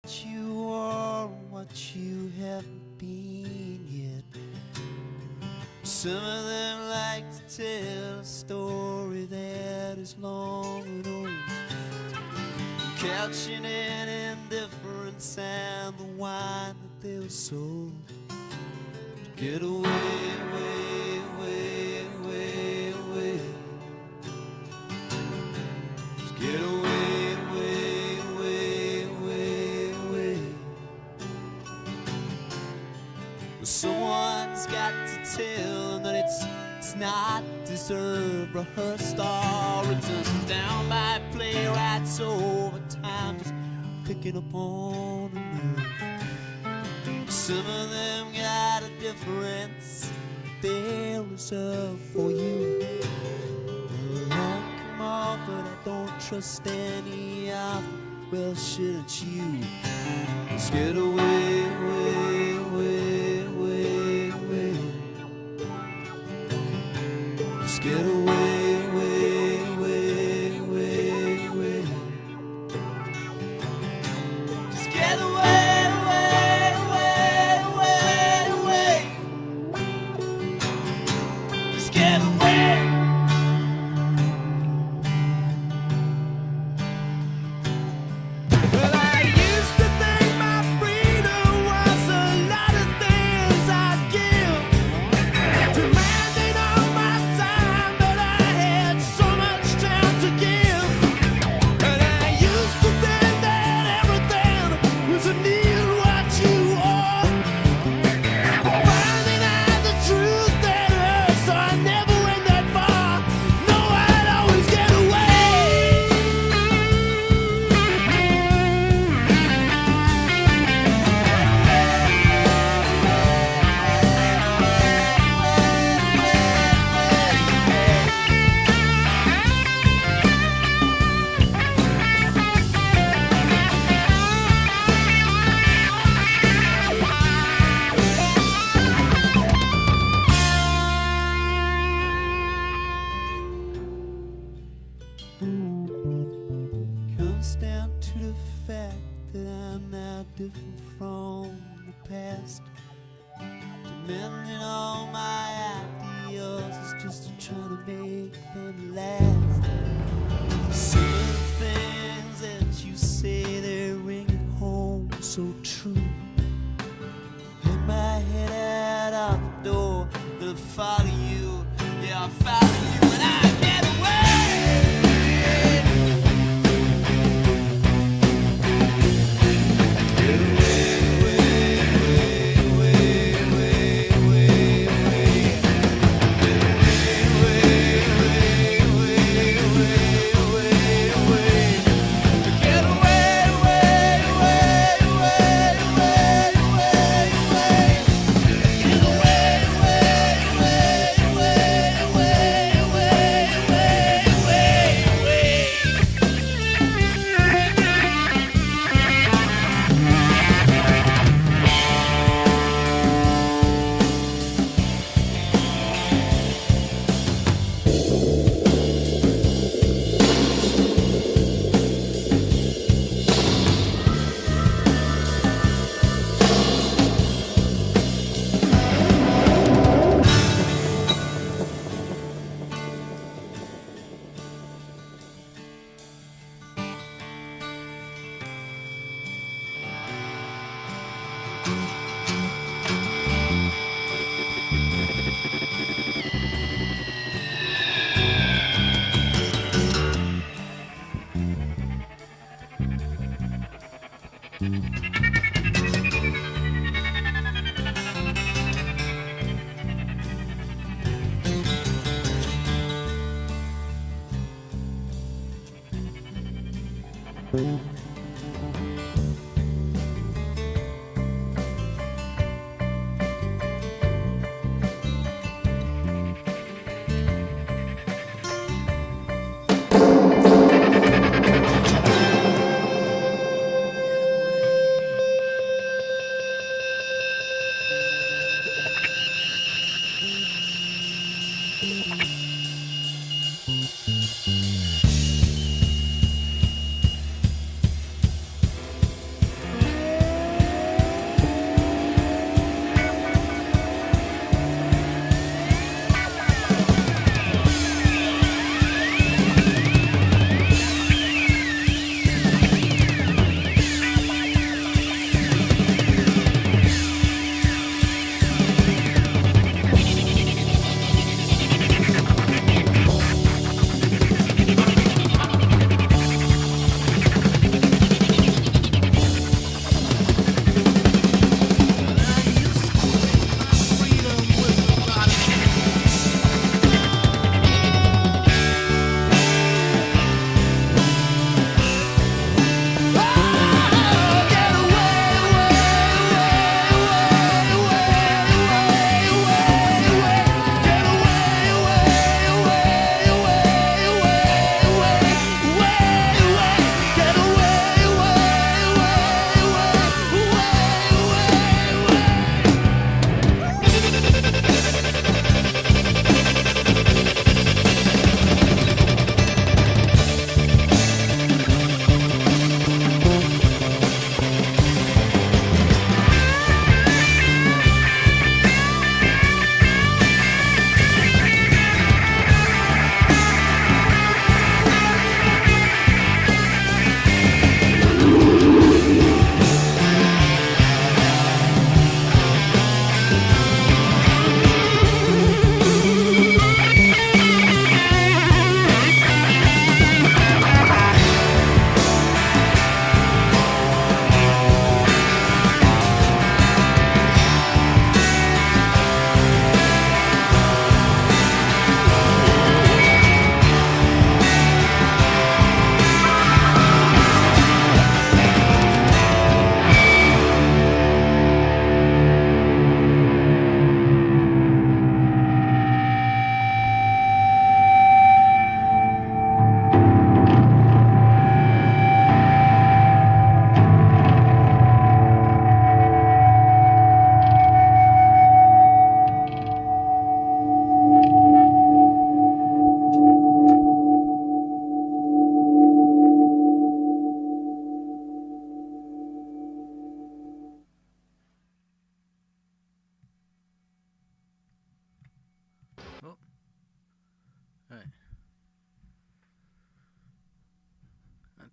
you are and what you haven't been yet. Some of them like to tell a story that is long and old, couching in indifference and the wine that they were sold. Get away, away, away, away, away. Just get away, away, away, away, away. Well, someone's got to tell them that it's not deserved, rehearsed or written down by playwrights over time, just picking up on a nerve. Some of them got a difference they reserve for you. Well, come on, but I don't trust any of them. Well, shouldn't you? Let's get away, away, away, away, away. Let's get away, away, away, away, away. Just get away. Comes down to the fact that I'm now different from the past. Demanding all my ideals is just trying to make them last. Some of the things that you say, they're ringing home so true. Hit my head out of the door and I follow you. Yeah, I follow you and I get away.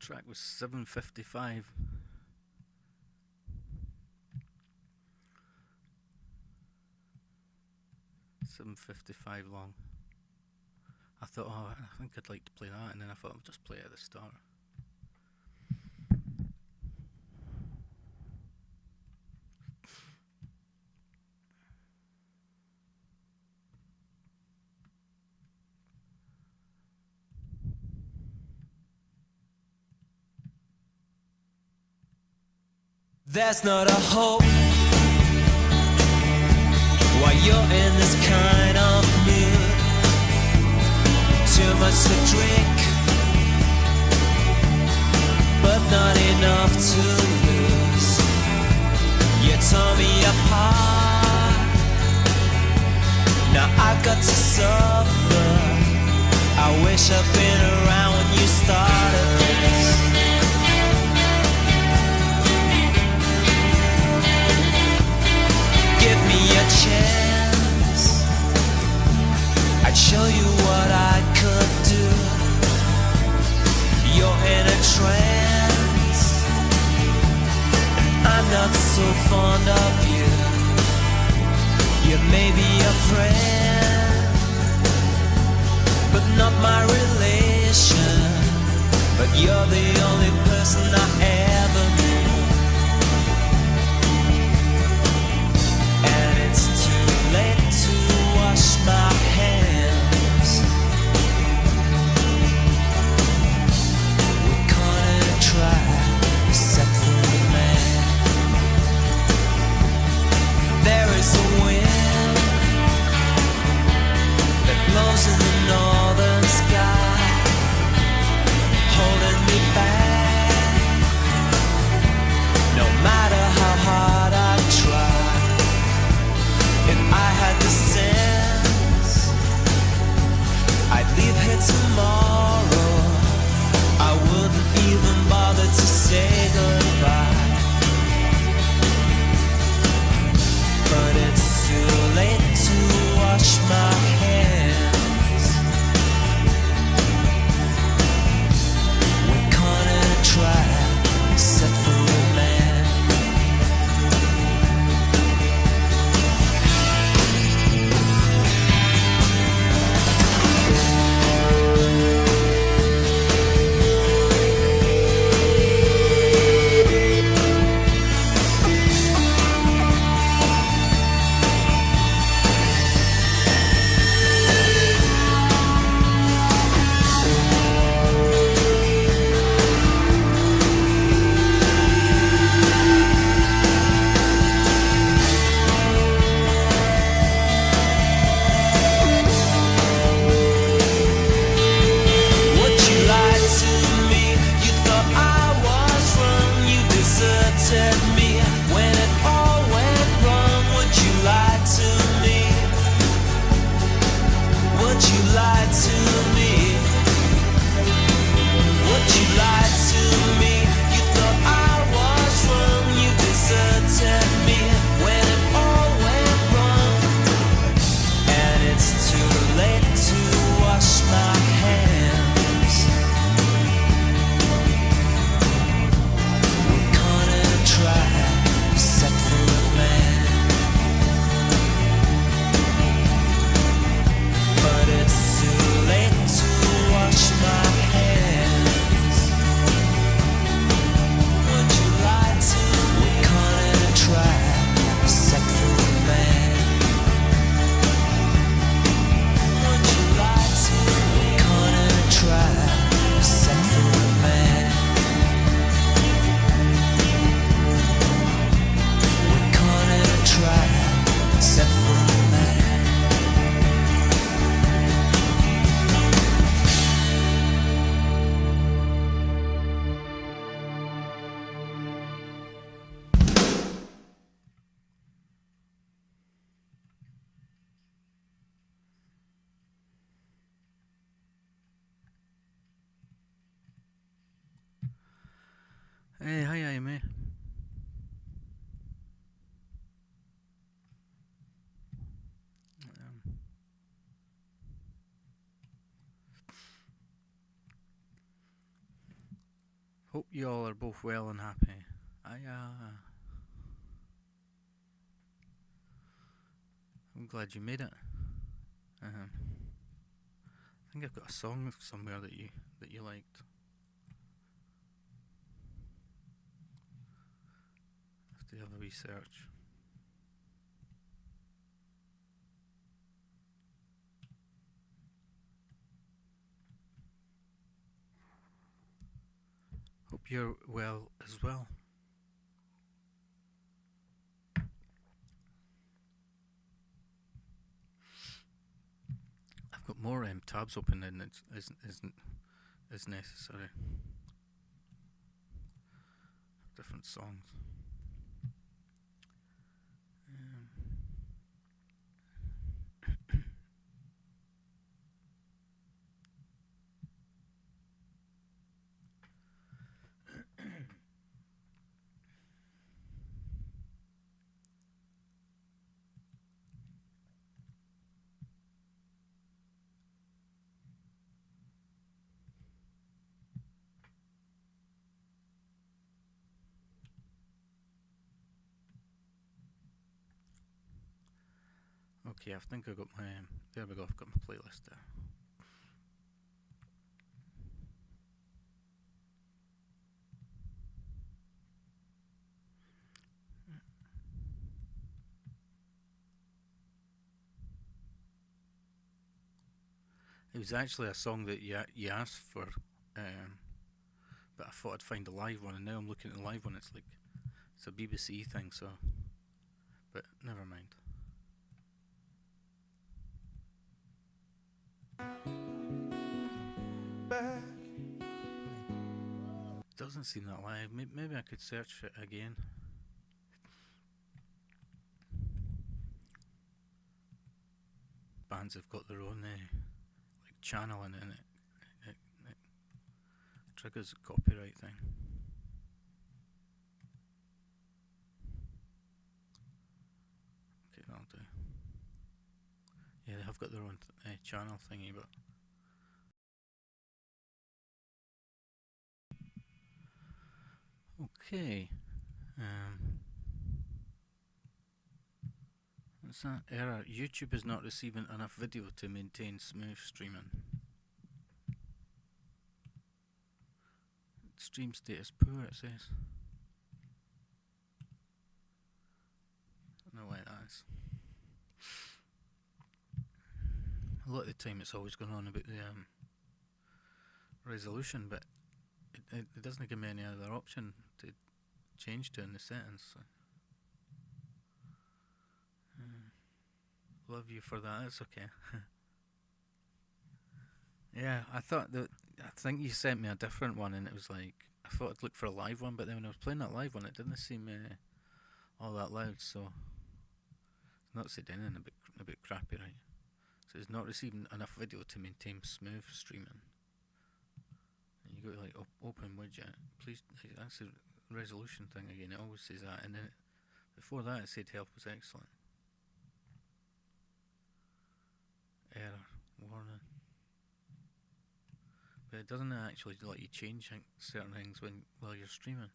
track was 7:55. $7:55 long. I thought, oh, I think I'd like to play that, and then I thought I'll just play it at the start. There's not a hope while you're in this kind of mood. Too much to drink, but not enough to lose. You tore me apart, now I've got to suffer. I wish I'd been around when you started this. Give me a chance, I'd show you what I could do. You're in a trance, and I'm not so fond of you. You may be a friend, but not my relation. But you're the only person I ever knew. And it's too late to wash my hands. We're gonna try to set free man. There is a wind that blows in the northern sky, holding me back. No matter how hard I try, if I had the sense, I'd leave here tomorrow. I wouldn't even bother to say goodbye. But it's too late to wash my hands. We're gonna try to set free a man. Would you lie to me? You thought I was wrong. You deserted me when it all went wrong. Would you lie to me? Would you lie to me? Would you lie to me? You thought I was wrong. You deserted me when it all went wrong. And it's too late to wash my hands. We're gonna try to set free a man. But it's too late to wash my hands. Would you lie to me? We're gonna try to set free a man. Would you lie to me? We're gonna try to set free a man. We're gonna try to set free a man. Hey, hi, Amy. Hope you all are both well and happy. I'm glad you made it. I think I've got a song somewhere that you liked. Have to have a wee search. Hope you're well as well. I've got more tabs open than it is necessary. Different songs. Okay, I think I got my there we go. I've got my playlist there. It was actually a song that you asked for, but I thought I'd find a live one, and now I'm looking at the live one. It's like it's a BBC thing, so. But never mind. Back. Doesn't seem that live. Maybe I could search it again. Bands have got their own like channel, and it triggers a copyright thing. Okay, that'll do. Yeah, they have got their own channel thingy, but. Okay. What's that? Error. YouTube is not receiving enough video to maintain smooth streaming. Stream status poor, it says. I don't know why that is. A lot of the time it's always going on about the resolution, but it doesn't give me any other option to change to in the settings. So. Love you for that. It's okay. Yeah, I think you sent me a different one, and it was like I thought I'd look for a live one, but then when I was playing that live one, it didn't seem all that loud. So it's not said anything about CRAPPYRITE. So it's not receiving enough video to maintain smooth streaming. And you go to like open widget. Please, that's the resolution thing again. It always says that, and then before that it said health was excellent. Error warning. But it doesn't actually let you change certain things while you're streaming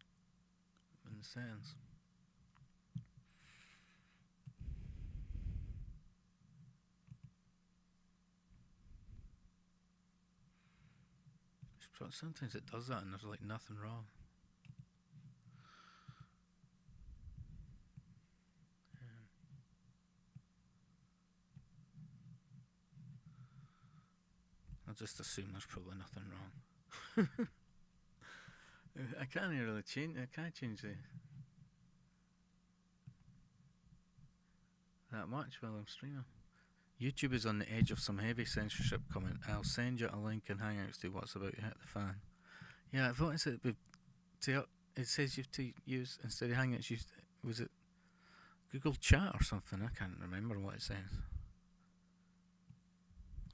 in the settings. Sometimes it does that and there's like nothing wrong. I'll just assume there's probably nothing wrong. I can't really change. I can't change that much while I'm streaming. YouTube is on the edge of some heavy censorship coming. I'll send you a link in Hangouts to what's about to hit the fan. Yeah, I thought it said it says you have to use, instead of Hangouts, was it Google Chat or something? I can't remember what it says.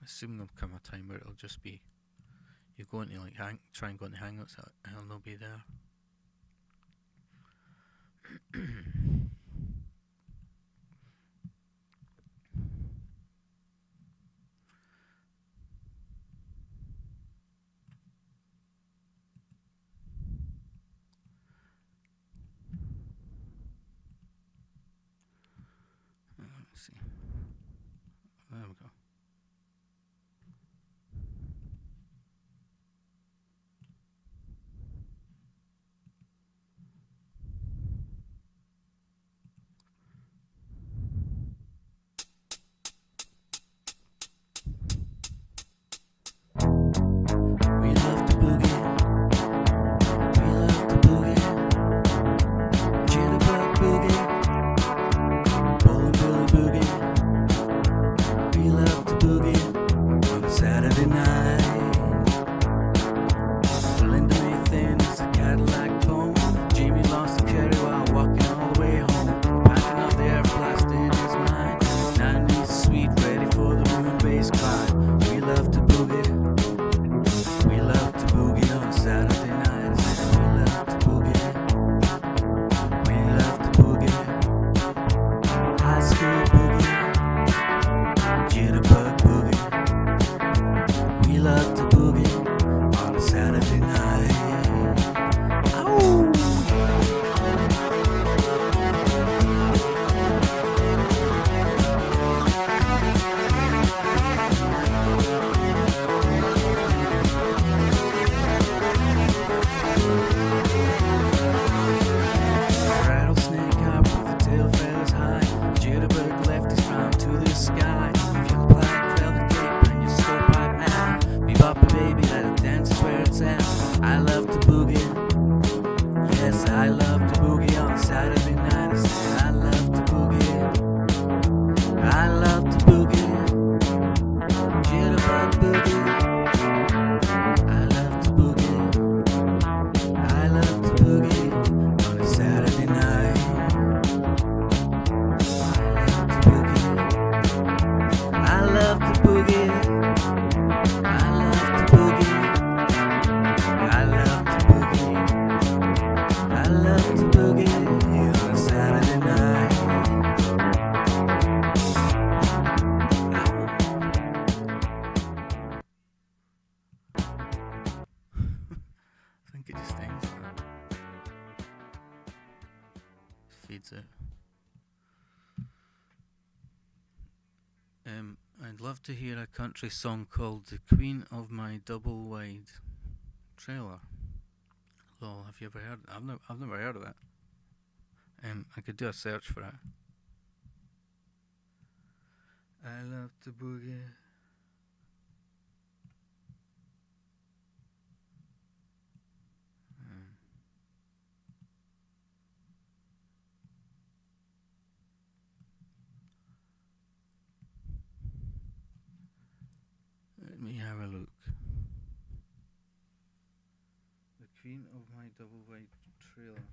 I assume there'll come a time where it'll just be you go into like try and go into Hangouts and it'll not be there. think it just ends there. Fades out. I'd love to hear a country song called "The Queen of My Double Wide Trailer." Lol, have you ever heard? I've never heard of it. I could do a search for it. I love to boogie. Let me have a look. The Queen of My Double Wide Trailer.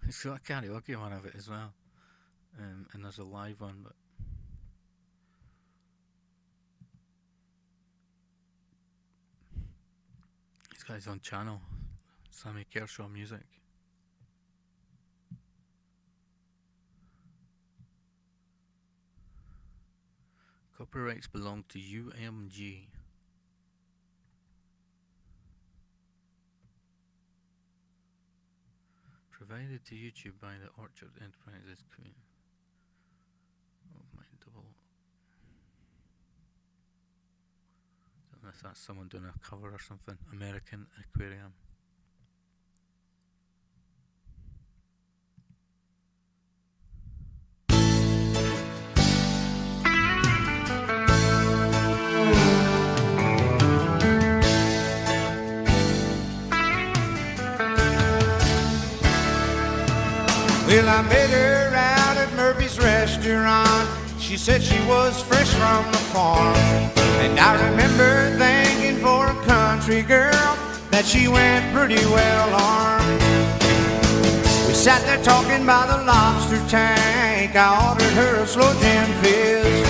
It's got a karaoke one of it as well, and there's a live one, but this guy's on channel, Sammy Kershaw Music. Copyrights belong to UMG. Provided to YouTube by the Orchard Enterprises. Queen of My Double. Don't know if that's someone doing a cover or something. American Aquarium. Well, I met her out at Murphy's restaurant. She said she was fresh from the farm. And I remember thinking for a country girl that she went pretty well armed. We sat there talking by the lobster tank. I ordered her a slow gin fizz.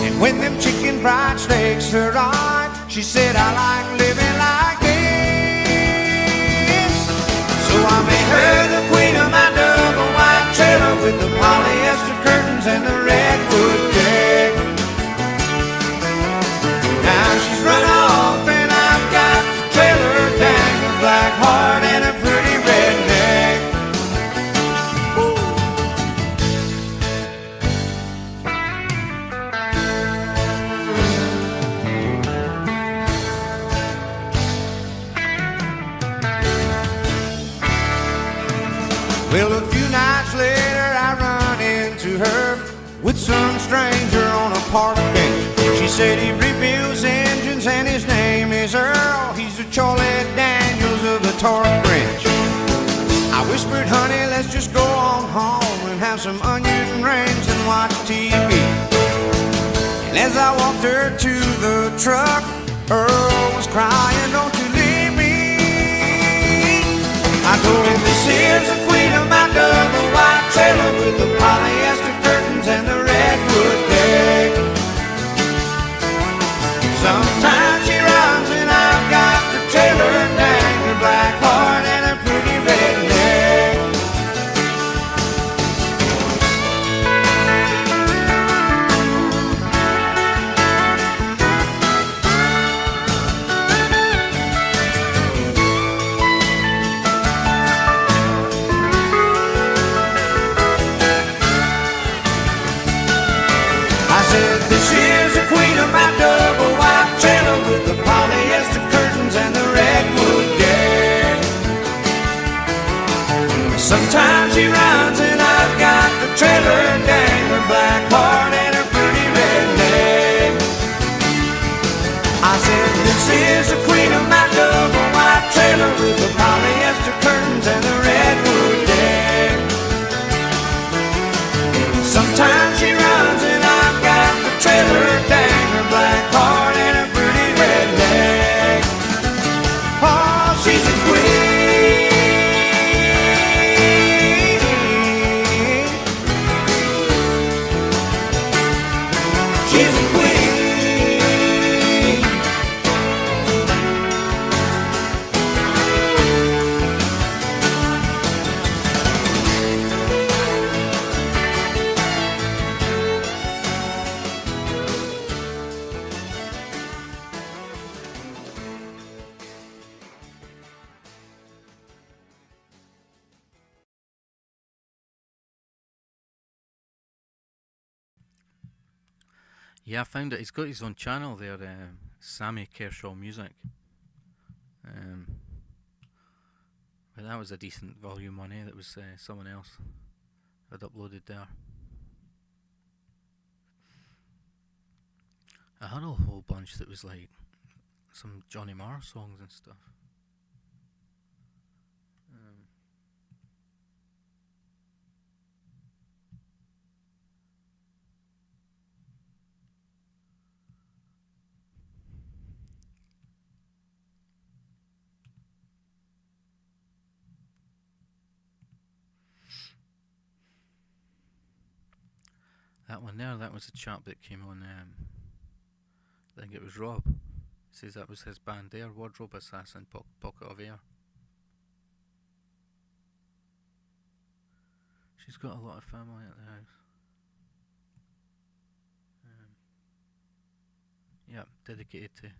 And when them chicken fried steaks arrived, she said, I like living like this. So I made her the queen of my double wide trailer with the polyester curtains and the redwood deck. Now she's run off and I've got the trailer dang, a black heart and a pretty redneck. Well, a few nights later I run into her with some stranger on a park bench. She said he rebuilds engines and his name is Earl. He's the Charlie Daniels of the torque wrench. I whispered, honey, let's just go on home and have some onion rings and watch TV. And as I walked her to the truck, Earl was crying, don't you leave me. I told him this is the queen of my double wide trailer with the polyester curtains and the redwood deck. Sometimes she runs and I've got the trailer dang, her black heart and a pretty redneck. This is the queen of my double wide trailer with the polyester curtains and the redwood deck. Sometimes she runs and I've got the trailer dang, her black heart and her pretty redneck. I said, this is the queen of my double wide trailer with the polyester curtains and the redwood deck. Sometimes she runs and I've got the trailer dang, her black heart and a pretty redneck. Oh, she's a queen. Yeah, I found it. He's got his own channel there, Sammy Kershaw Music. But that was a decent volume one, eh? That was someone else had uploaded there. I had a whole bunch that was like some Johnny Marr songs and stuff. That one there, that was a chap that came on, I think it was Rob. He says that was his band there, Wardrobe Assassin, Pocket of Air. She's got a lot of family at the house. Yeah, dedicated to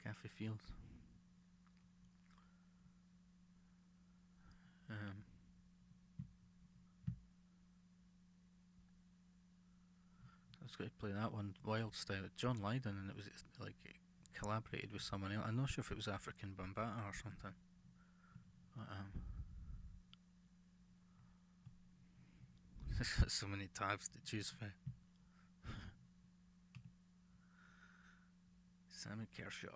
Kathy Fields. I was going to play that one, Wild Style, John Lydon, and it was like collaborated with someone else. I'm not sure if it was African Bambaataa or something. But, there's got so many tabs to choose for. Sammy Kershaw.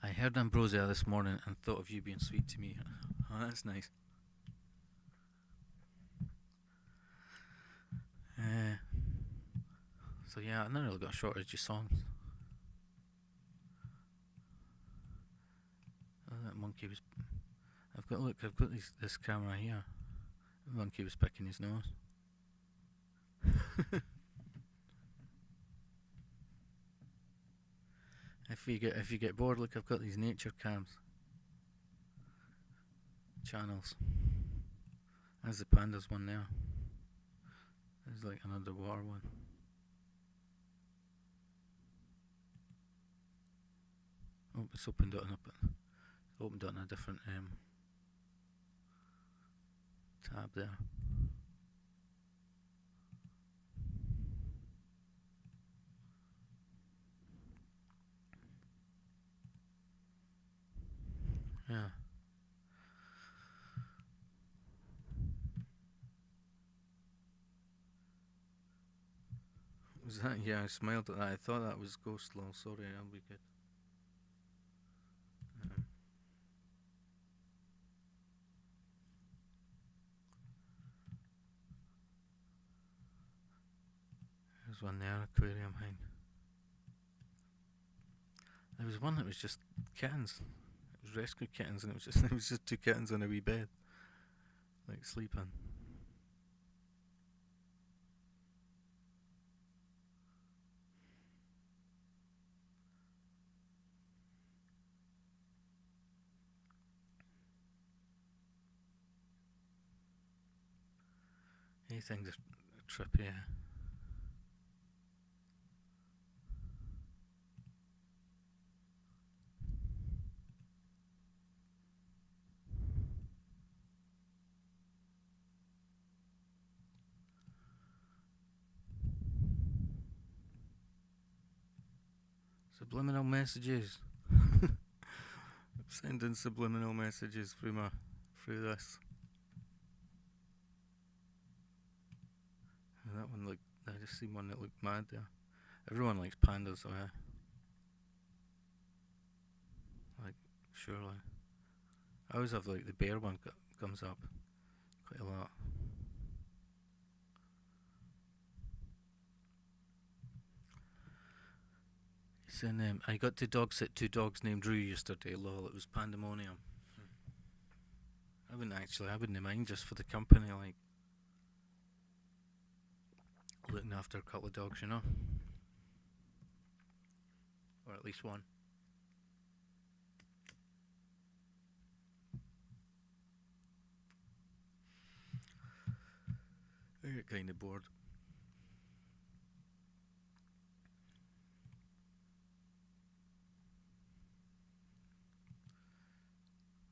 I heard Ambrosia this morning and thought of you being sweet to me. Oh, that's nice. So yeah, I've not really got a shortage of songs. Oh, that monkey was. I've got this camera here. The monkey was picking his nose. If you get bored, look, I've got these nature cams channels. There's the pandas one there. There's like an underwater one. Oh, it's opened it on a different tab there. Yeah. Was that? Yeah, I smiled at that. I thought that was Ghost Law. Sorry, I'll be good. There's one there, aquarium hang. There was one that was just kittens. It was rescue kittens, and it was just two kittens on a wee bed, like sleeping. These things are trippy. Subliminal messages. I'm sending subliminal messages through this. And that one looked. I just seen one that looked mad there. Everyone likes pandas, so like surely. I always have like the bear one comes up quite a lot. Saying, I got to dog sit two dogs named Drew yesterday. Lol, it was pandemonium. I wouldn't mind just for the company, like looking after a couple of dogs, you know, or at least one. I get kind of bored.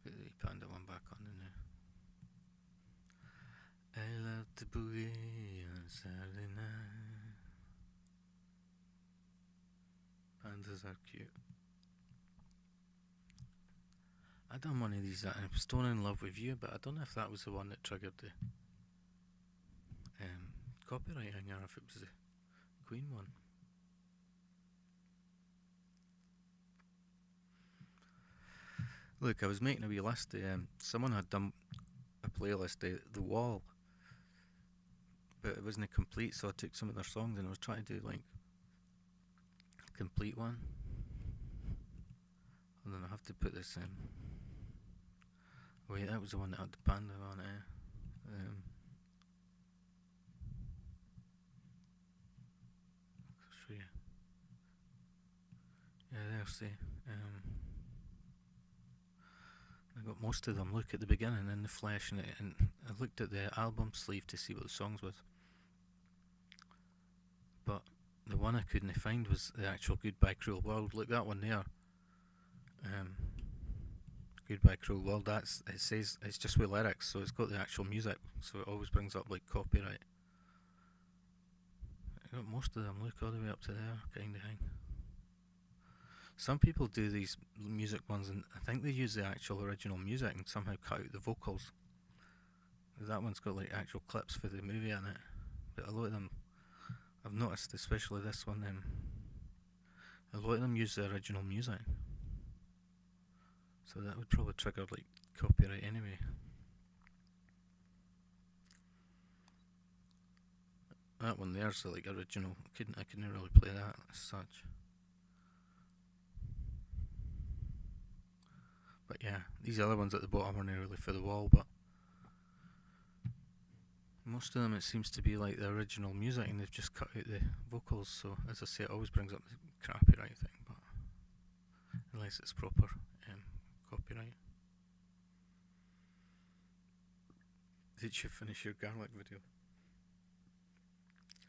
Put the panda one back on in there. I love to boogie on a Saturday night. Pandas are cute. I done one of these, I'm Stone in Love with You, but I don't know if that was the one that triggered the copyright thing, or if it was the Queen one. Look, I was making a wee list. Someone had done a playlist, The Wall, but it wasn't complete, so I took some of their songs and I was trying to do like a complete one. And then I have to put this in. Wait, that was the one that had the panda on it. I'll show you. Yeah, there's the. I got most of them. Look at the beginning in the flesh, and I looked at the album sleeve to see what the songs was. But the one I couldn't find was the actual Goodbye Cruel World. Look, that one there. Goodbye Cruel World. It says it's just with lyrics, so it's got the actual music. So it always brings up like copyright. I got most of them. Look all the way up to there, kind of thing. Some people do these music ones, and I think they use the actual original music and somehow cut out the vocals. That one's got like actual clips for the movie in it, but a lot of them, I've noticed, especially this one, a lot of them use the original music. So that would probably trigger like copyright anyway. That one there's like original. I couldn't really play that as such. But yeah, these other ones at the bottom are not really for the wall, but most of them it seems to be like the original music and they've just cut out the vocals, so as I say, it always brings up the copyright thing, but unless it's proper copyright. Did you finish your garlic video?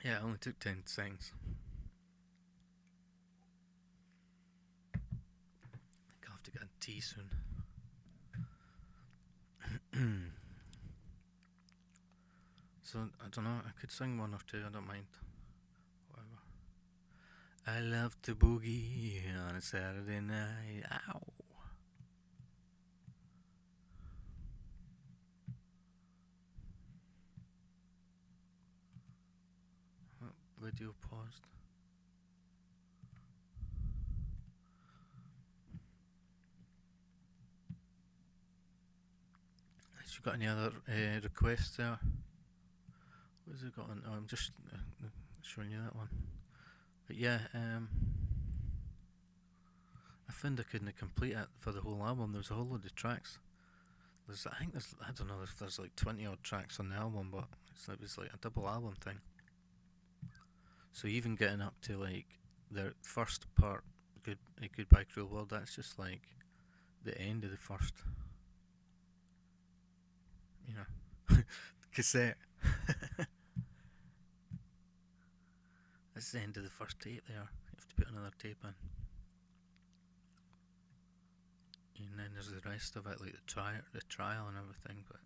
Yeah, it only took 10 seconds. I think I'll have to get a tea soon. So, I don't know, I could sing one or two, I don't mind. Whatever. I love to boogie on a Saturday night. Ow! Oh, video paused. Has you got any other requests there? What has it got on? Oh, I'm just showing you that one. But yeah, I found I couldn't complete it for the whole album. There was a whole load of tracks. I don't know if there's like 20 odd tracks on the album, but it was like a double album thing. So even getting up to like the first part, Goodbye Cruel World, that's just like the end of the first, cassette. That's the end of the first tape there. You have to put another tape in. And then there's the rest of it, like the trial and everything, but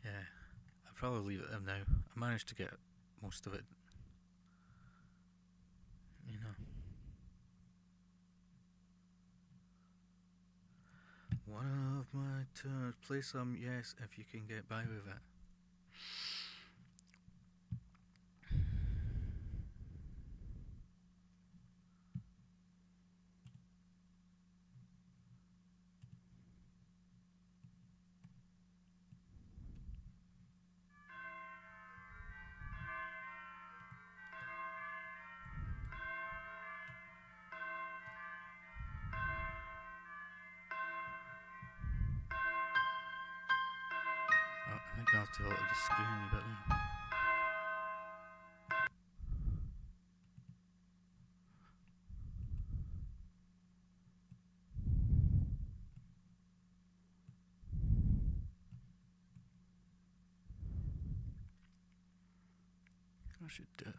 yeah, I'll probably leave it there now. I managed to get most of it, One of my turns, play some, yes, if you can get by with it. I think I'll have to alter the screen a bit then. I should do it.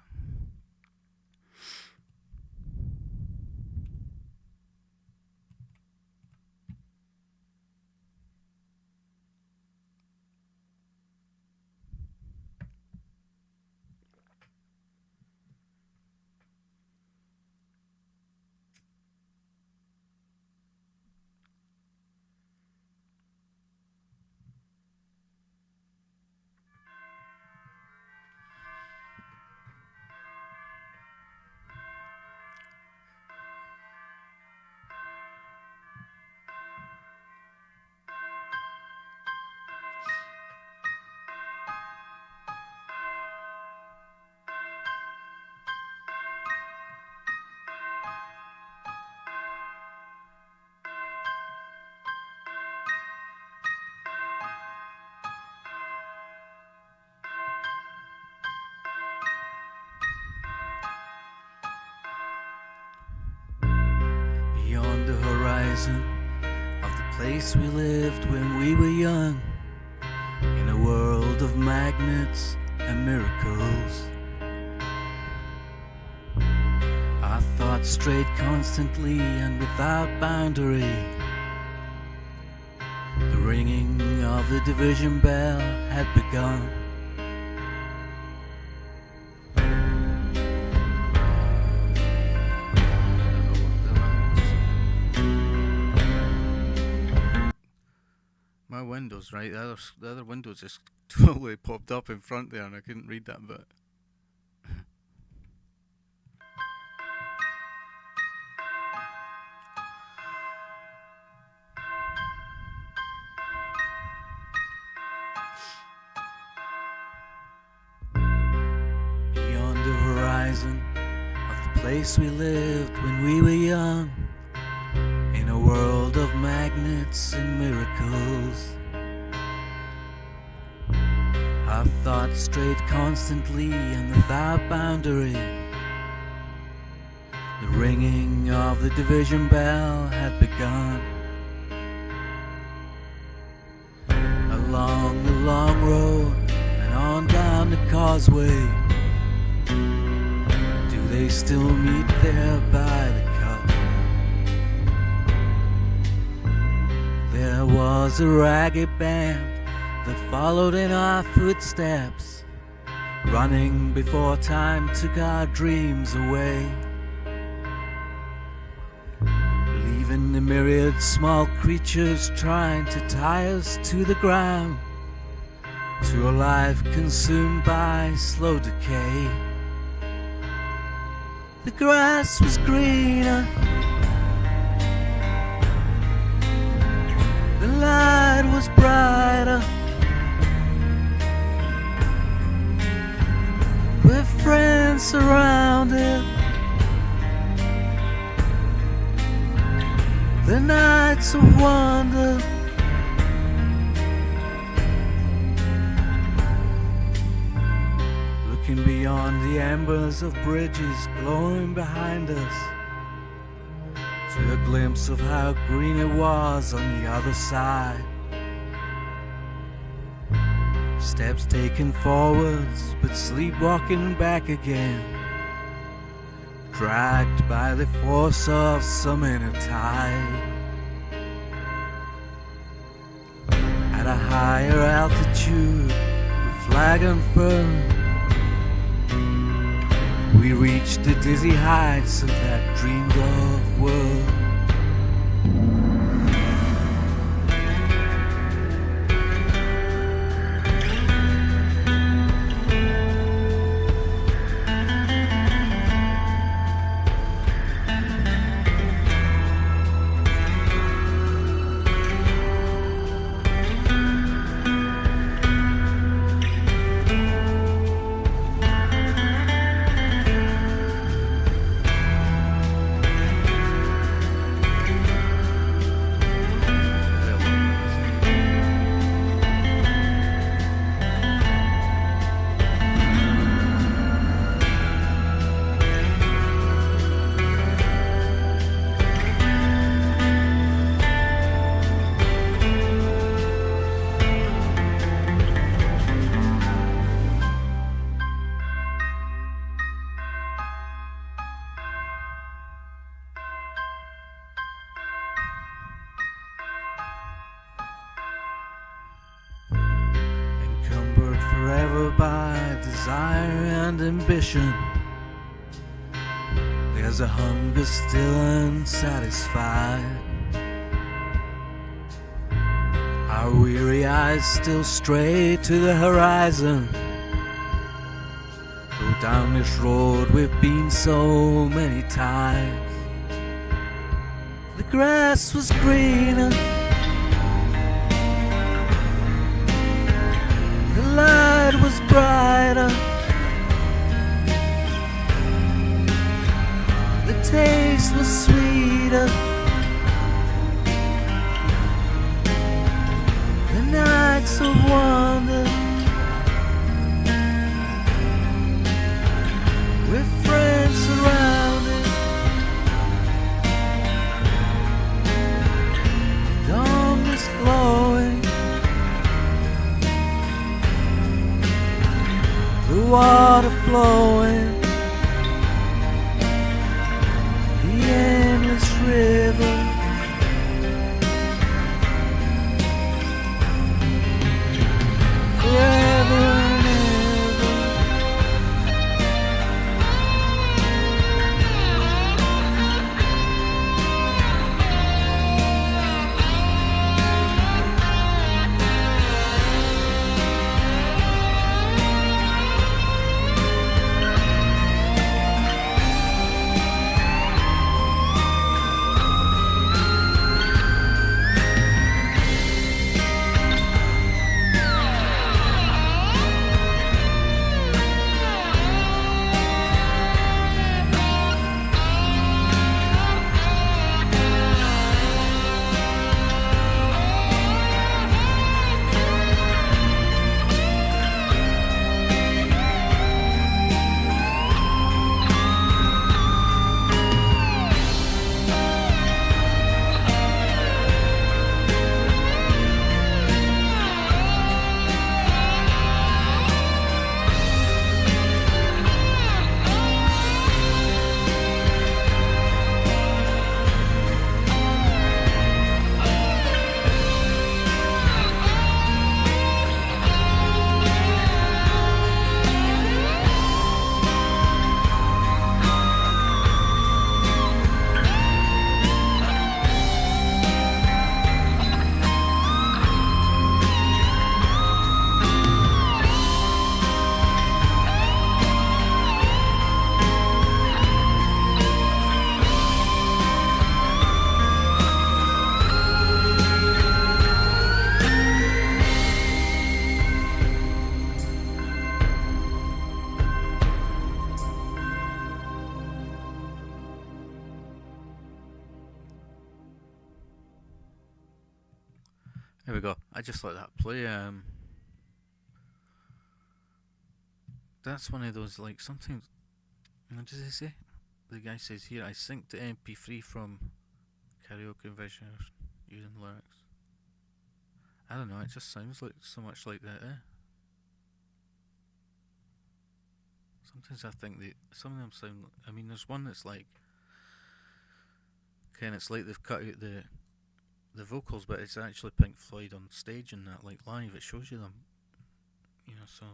horizon of the place we lived when we were young, in a world of magnets and miracles. Our thoughts strayed constantly and without boundary. The ringing of the division bell had begun. My window's right, the other window just totally popped up in front there and I couldn't read that bit. Beyond the horizon of the place we lived when we were young, in a world of magnets and miracles. Our thoughts strayed constantly and without boundary. The ringing of the division bell had begun. Along the long road and on down the causeway, do they still meet there by the cup? There was a ragged band that followed in our footsteps, running before time took our dreams away, leaving the myriad small creatures trying to tie us to the ground, to a life consumed by slow decay. The grass was greener, the light was brighter, with friends surrounded. The nights of wonder, looking beyond the embers of bridges glowing behind us, to a glimpse of how green it was on the other side. Steps taken forwards, but sleepwalking back again, dragged by the force of some inner tide. At a higher altitude, with flag unfurled, we reached the dizzy heights of that dreamed of world. Forever by desire and ambition, there's a hunger still unsatisfied. Our weary eyes still stray to the horizon, though down this road we've been so many times. The grass was greener, the light was brighter, the taste was sweeter, the nights of wonder, with friends surrounded. flowing, the endless river. Forever and ever. There we go. I just let that play. That's one of those, like, sometimes. What does he say? The guy says here, I sync to MP3 from karaoke versions using lyrics. I don't know, it just sounds like so much like that, eh? Sometimes I think some of them sound. I mean, there's one that's like, it's like they've cut out the vocals, but it's actually Pink Floyd on stage and that, like live. It shows you them, So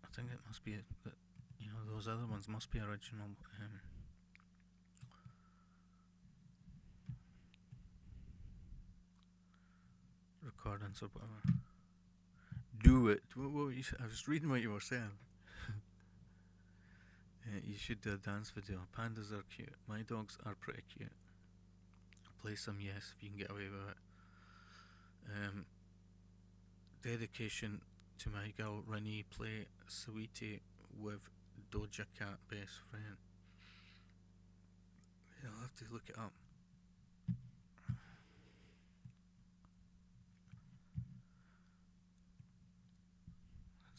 I think it must be that, those other ones must be original. Recordings or whatever. Do it. I was reading what you were saying. You should do a dance video. Pandas are cute. My dogs are pretty cute. Play some Yes if you can get away with it. Dedication to my girl Renee. Play Sweetie with Doja Cat best friend. Yeah, I'll have to look it up.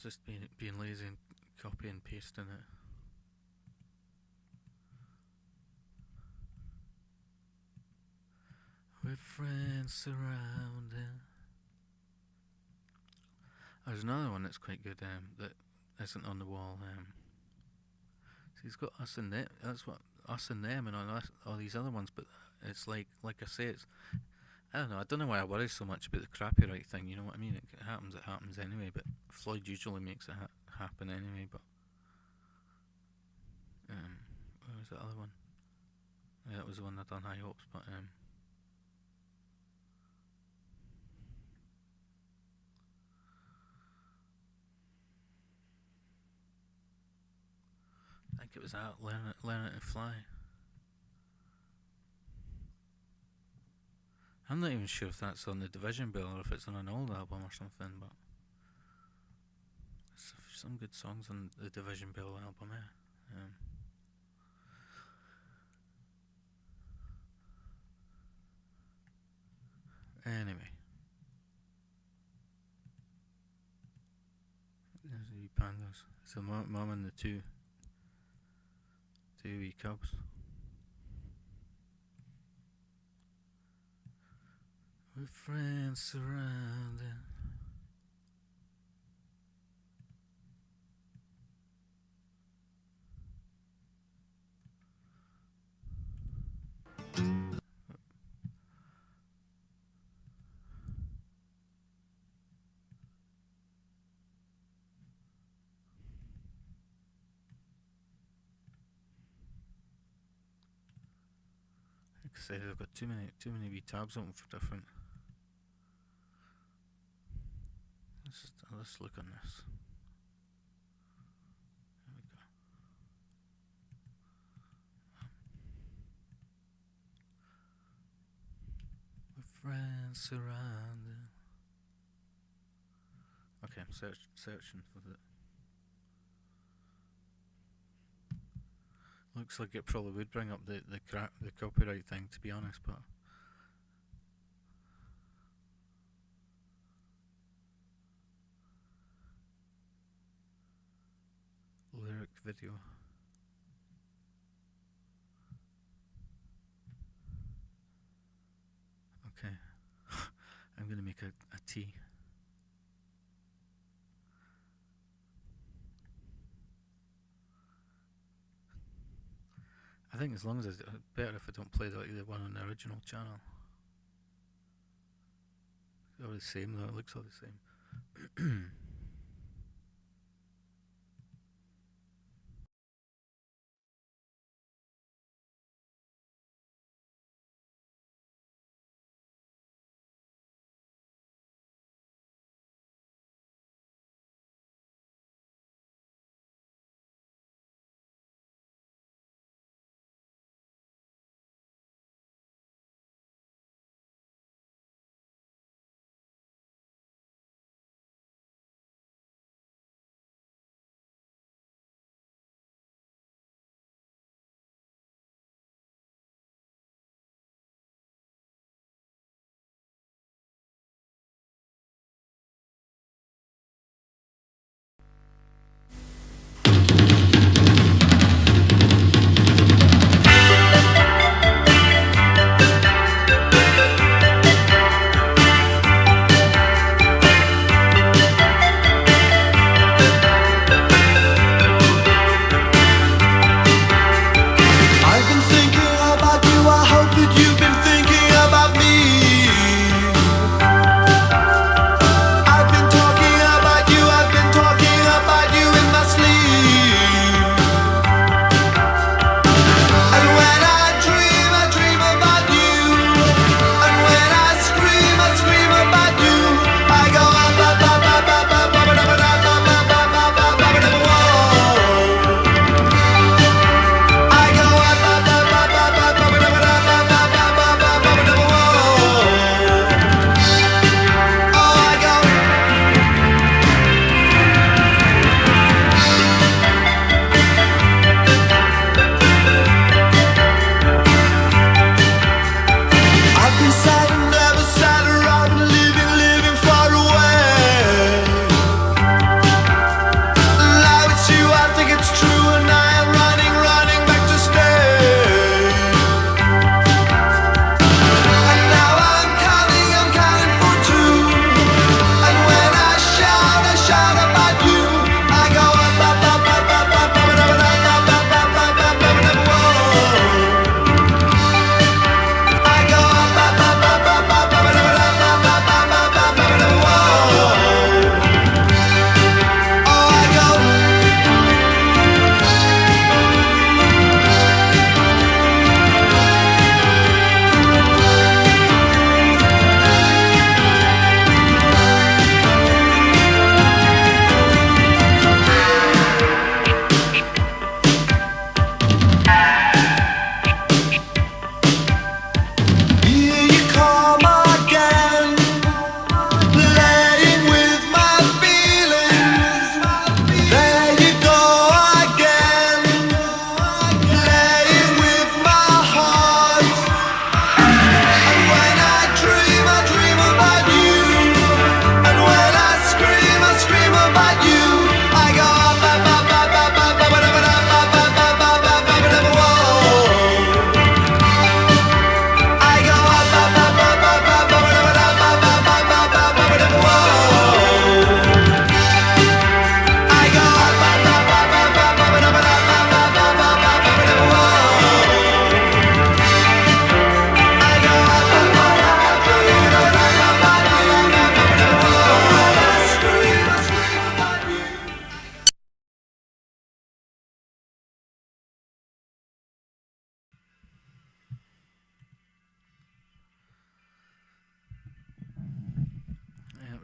Just being lazy and copy and pasting it. With friends surrounding. There's another one that's quite good, that isn't on the wall. So he's got Us and Them. That's what Us and Them, and all these other ones. But it's like I say, I don't know why I worry so much about the crappyrite thing. You know what I mean? It happens anyway. But Floyd usually makes it happen anyway. But what was the other one? Yeah, that was the one that done High Hopes. But I think it was out Learn It to Fly. I'm not even sure if that's on the Division bill or if it's on an old album or something, but there's some good songs on the Division bill album, Anyway. There's the wee pandas. It's the mum and the two wee cubs. With friends surrounding. I said, I've got too many wee tabs open for different. Let's look on this. There we go. With friends surrounding. Okay, I'm searching for it. Looks like it probably would bring up the copyright thing, to be honest, but lyric video. Okay, I'm gonna make a tea. I think as long as it's better if I don't play the one on the original channel. It's all the same though, it looks all the same.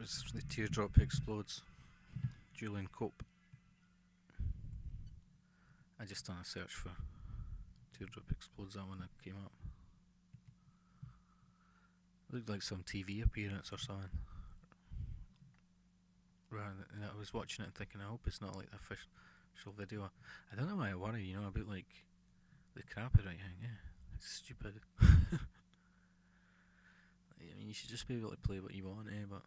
was The Teardrop Explodes, Julian Cope. I just done a search for Teardrop Explodes, that one that came up. Looked like some TV appearance or something. Rather than, I was watching it and thinking, I hope it's not like the official video. I don't know why I worry, you know, about like the copyright thing. Yeah, it's stupid. I mean, you should just be able to play what you want, eh? But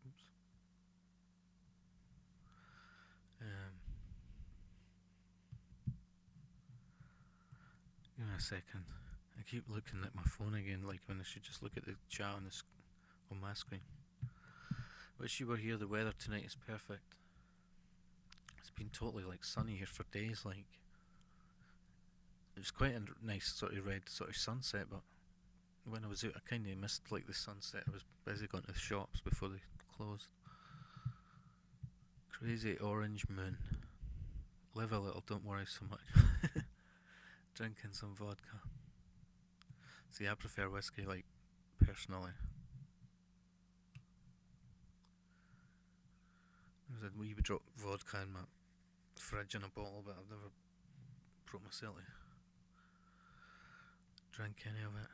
oops. Give me a second. I keep looking at my phone again, like when I should just look at the chat on on my screen. Wish you were here. The weather tonight is perfect. It's been totally like sunny here for days. Like it was quite a nice sort of red sort of sunset, but when I was out, I kind of missed like the sunset. I was busy going to the shops before they closed. Crazy orange moon. Live a little, don't worry so much. Drinking some vodka. See, I prefer whiskey, like, personally. There's a wee drop of vodka in my fridge in a bottle, but I've never brought myself to drink any of it.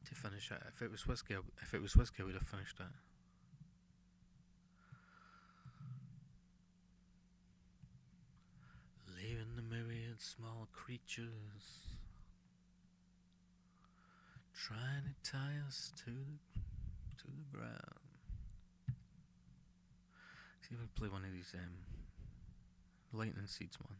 To finish it, if it was whiskey, I would have finished it. Leaving the myriad small creatures, trying to tie us to the ground. See if I play one of these lightning seeds one.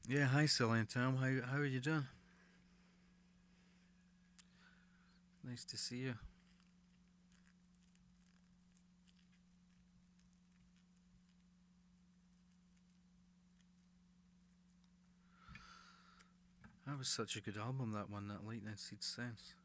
Yeah, hi Sally and Tom, how are you doing? Nice to see you. That was such a good album, that one, that Lightning Seed Sense.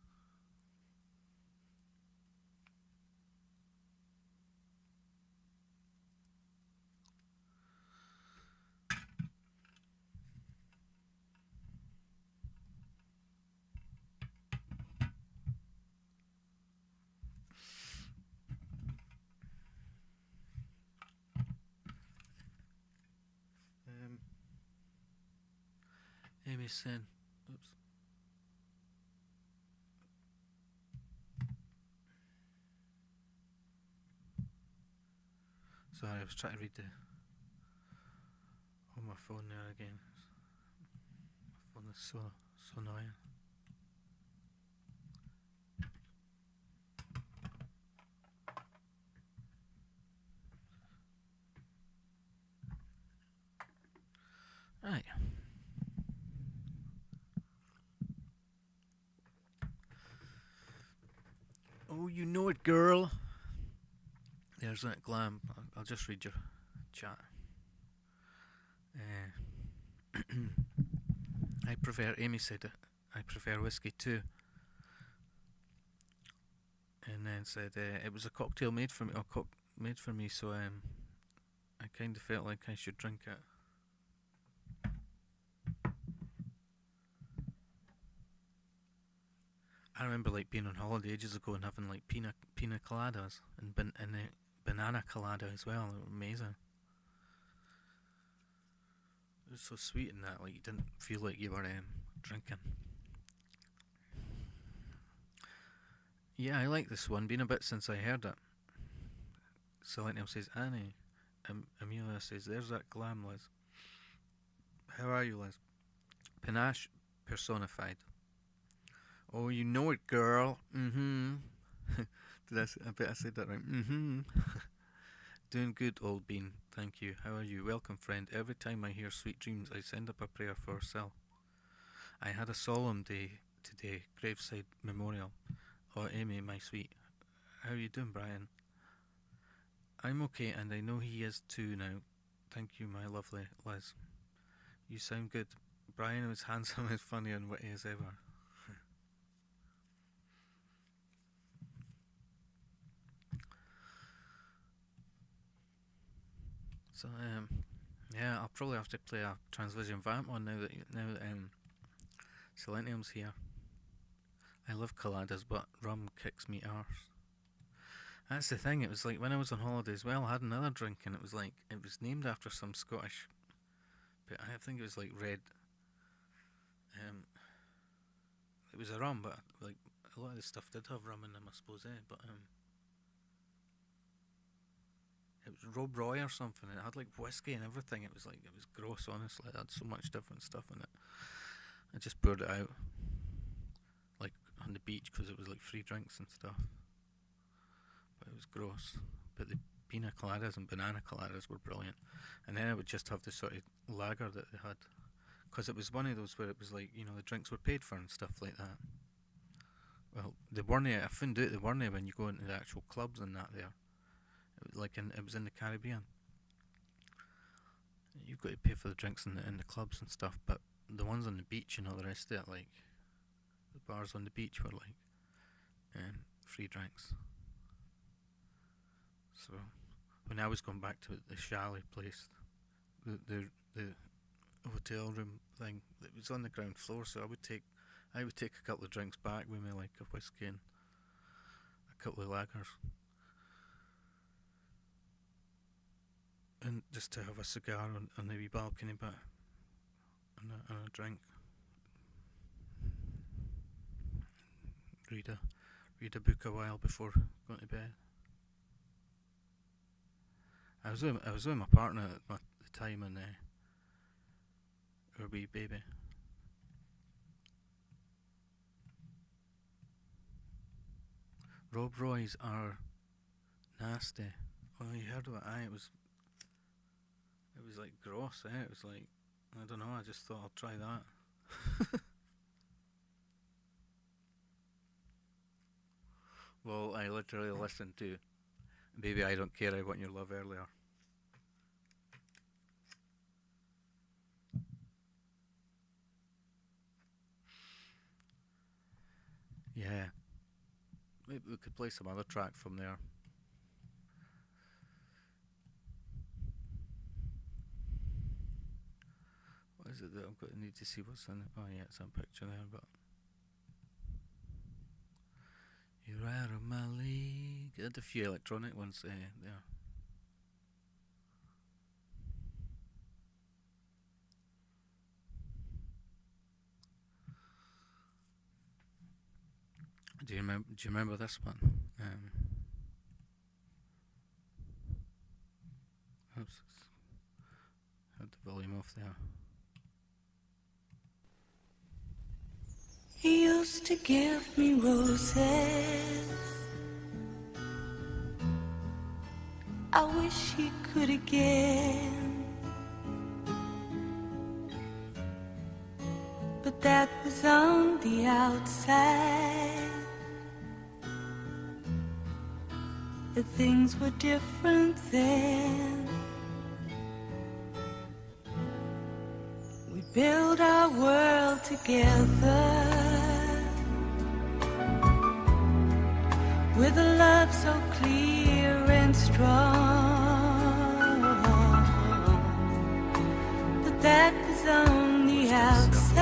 Amy Sen. Oops. Sorry, I was trying to read on my phone there again. My phone is so annoying. Right. Oh, you know it, girl. There's that glam. I'll just read your chat. Amy said, I prefer whiskey too. And then said, it was a cocktail made for me, so I kind of felt like I should drink it. I remember like being on holiday ages ago and having like pina coladas and banana colada as well. They were amazing. It was so sweet in that, like you didn't feel like you were drinking. Yeah, I like this one. Been a bit since I heard it. Selenium says, Annie. Amelia says, there's that glam, Liz. How are you, Liz? Panache personified. Oh, you know it, girl. Mm-hmm. I bet I said that right. Mm-hmm. Doing good, old bean. Thank you. How are you? Welcome, friend. Every time I hear sweet dreams, I send up a prayer for Sel. I had a solemn day today, graveside memorial. Oh, Amy, my sweet. How are you doing, Brian? I'm okay, and I know he is too now. Thank you, my lovely Liz. You sound good. Brian was handsome and funny and witty as ever. So yeah, I'll probably have to play a Transvision Vamp one now that Selenium's here. I love coladas, but rum kicks me arse. That's the thing. It was like when I was on holiday as well, I had another drink, and it was like it was named after some Scottish, but I think it was like red. It was a rum, but like a lot of the stuff did have rum in them, I suppose. But it was Rob Roy or something. It had like whiskey and everything. It was gross. Honestly, it had so much different stuff in it. I just poured it out, like on the beach, because it was like free drinks and stuff. But it was gross. But the pina coladas and banana coladas were brilliant. And then I would just have the sort of lager that they had, because it was one of those where it was like, you know, the drinks were paid for and stuff like that. Well, they weren't. I found out they weren't when you go into the actual clubs and that there. It was in the Caribbean. You've got to pay for the drinks in the clubs and stuff, but the ones on the beach and all the rest of it, like the bars on the beach, were like free drinks. So when I was going back to the chalet place, the hotel room thing, it was on the ground floor, so I would take a couple of drinks back with me, like a whiskey and a couple of lagers, and just to have a cigar on the wee balcony, but and a drink. Read a book a while before going to bed. I was with my partner at the time, and our wee baby. Rob Roy's are nasty. Oh, you heard of it? It was like gross. It was like, I don't know. I just thought I'll try that. Well, I literally listened to "Baby I Don't Care, I Want Your Love" earlier. Yeah. Maybe we could play some other track from there. What is it that I'm going to need to see what's in it? Oh yeah, it's a picture there, but you're out of my league. I had a few electronic ones there. Do you remember this one? Oops, had the volume off there. He used to give me roses. I wish he could again, but that was on the outside. The things were different then. We built our world together with a love so clear and strong, but that was on the outside.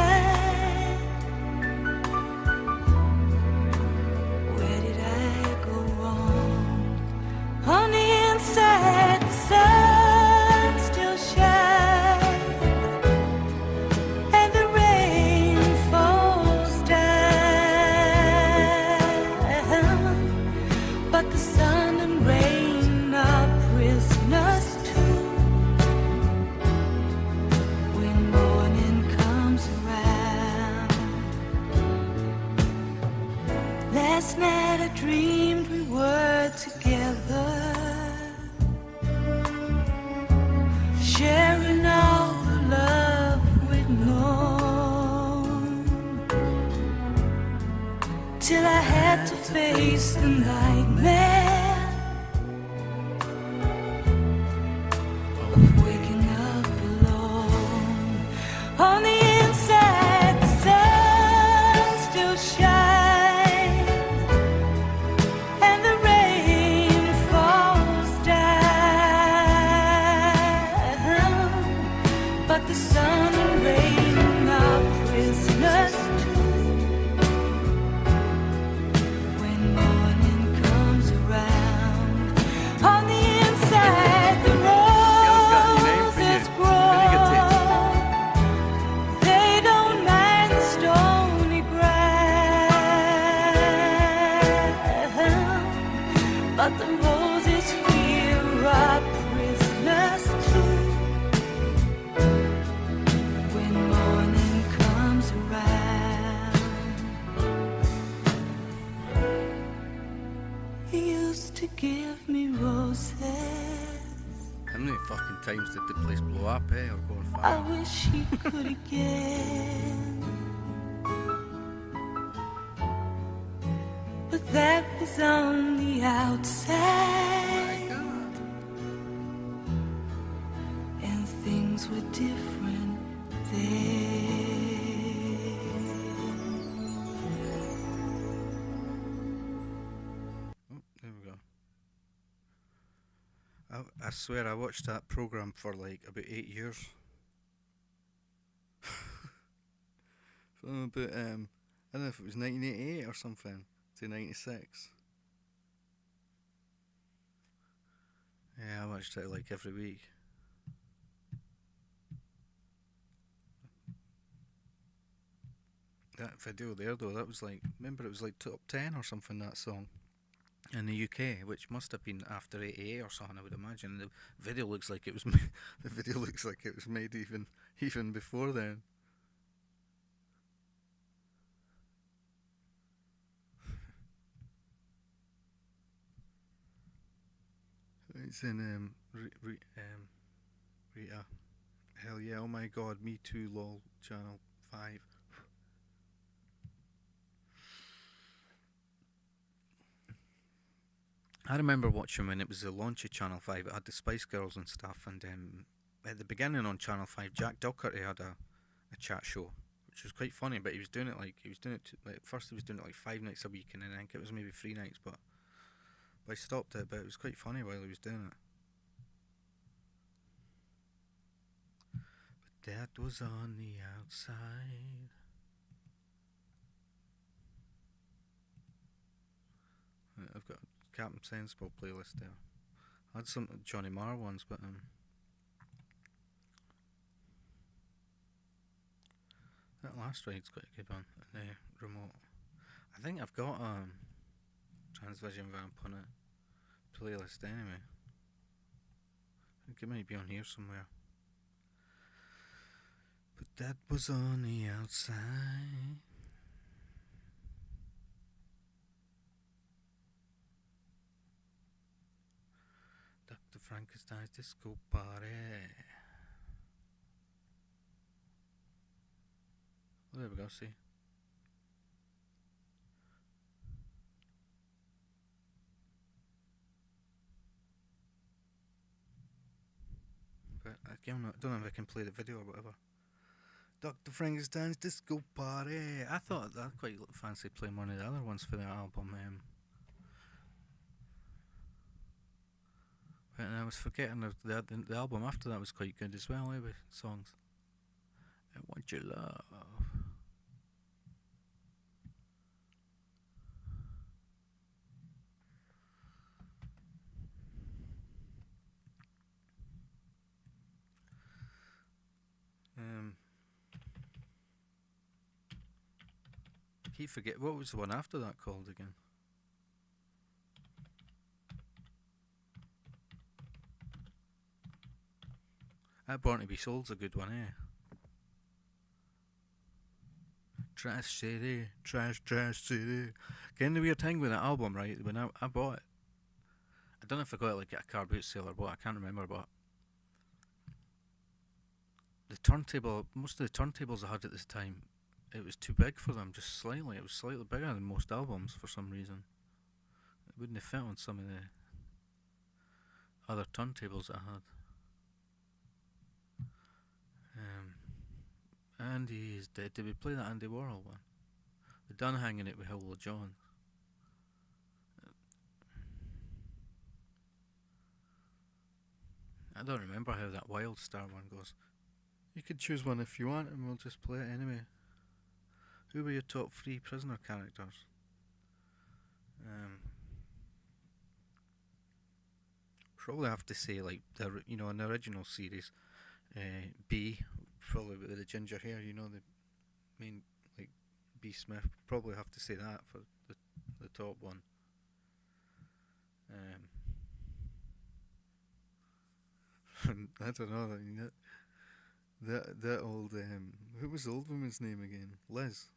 Where did I go wrong? On the inside, the sun still shines and the rain falls down, but the sun and rain are prisoners too. When morning comes around, last night I dreamed we were together, sharing all the love we'd known, till I had to face the nightmare of waking up alone. many fucking times did the place blow up, or go on I fire? wish he could again. But that was on the outside, and things were different then. Oh, there we go. I swear I watched that program for like about 8 years. From about I don't know if it was 1988 or something to 96. Yeah, I watched it like every week. That video there though, that was like, remember it was like top 10 or something, that song, in the UK, which must have been after 88 or something, I would imagine. The video looks like it was the video looks like it was made even before then. It's in Rita. Hell yeah! Oh my god! Me too. Lol. Channel 5. I remember watching when it was the launch of Channel 5. It had the Spice Girls and stuff, and at the beginning on Channel 5, Jack Docherty had a chat show, which was quite funny. But he was doing it at first he was doing it like 5 nights a week, and then I think it was maybe 3 nights. But I stopped it. But it was quite funny while he was doing it. But that was on the outside. I've got Captain Sensible playlist there. I had some Johnny Marr ones, but that last ride's quite a good one. The remote. I think I've got Transvision Vamp on it playlist anyway. I think it might be on here somewhere. But that was on the outside. Dr. Frankenstein's Disco Party. Well, there we go, see. But again, I don't know if I can play the video or whatever. Dr. Frankenstein's Disco Party. I thought I'd quite fancy playing one of the other ones for the album. But I was forgetting the album after that was quite good as well, with songs. I Want Your Love. Keep forget what was the one after that called again? That Born to Be Sold's a good one, Trash City, Trash City. Again, the weird thing with that album, right? When I bought it, I don't know if I got it like at a car boot sale or what. I can't remember, but the turntable, most of the turntables I had at this time, it was too big for them, just slightly. It was slightly bigger than most albums for some reason. It wouldn't have fit on some of the other turntables that I had. Andy is dead. Did we play that Andy Warhol one? We done hanging it with Howell John. I don't remember how that Wild Star one goes. You could choose one if you want, and we'll just play it anyway. Who were your top 3 prisoner characters? Probably have to say like in the original series, B, probably with the ginger hair. The main like B Smith. Probably have to say that for the top one. I don't know. That old who was the old woman's name again? Liz.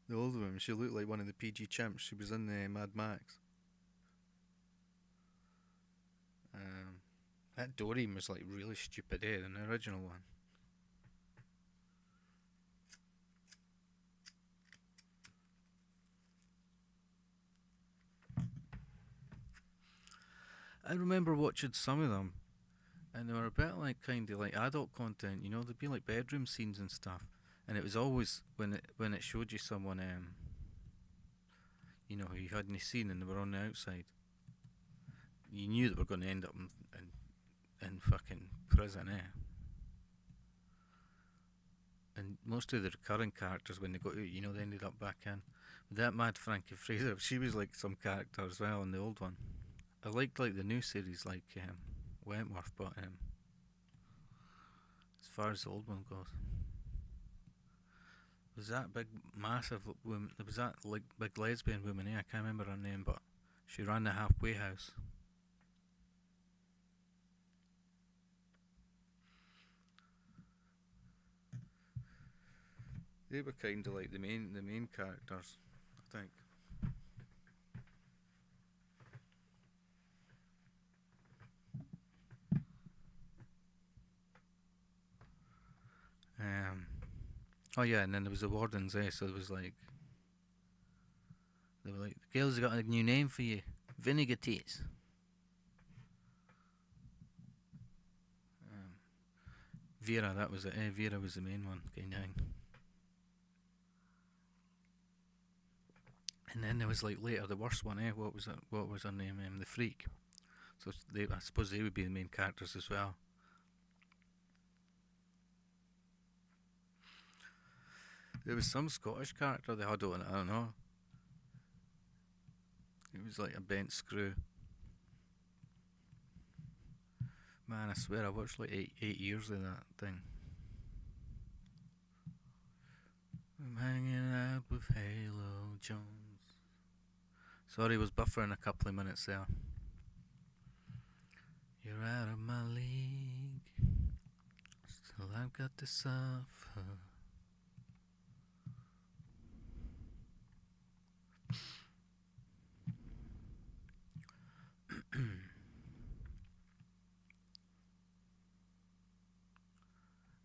The old woman. She looked like one of the PG chimps. She was in Mad Max. That Doreen was like really stupid, than the original one. I remember watching some of them, and they were a bit like kind of like adult content. There'd be like bedroom scenes and stuff, and it was always when it showed you someone who you hadn't seen and they were on the outside. You knew they were going to end up in fucking prison, And most of the recurring characters, when they got out, they ended up back in. But that mad Frankie Fraser, she was like some character as well in the old one. I liked like the new series, like Wentworth, but as far as the old one goes, was that big, massive woman? There was that like big lesbian woman. I can't remember her name, but she ran the halfway house. They were kind of like the main characters, I think. Oh yeah, and then there was the wardens, so there was like, they were like, the girls got a new name for you, Vinegar Teats. Vera, that was it. Vera was the main one, kind of thing. And then there was like later the worst one, What was it? What was her name? The Freak. So I suppose they would be the main characters as well. There was some Scottish character they had on it, I don't know. It was like a bent screw. Man, I swear I watched like eight years of that thing. I'm hanging out with Halo Jones. Sorry, I was buffering a couple of minutes there. You're out of my league. Still I've got to suffer.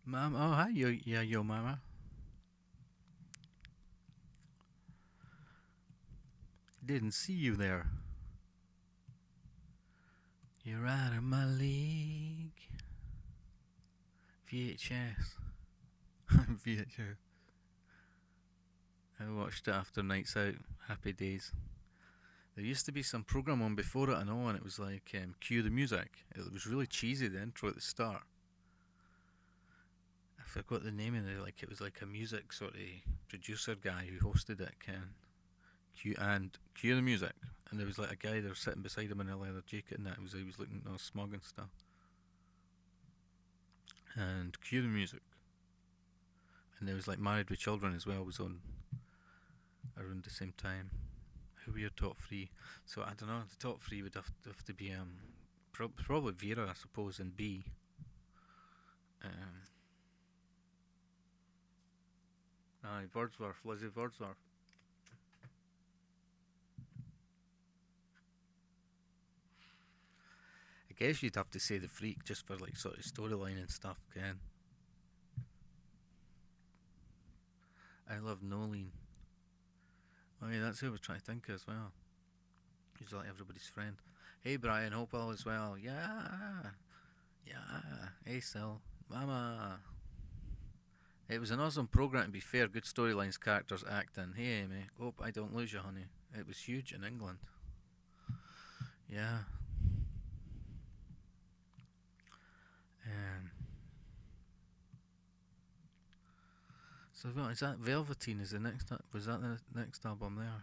Mom, oh hi, yo mama. Didn't see you there. You're out of my league. VHS. VHS. I watched it after Nights Out. Happy days. There used to be some program on before it, I know, and it was like cue the music. It was really cheesy, the intro at the start. I forgot the name of it. Like it was like a music sort of producer guy who hosted it. Cue the music, and there was like a guy there sitting beside him in a leather jacket, and that he was looking all smug and stuff. And cue the music, and there was like Married with Children as well was on around the same time. Who were your top three? So I don't know. The top three would have to be probably Vera, I suppose, and B. Wordsworth, Lizzie Wordsworth. I guess you'd have to say the Freak just for like sort of storyline and stuff, Ken. I love Nolene. Oh yeah, that's who I was trying to think of as well. He's like everybody's friend. Hey Brian, hope all is well. Yeah. Hey Sil, Mama. It was an awesome program, to be fair. Good storylines, characters, acting. Hey Amy, hope I don't lose you, honey. It was huge in England. Yeah. So is that Velveteen? Is the next? Was that the next album there?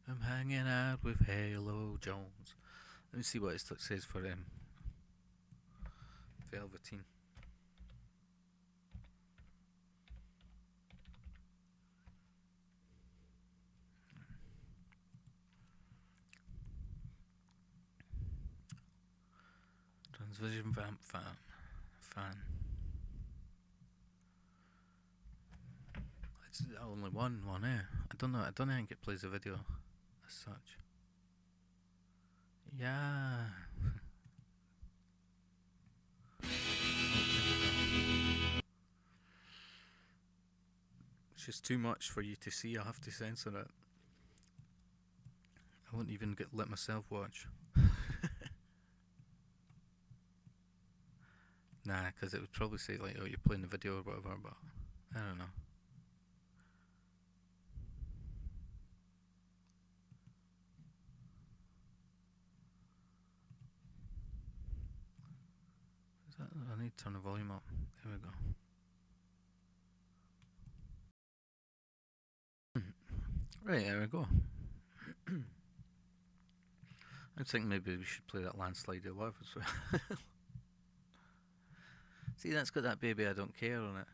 I'm hanging out with Halo Jones. Let me see what it says for Velveteen. Transvision Vamp fan. It's only one, I don't know. I don't think it plays a video as such. Yeah. It's just too much for you to see. I have to censor it. I won't even let myself watch. Nah, because it would probably say like, "Oh, you're playing the video" or whatever. But I don't know. Is that? I need to turn the volume up. There we go. Right, there we go. I think maybe we should play that Landslide 11 as well. See, that's got that Baby I Don't Care on it.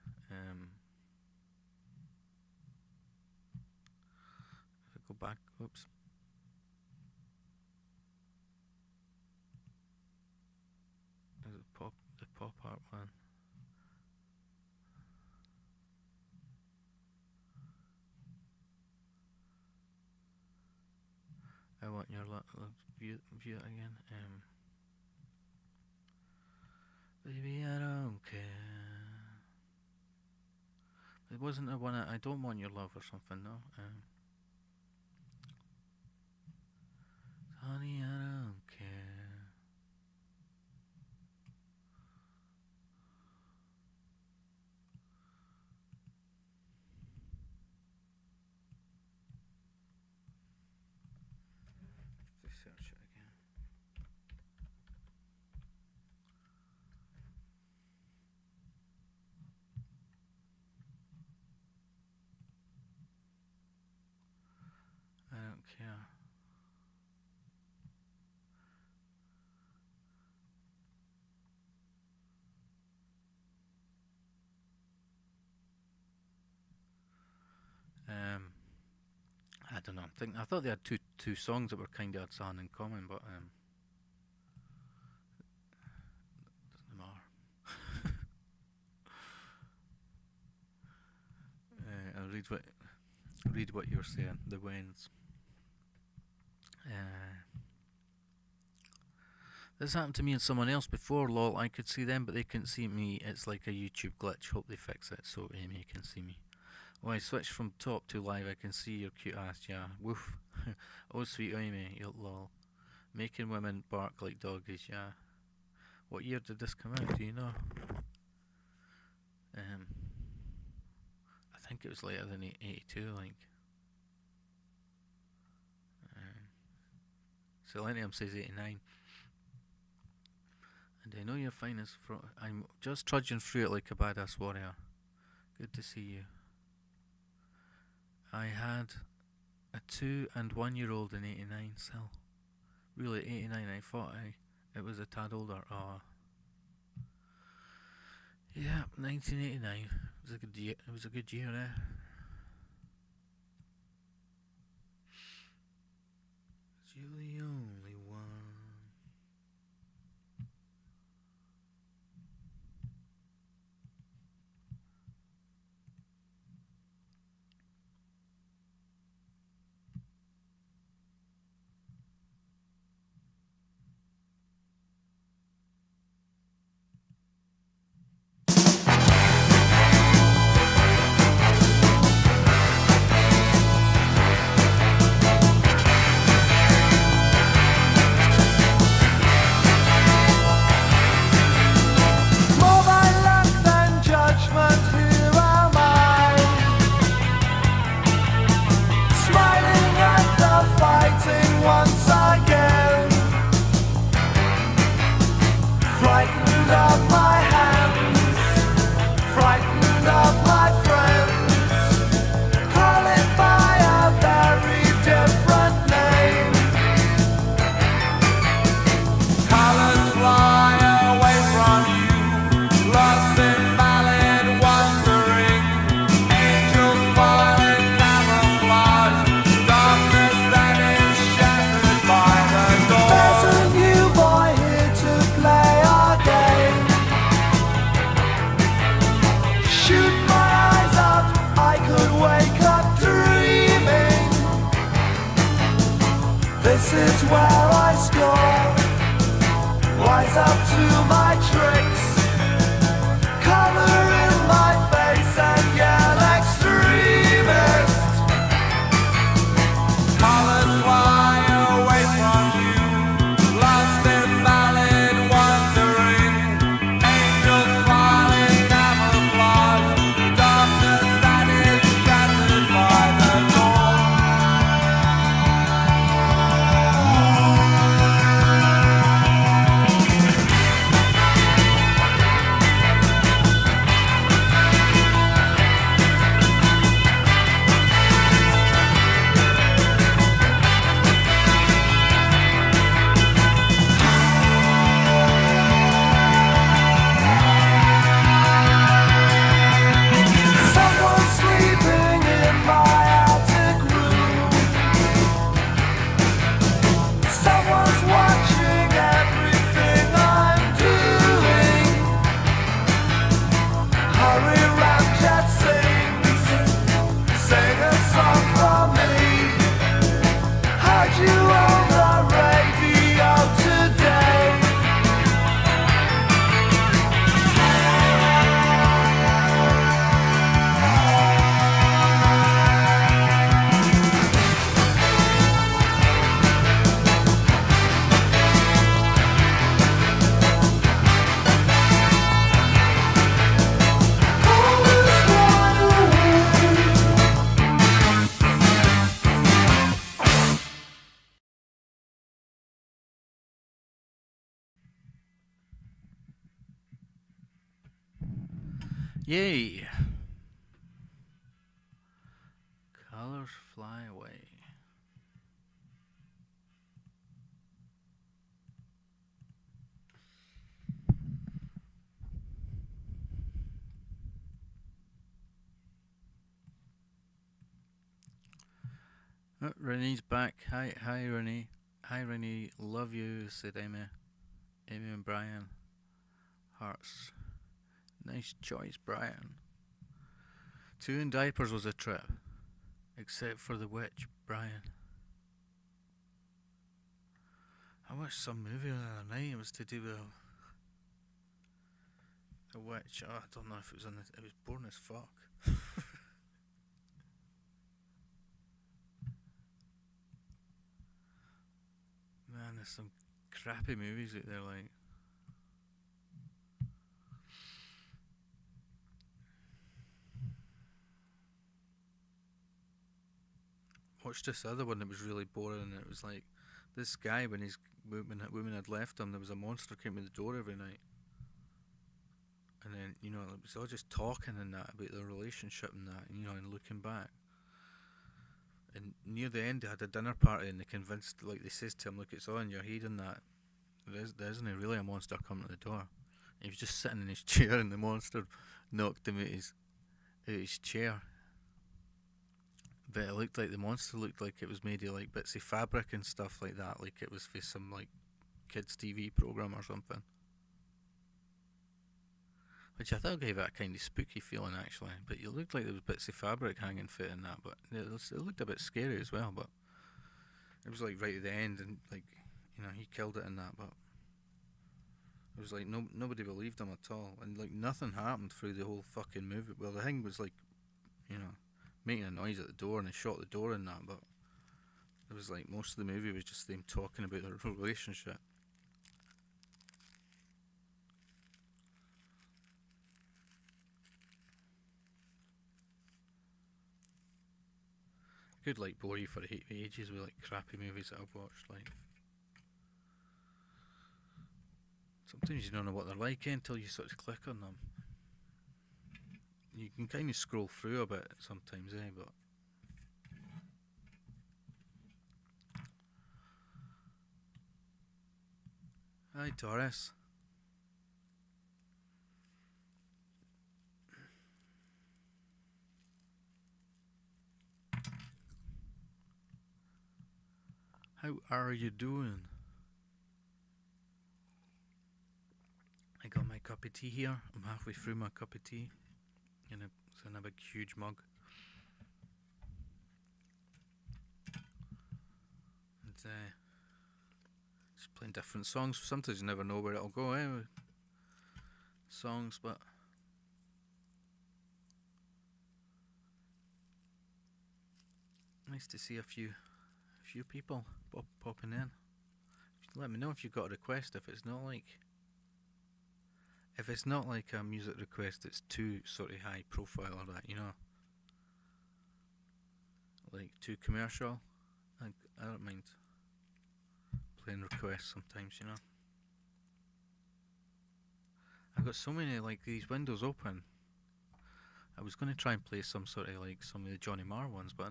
If I go back, oops. There's the pop art one. I want your view it again. Baby, I don't care. It wasn't the one I don't want your love or something, no. Honey, I don't care. Let's search it again. I don't care. I don't know. I thought they had two songs that were kind of had something in common, but doesn't matter. I'll read what you're saying. The Waynes. This happened to me and someone else before. Lol, I could see them, but they couldn't see me. It's like a YouTube glitch. Hope they fix it so Amy can see me. When I switch from top to live, I can see your cute ass. Yeah, woof. Oh, sweet Amy, lol. Making women bark like doggies. Yeah. What year did this come out? Do you know? I think it was later than 82. Like. Selenium says 89. And I know you're fine as I'm just trudging through it like a badass warrior. Good to see you. I had a 2 and 1 year old in 89 still. Really, 89, I thought it was a tad older. Oh. Yeah, 1989. It was a good year. It was a good year, eh? You're the only one. This is where I score. Rise up to my tricks. Color in my face and yell extremist. Colors fly away from you, lost in ballad wandering. Angels falling camouflage, darkness that is shattered by the dawn. Someone sleeping in my attic room. Someone's watching everything I'm doing. Hurry, Ramjet, sing a song for me. Heard you on the radio today. Yay! Colors fly away. Oh, Renee's back. Hi, Renee. Hi, Renee. Love you, said Amy. Amy and Brian. Hearts. Nice choice, Brian. 2 in diapers was a trip. Except for the witch, Brian. I watched some movie the other night. It was to do with a witch. Oh, I don't know if it was on the... It was boring as fuck. Man, there's some crappy movies out there, like... Watched this other one that was really boring, and it was like this guy, when his woman had left him, there was a monster came to the door every night, and then it was all just talking and that about their relationship and that, and looking back. And near the end, they had a dinner party, and they convinced, like they says to him, look, it's all in your head and that. There isn't really a monster coming to the door. And he was just sitting in his chair, and the monster knocked him out his chair. But it looked like the monster looked like it was made of like bits of fabric and stuff like that, like it was for some like kids TV program or something. Which I thought gave it a kind of spooky feeling actually. But it looked like there was bits of fabric hanging fit in that, but it looked a bit scary as well. But it was like right at the end, and like he killed it in that, but it was like nobody believed him at all, and like nothing happened through the whole fucking movie. Well, the thing was like, making a noise at the door, and they shot the door in that, but it was like most of the movie was just them talking about their relationship. Could like bore you for ages with like crappy movies that I've watched. Like sometimes you don't know what they're like until you sort of click on them. You can kind of scroll through a bit sometimes, but... Hi, Taurus. How are you doing? I got my cup of tea here. I'm halfway through my cup of tea. It's in a big huge mug. And playing different songs. Sometimes you never know where it'll go, with songs, but nice to see a few people popping in. Let me know if you've got a request. If it's not like a music request that's too sort of high profile or that, like too commercial, I don't mind playing requests sometimes, I've got so many like these windows open. I was going to try and play some sort of like some of the Johnny Marr ones, but I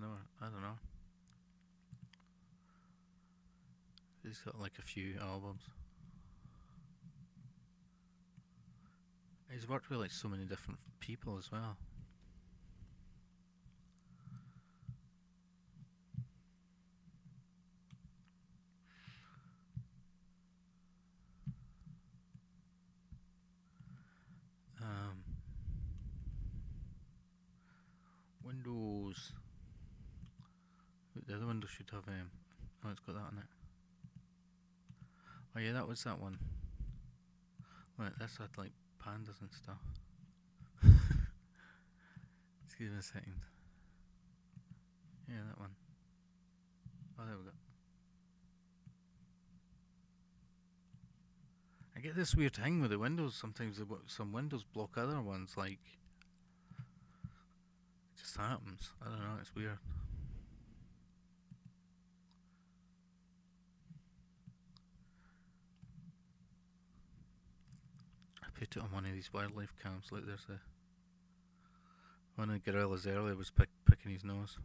don't know. He's got like a few albums. He's worked with like so many different people as well. Windows. The other window should have oh, it's got that on it. Oh yeah, that was that one. Right, this had like pandas and stuff. Excuse me a second. Yeah, that one. Oh, there we go. I get this weird thing with the windows. Sometimes some windows block other ones. Like, it just happens. I don't know. It's weird. I put it on one of these wildlife cams. Look, there's one of the gorillas earlier was picking his nose.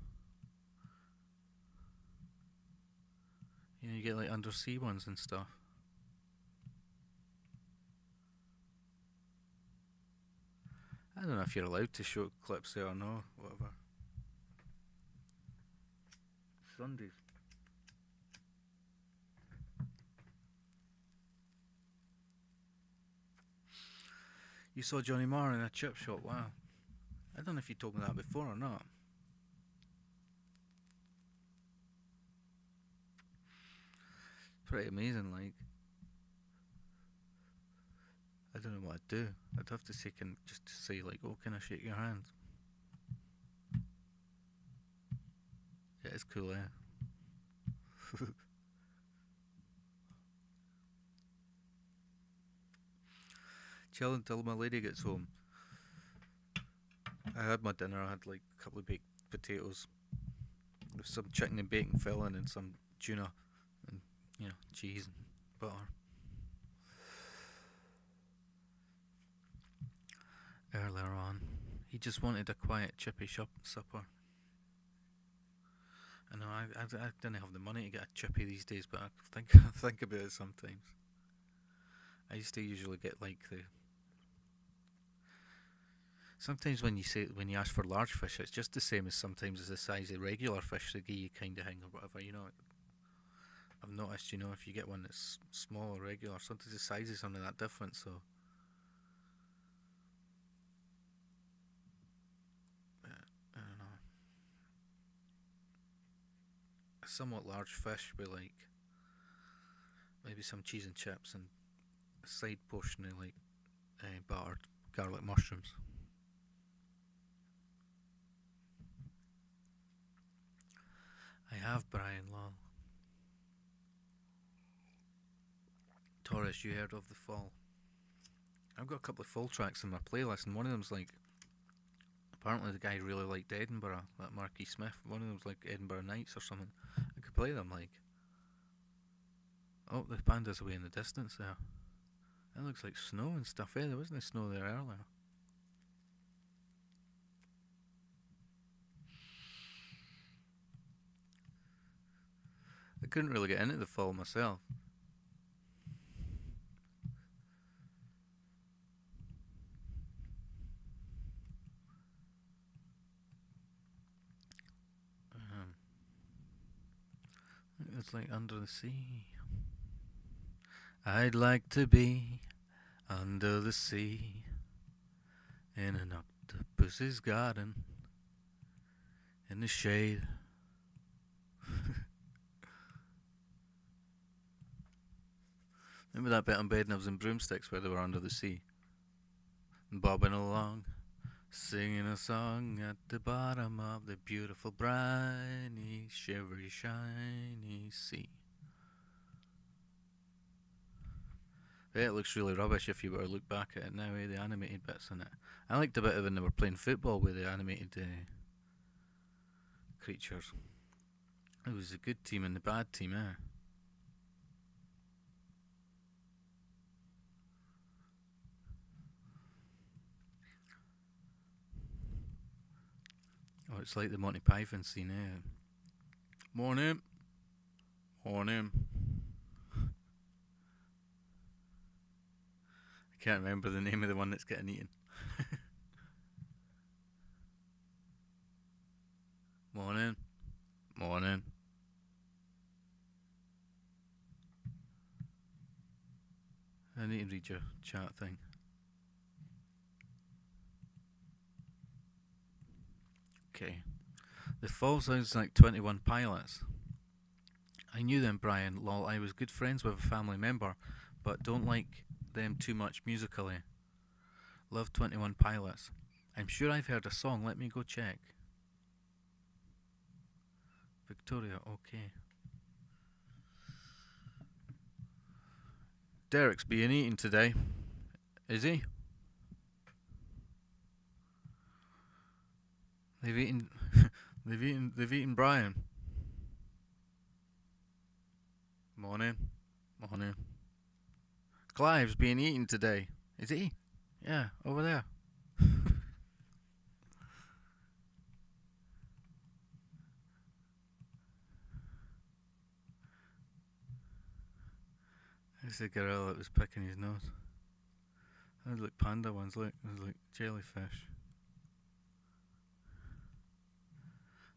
You get like undersea ones and stuff. I don't know if you're allowed to show clips there or no, whatever. Sundays. You saw Johnny Marr in a chip shop, wow. I don't know if you told me that before or not. Pretty amazing, like. I don't know what I'd do. I'd have to say, just to say, like, oh, can I shake your hand? Yeah, it's cool, eh? Chill until my lady gets home. I had my dinner. I had like a couple of baked potatoes with some chicken and bacon filling and some tuna and cheese and butter. Earlier on, he just wanted a quiet, chippy supper. I know I didn't have the money to get a chippy these days, but I think about it sometimes. I used to usually get like sometimes when you ask for large fish, it's just the same as sometimes as the size of regular fish they give you kind of thing or whatever. I've noticed, if you get one that's small or regular, sometimes the sizes aren't that different. So I don't know. A somewhat large fish with like maybe some cheese and chips and a side portion of like battered garlic mushrooms. I have Brian Long. Taurus, you heard of The Fall? I've got a couple of full tracks in my playlist, and one of them's like, apparently the guy really liked Edinburgh, that Marquis Smith. One of them's like Edinburgh Nights or something. I could play them like. Oh, the panda's away in the distance there. That looks like snow and stuff, eh? There wasn't any snow there earlier. I couldn't really get into The Fall myself. It's like Under the Sea. I'd like to be under the sea in an octopus's garden in the shade. Remember that bit on Bedknobs and Broomsticks where they were under the sea? And bobbing along, singing a song at the bottom of the beautiful, briny, shivery, shiny sea. Yeah, it looks really rubbish if you were to look back at it now, the animated bits in it. I liked a bit of when they were playing football with the animated creatures. It was a good team and the bad team, eh? Oh, it's like the Monty Python scene, eh? Morning. Morning. I can't remember the name of the one that's getting eaten. Morning. Morning. I need to read your chat thing. Okay. The Fall sounds like 21 Pilots. I knew them, Brian. Lol, I was good friends with a family member, but don't like them too much musically. Love 21 Pilots. I'm sure I've heard a song. Let me go check. Victoria, okay. Derek's being eaten today. Is he? They've eaten they've eaten Brian. Morning. Morning. Clive's being eaten today. Is he? Yeah, over there. There's the gorilla that was picking his nose. Those look panda ones, look. Those look jellyfish.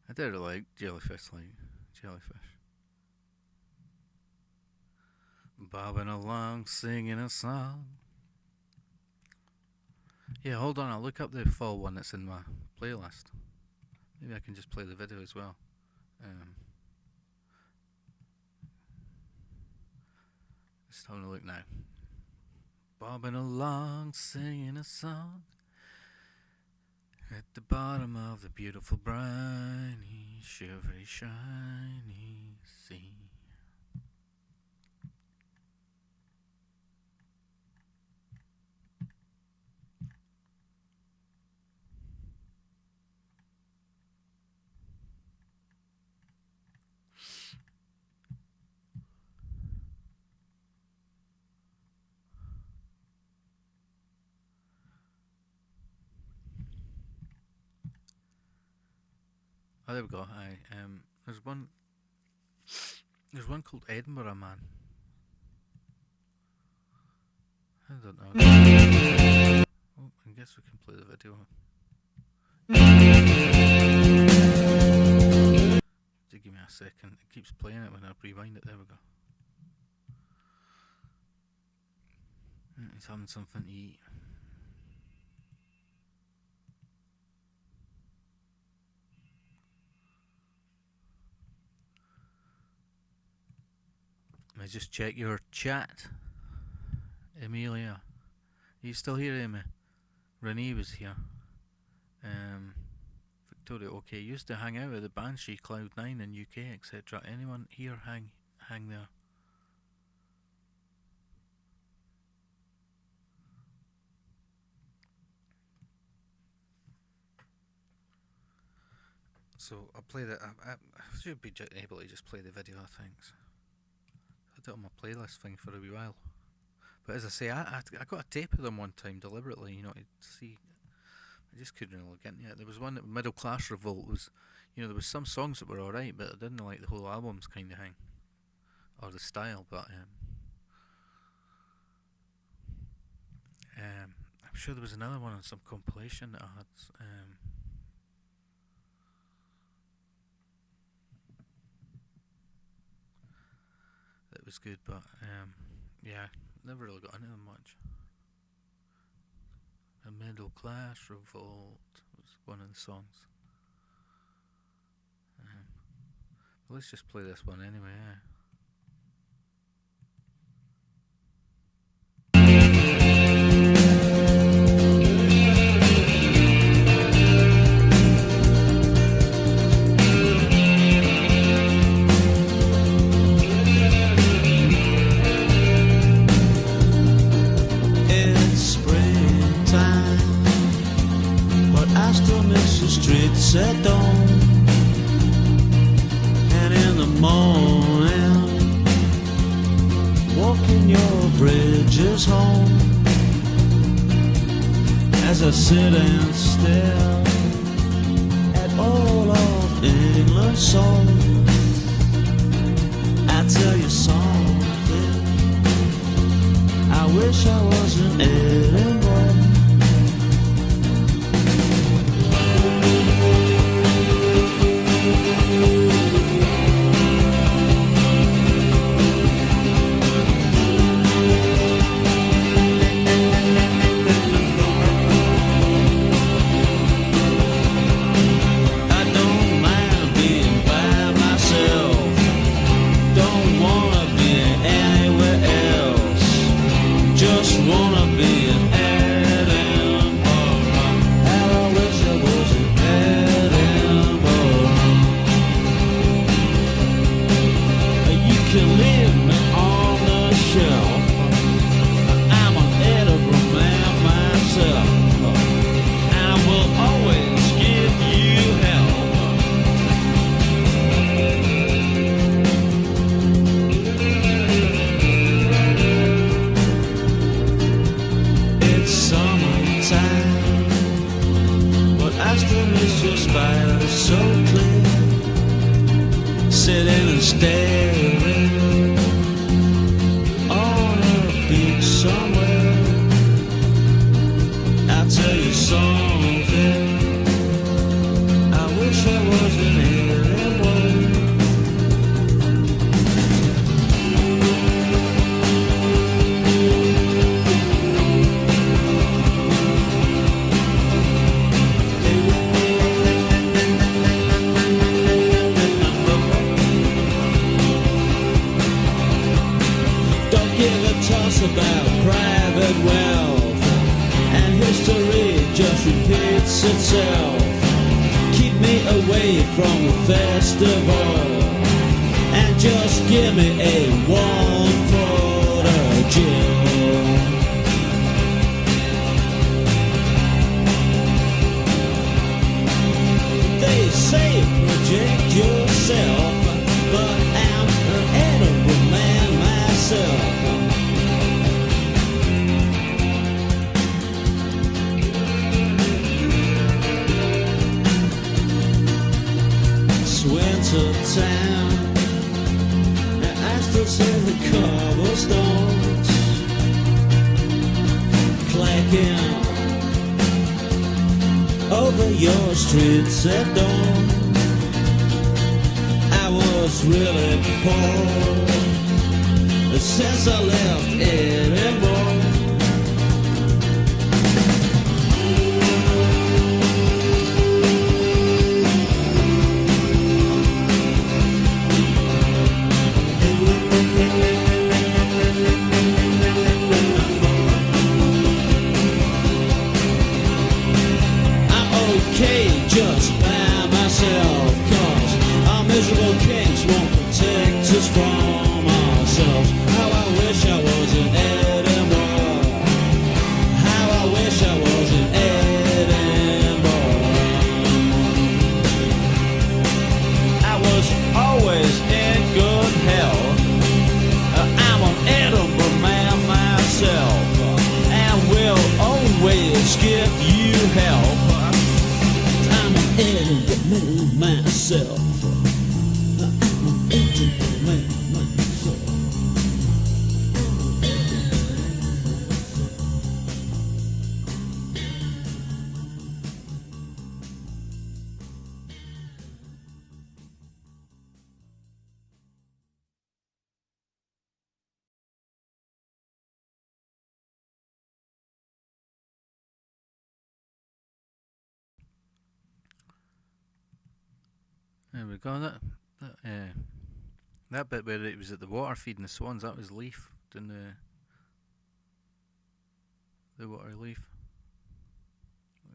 I did like jellyfish, Bobbing along, singing a song. Yeah, hold on, I'll look up the full one that's in my playlist. Maybe I can just play the video as well. Just having a look now. Bobbing along, singing a song at the bottom of the beautiful, briny, shivery, shiny sea. Oh, there we go. There's one called Edinburgh Man. I don't know. Oh, I guess we can play the video. Just give me a second. It keeps playing it when I rewind it. There we go. He's having something to eat. Let me just check your chat. Amelia. Are you still here, Amy? Renee was here. Victoria, okay. Used to hang out with the Banshee, Cloud9 in UK, etc. Anyone here hang there? So I'll play that. I should be able to just play the video, I think. I did it on my playlist thing for a wee while. But as I say, I got a tape of them one time deliberately, you know, to see. I just couldn't really get into it. There was one that Middle Class Revolt was, you know, there was some songs that were alright, but I didn't like the whole album's kind of thing, or the style. But I'm sure there was another one on some compilation that I had. That was good, but yeah, never really got into them much. A Middle Class Revolt was one of the songs. Let's just play this one anyway. morning, walking your bridges home, as I sit and stare at all of England's songs. I tell you something, I wish I was in Edinburgh. Over your streets at dawn, I was really poor since I left Edinburgh. Just by myself, 'cause our miserable kings won't protect us from ourselves. How I wish I was in Edinburgh. How I wish I was in Edinburgh. I was always in good health. I'm an Edinburgh man myself, and will always give you help. Edinburgh man myself. I'm Edinburgh man myself. There we go. That bit where it was at the water feeding the swans, that was Leaf doing the water Leaf,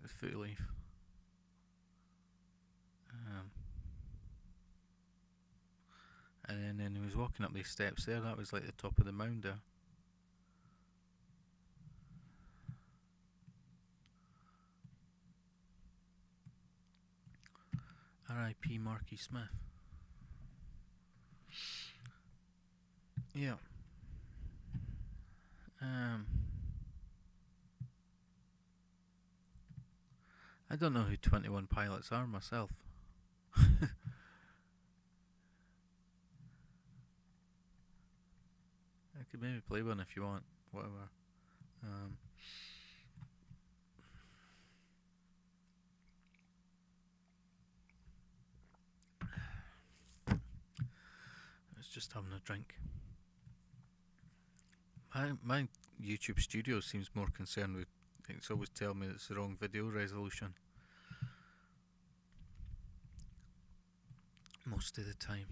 the foot Leaf. And then he was walking up these steps there. That was like the top of the mound there. R.I.P. Marky Smith. Yeah. I don't know who 21 Pilots are myself. I could maybe play one if you want, whatever. I was just having a drink. My YouTube studio seems more concerned with, it's always telling me it's the wrong video resolution. Most of the time.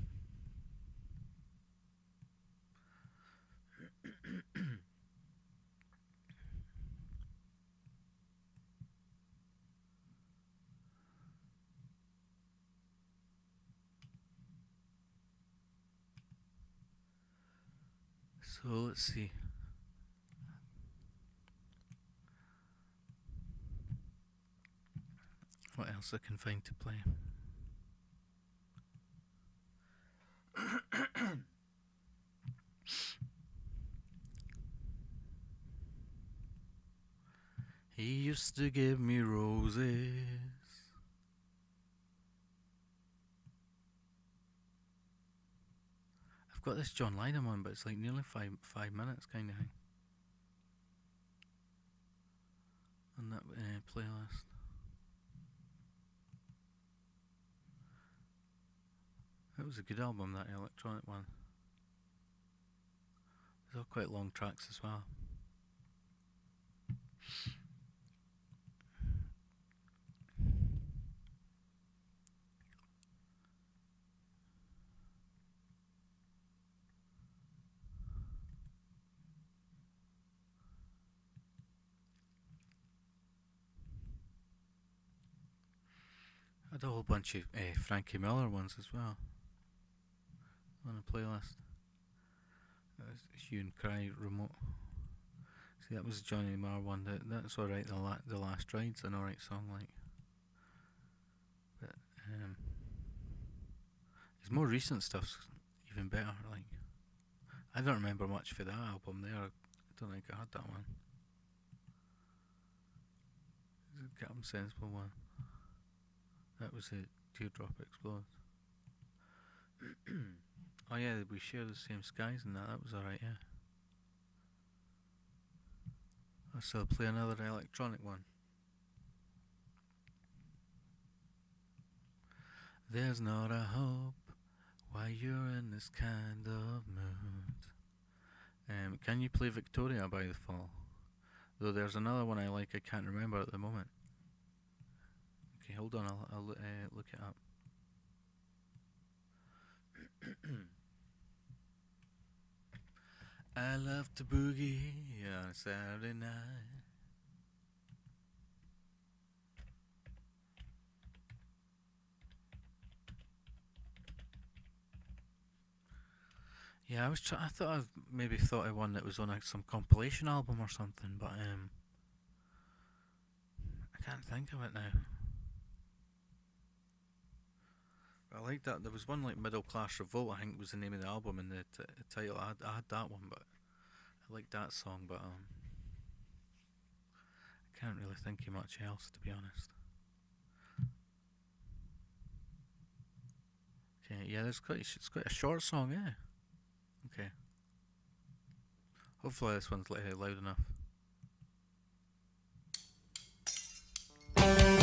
So let's see. What else I can find to play? He used to give me roses. I've got this John Lydon one, but it's like nearly five minutes kind of thing on that playlist. It was a good album, that electronic one. It's all quite long tracks as well. I had a whole bunch of Frankie Miller ones as well on the playlist. Hue and Cry Remote. See, that was a Johnny Marr one. That's alright. The Last Ride's an alright song, like. But his more recent stuff's even better. Like, I don't remember much for that album there. I don't think I had that one. The Captain Sensible one. That was a Teardrop Explodes. Oh yeah, We Share the Same Skies and that was alright, yeah. I'll still play another electronic one. There's not a hope while you're in this kind of mood. Can you play Victoria by The Fall? Though there's another one I like, I can't remember at the moment. Okay, hold on, I'll look it up. I love to boogie on a Saturday night. Yeah, I thought I maybe thought of one that was on some compilation album or something, but I can't think of it now. I like that. There was one like Middle Class Revolt, I think was the name of the album, and the title. I had that one, but I liked that song, but I can't really think of much else, to be honest. Okay, yeah, it's quite a short song, yeah. Okay. Hopefully this one's loud enough. Home,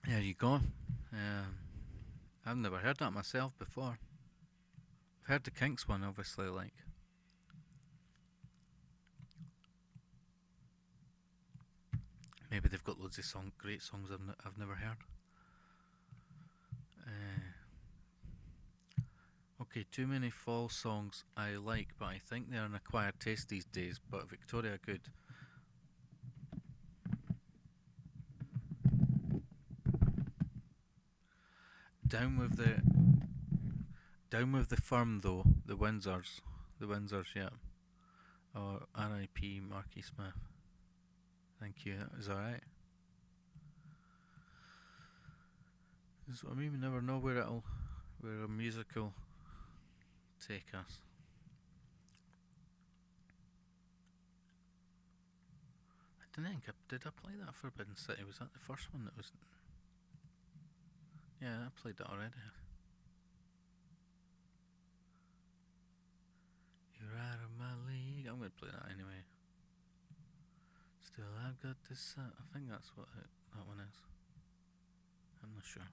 There you go. I've never heard that myself before. I've heard the Kinks one, obviously, like. Maybe they've got loads of great songs I've never heard. Okay, too many fall songs I like, but I think they're an acquired taste these days. But Victoria good. Down with the firm though. The Windsors, yeah. Or R.I.P. Marky Smith. Thank you. That was alright. So I mean, we never know where a musical take us. I don't think did I play that Forbidden City? Was that the first one that was? Yeah, I played that already. You're out of my league. I'm gonna play that anyway. Still, I've got this. I think that's what that one is. I'm not sure.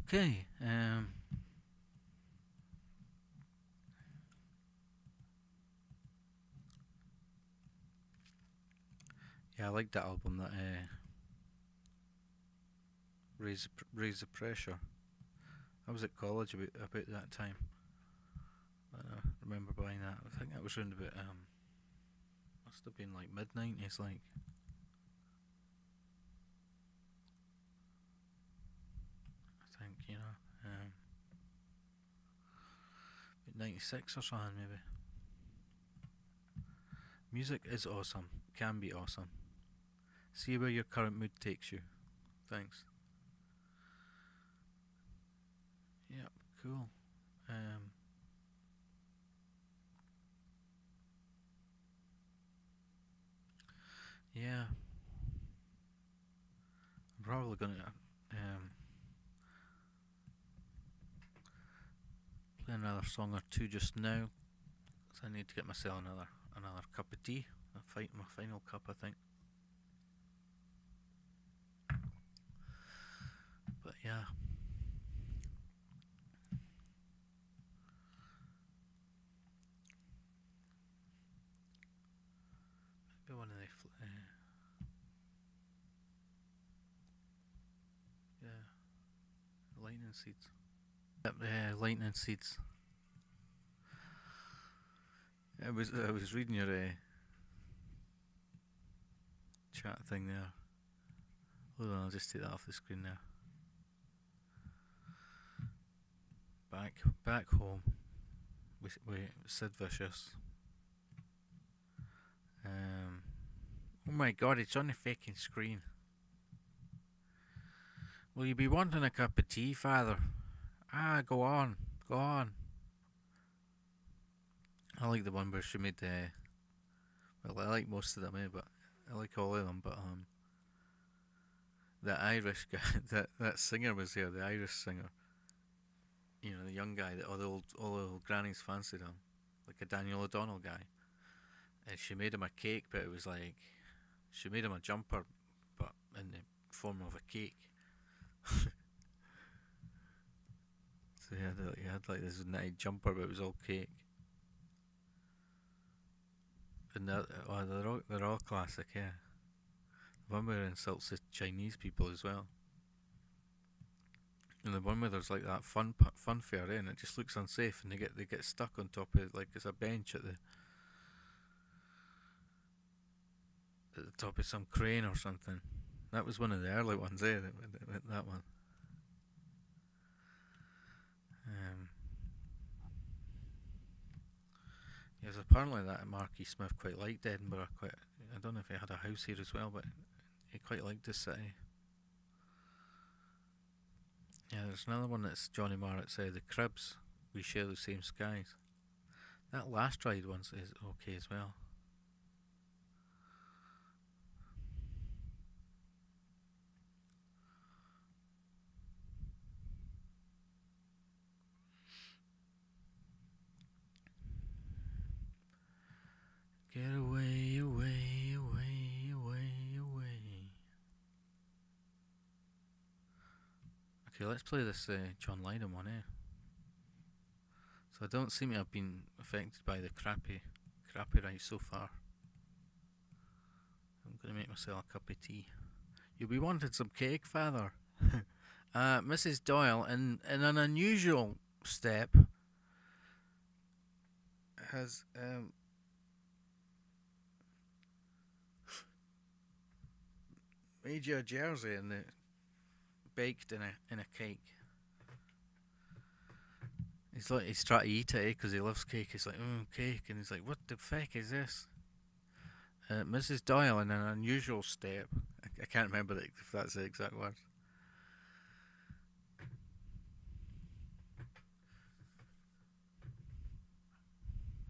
Okay. Yeah, I like that album. That raise the pressure. I was at college about that time. I remember buying that. I think that was around about must have been like mid-90s, like. I think, you know, about 96 or something maybe. Music is awesome. Can be awesome. See where your current mood takes you. Thanks. Yep, cool. Yeah. I'm probably gonna play another song or two just now, 'cause I need to get myself another cup of tea. My final cup, I think. But yeah. Maybe one of the yeah, lightning seeds. Yep, lightning seeds. I was reading your chat thing there. Hold on, I'll just take that off the screen now. Back home with Sid Vicious. Oh my god, it's on the fucking screen. Will you be wanting a cup of tea, father? Ah, go on. I like the one where she made well, I like most of them, but I like all of them, but that Irish guy, that singer was there, the Irish singer. You know, the young guy that all the old grannies fancied him, like a Daniel O'Donnell guy. And she made him a cake, but it was like she made him a jumper, but in the form of a cake. So he had like this nice jumper, but it was all cake. And they're all classic, yeah. The one where it insults the Chinese people as well. And the one where there's like that fun fair, and it just looks unsafe, and they get stuck on top of it, like it's a bench at the top of some crane or something. That was one of the early ones, that one. Yes, apparently that Marky Smith quite liked Edinburgh. I don't know if he had a house here as well, but he quite liked the city. Yeah, there's another one that's Johnny Marr said, The Cribs, We Share the Same Skies. That Last Ride one is okay as well. Get away, away, away, away, away. Okay, let's play this John Lydon one, So I don't seem to have been affected by the crappyrite so far. I'm going to make myself a cup of tea. You'll be wanting some cake, father? Mrs. Doyle, in an unusual step, has made you a jersey and baked in a cake. He's trying to eat it because he loves cake. He's like, cake, and he's like, what the fuck is this? Mrs. Doyle, in an unusual step. I can't remember if that's the exact word.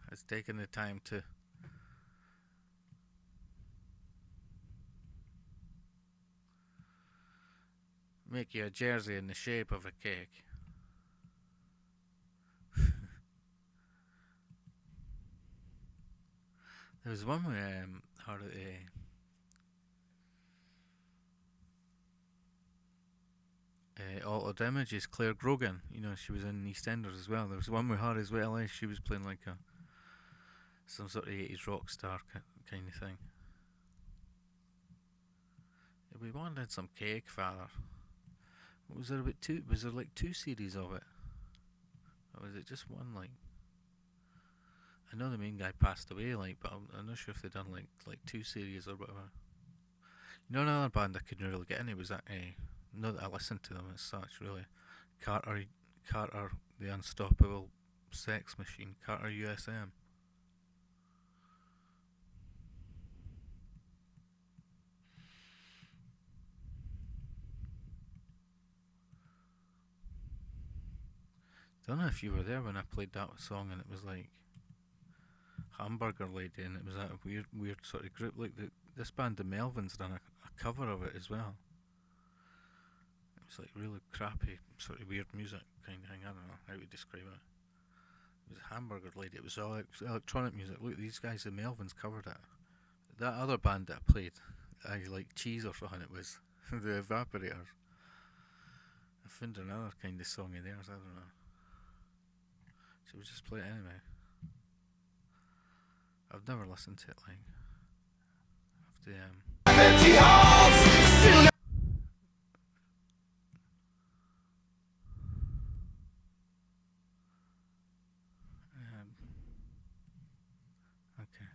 Has taken the time to make you a jersey in the shape of a cake. There was one where Altered Images, Claire Grogan. You know, she was in EastEnders as well. There was one with her as well. She was playing like some sort of 80s rock star kind of thing. Yeah, we wanted some Cake Father. Was there about two? Was there like two series of it, or was it just one? Like, I know the main guy passed away, like, but I'm not sure if they done like two series or whatever. You know, another band I couldn't really get into was that. Not that I listened to them as such, really. Carter, the Unstoppable Sex Machine, Carter USM. Don't know if you were there when I played that song, and it was like Hamburger Lady, and it was that weird sort of group. Like this band, the Melvins, done a cover of it as well. It was like really crappy, sort of weird music kind of thing. I don't know how to describe it. It was Hamburger Lady. It was all electronic music. Look, these guys, the Melvins, covered it. That other band that I played, I like Cheese or something. It was the Evaporators. I found another kind of song in theirs. I don't know. Should we just play it anyway? I've never listened to it, like. I have to, Empty halls, soon okay.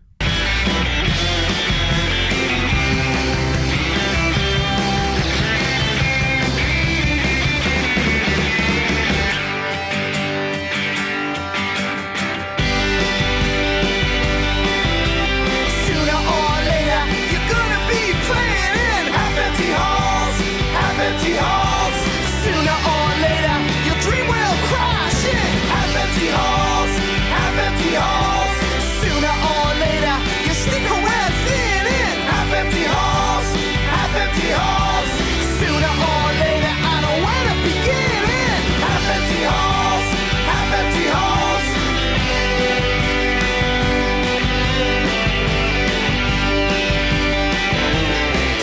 sooner or later you're gonna be playing in half-empty halls, half-empty halls. Sooner or later your dream will crash in half-empty halls, half-empty halls. Sooner or later your sneaker wear thin in half-empty halls, half-empty halls. Sooner or later I know where to begin in half-empty halls, half-empty halls.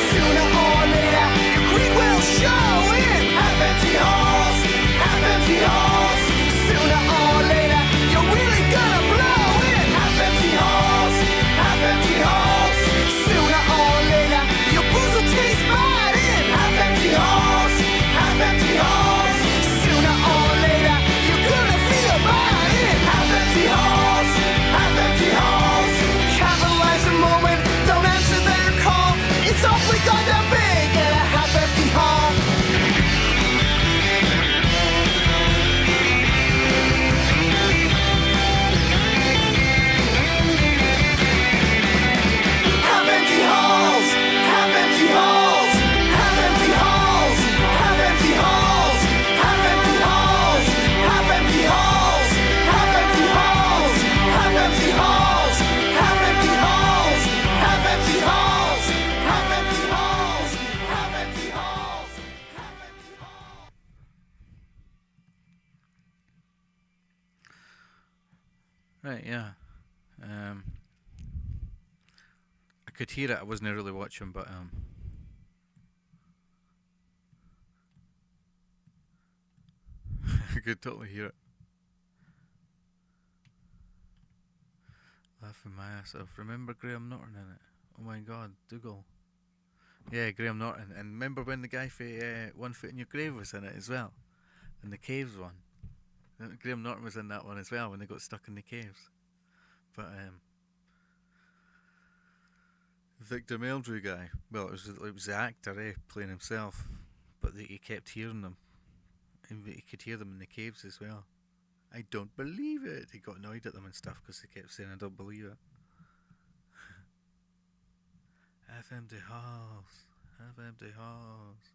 Sooner or later, your greed will show in half-empty halls, half-empty halls. Sooner or later, you're really gonna blow in half-empty halls, half-empty halls. Sooner or later, your booze will taste bad in half-empty halls, half-empty halls. Sooner or later, you're gonna feel bad in half-empty halls, half-empty halls. Capitalize the moment, don't answer their call. It's awfully goddamn big in a half-empty hall. Half-empty halls, half-empty halls, half-empty halls, half-empty halls, half-empty halls, half-empty halls, half-empty halls, half-empty halls, half-empty halls, half-empty halls, half-empty halls, half-empty halls, half-empty halls. Right, yeah. I could hear it. I wasn't really watching, but I could totally hear it. Laughing my ass off. Remember Graham Norton in it? Oh my God, Dougal. Yeah, Graham Norton. And remember when the guy for One Foot in Your Grave was in it as well? In the caves one. Graham Norton was in that one as well when they got stuck in the caves. But Victor Meldrew guy. Well, it was the actor, playing himself, but he kept hearing them. And he could hear them in the caves as well. I don't believe it. He got annoyed at them and stuff because they kept saying, "I don't believe it." Have empty halls. Have empty halls.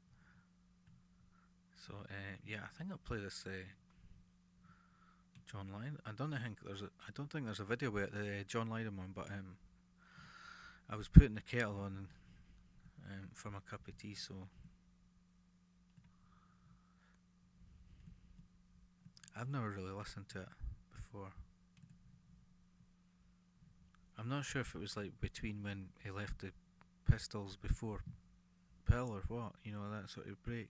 So yeah, I think I'll play this John Lydon. I don't think there's a video with the John Lydon one, but I was putting the kettle on for my cup of tea, so I've never really listened to it before. I'm not sure if it was like between when he left the Pistols before Pill or what, that sort of break.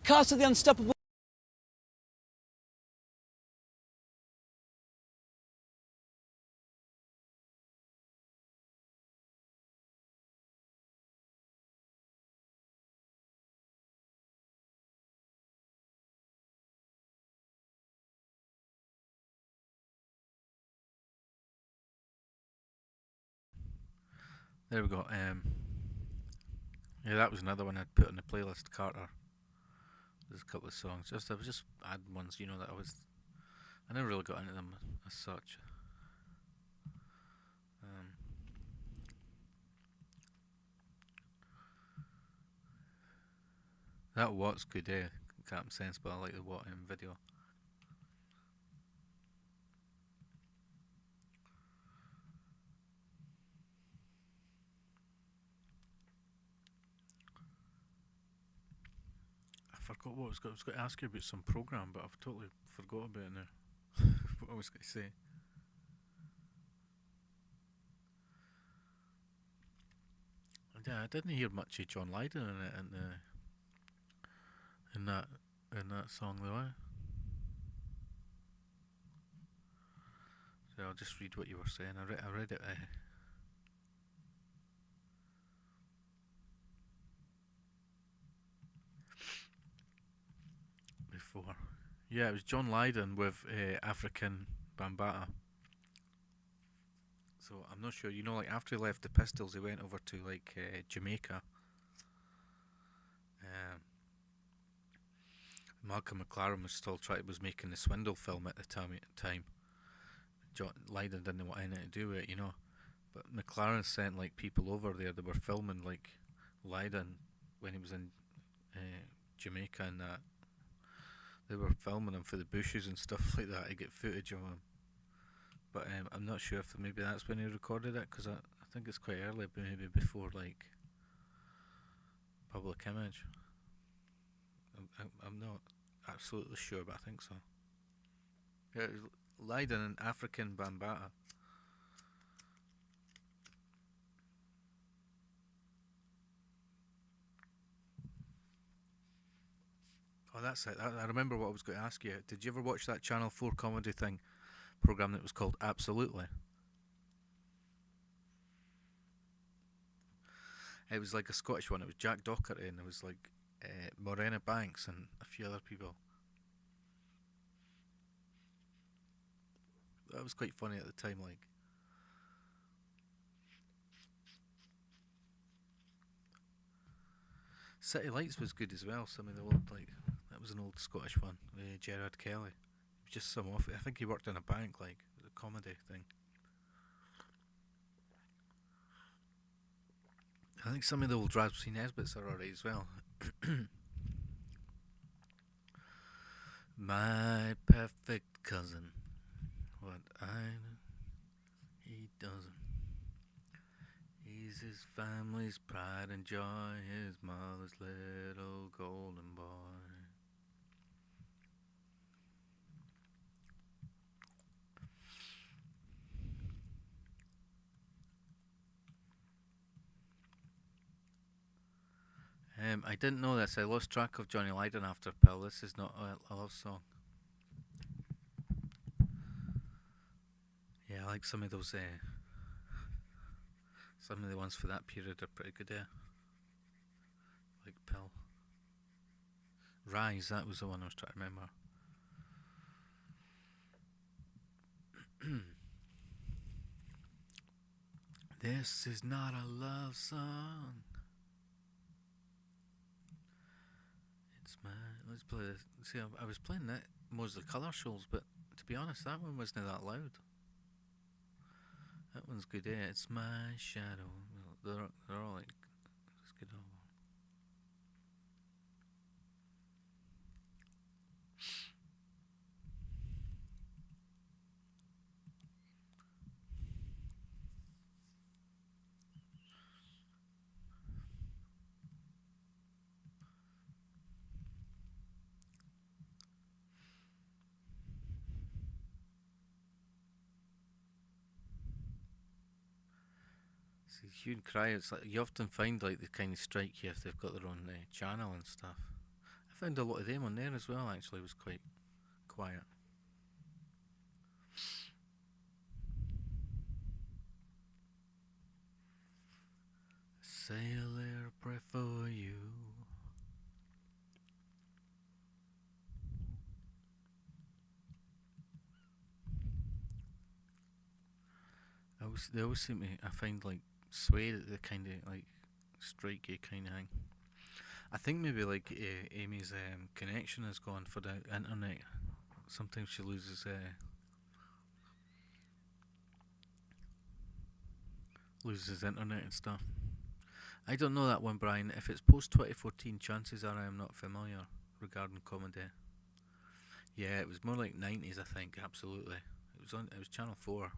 Cast of the Unstoppable. There we go. Yeah, that was another one I'd put on the playlist, Carter. There's a couple of songs. I was just adding ones, that I never really got into them as such. That What's good, Captain Sense, but I like the What video. I forgot what I was going to ask you about some program, but I've totally forgot about it now. What I was going to say. Yeah, I didn't hear much of John Lydon in it in that song though. So I'll just read what you were saying. I read it. Before. Yeah, it was John Lydon with African Bambaataa. So I'm not sure. Like after he left the Pistols, he went over to like Jamaica. Malcolm McLaren was making the Swindle film at the time. John Lydon didn't want anything to do with it, But McLaren sent like people over there that were filming like Lydon when he was in Jamaica and that. They were filming him for the bushes and stuff like that to get footage of him. But I'm not sure if maybe that's when he recorded it, because I think it's quite early, maybe before like public image. I'm not absolutely sure, but I think so. Yeah, Lydon and African Bambaataa. Oh, that's it. I remember what I was going to ask you. Did you ever watch that Channel 4 comedy program that was called Absolutely? It was like a Scottish one. It was Jack Docherty and there was like Morena Banks and a few other people. That was quite funny at the time, like. City Lights was good as well. Some of the old, like, that was an old Scottish one with Gerard Kelly. Just some off. I think he worked in a bank, like a comedy thing. I think some of the old Raspberry Nesbits are alright as well. My perfect cousin, what he doesn't. He's his family's pride and joy, his mother's little golden boy. I didn't know this. I lost track of Johnny Lydon after Pill. This is not a love song. Yeah, I like some of those. Some of the ones for that period are pretty good. Like Pill. Rise, that was the one I was trying to remember. This is not a love song. It's my. Let's play this. See, I was playing that most of the colour shows, but to be honest, that one wasn't that loud. That one's good, It's my shadow. They're all like. It's good. See, Hue and Cry, it's like you often find like they kind of strike you if they've got their own channel and stuff. I found a lot of them on there as well, actually. It was quite quiet. Sailor, pray for you. They always seem to, I find, like, sway that they kind of, like, strike you kind of thing. I think maybe, like, Amy's connection is gone for the internet. Sometimes she loses internet and stuff. I don't know that one, Brian. If it's post 2014, chances are I am not familiar regarding comedy. Yeah, it was more like 90s, I think. Absolutely, it was Channel 4.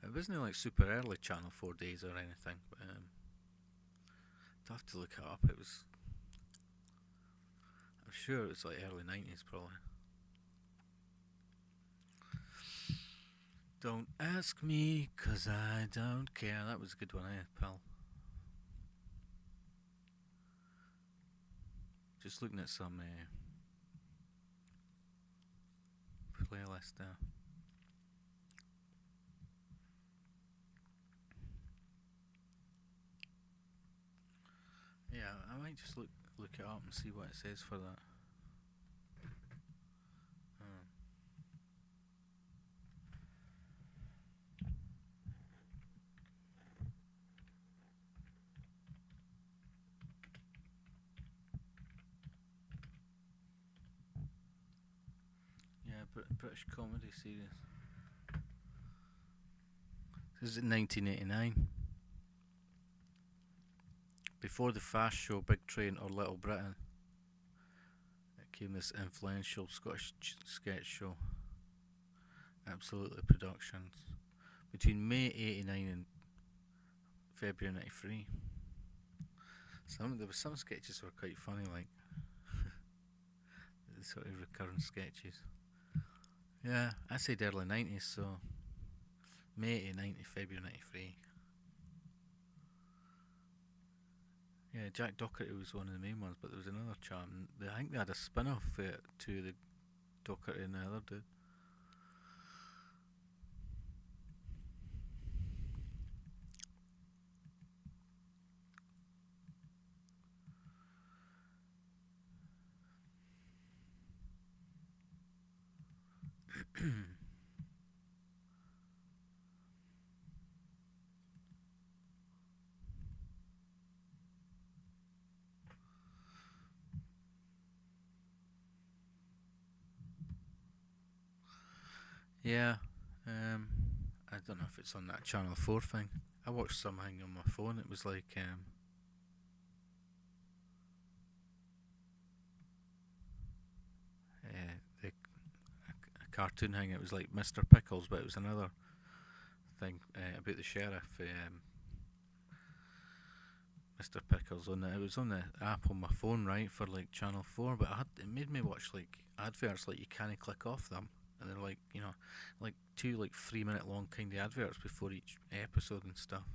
It wasn't like super early Channel 4 days or anything. But, I'd have to look it up. I'm sure it was like early 90s, probably. Don't ask me, 'cause I don't care. That was a good one, pal? Just looking at some playlist there. Yeah, I might just look it up and see what it says for that. Yeah, British comedy series. This is in 1989. Before the Fast Show, Big Train, or Little Britain, it came this influential Scottish sketch show, Absolutely Productions, between May 89 and February 93. There were some sketches that were quite funny, like the sort of recurrent sketches. Yeah, I said early 90s, so May 89 to February 93. Yeah, Jack Docherty was one of the main ones, but there was another chap. I think they had a spin-off to the Docherty and the other dude. Yeah, I don't know if it's on that Channel 4 thing. I watched something on my phone. It was like a cartoon thing. It was like Mr. Pickles, but it was another thing about the sheriff. Mr. Pickles it was on the app on my phone, right, for like Channel 4, but it made me watch like adverts like you can't click off them. And they're like, like 2 like 3-minute long kind of adverts before each episode and stuff.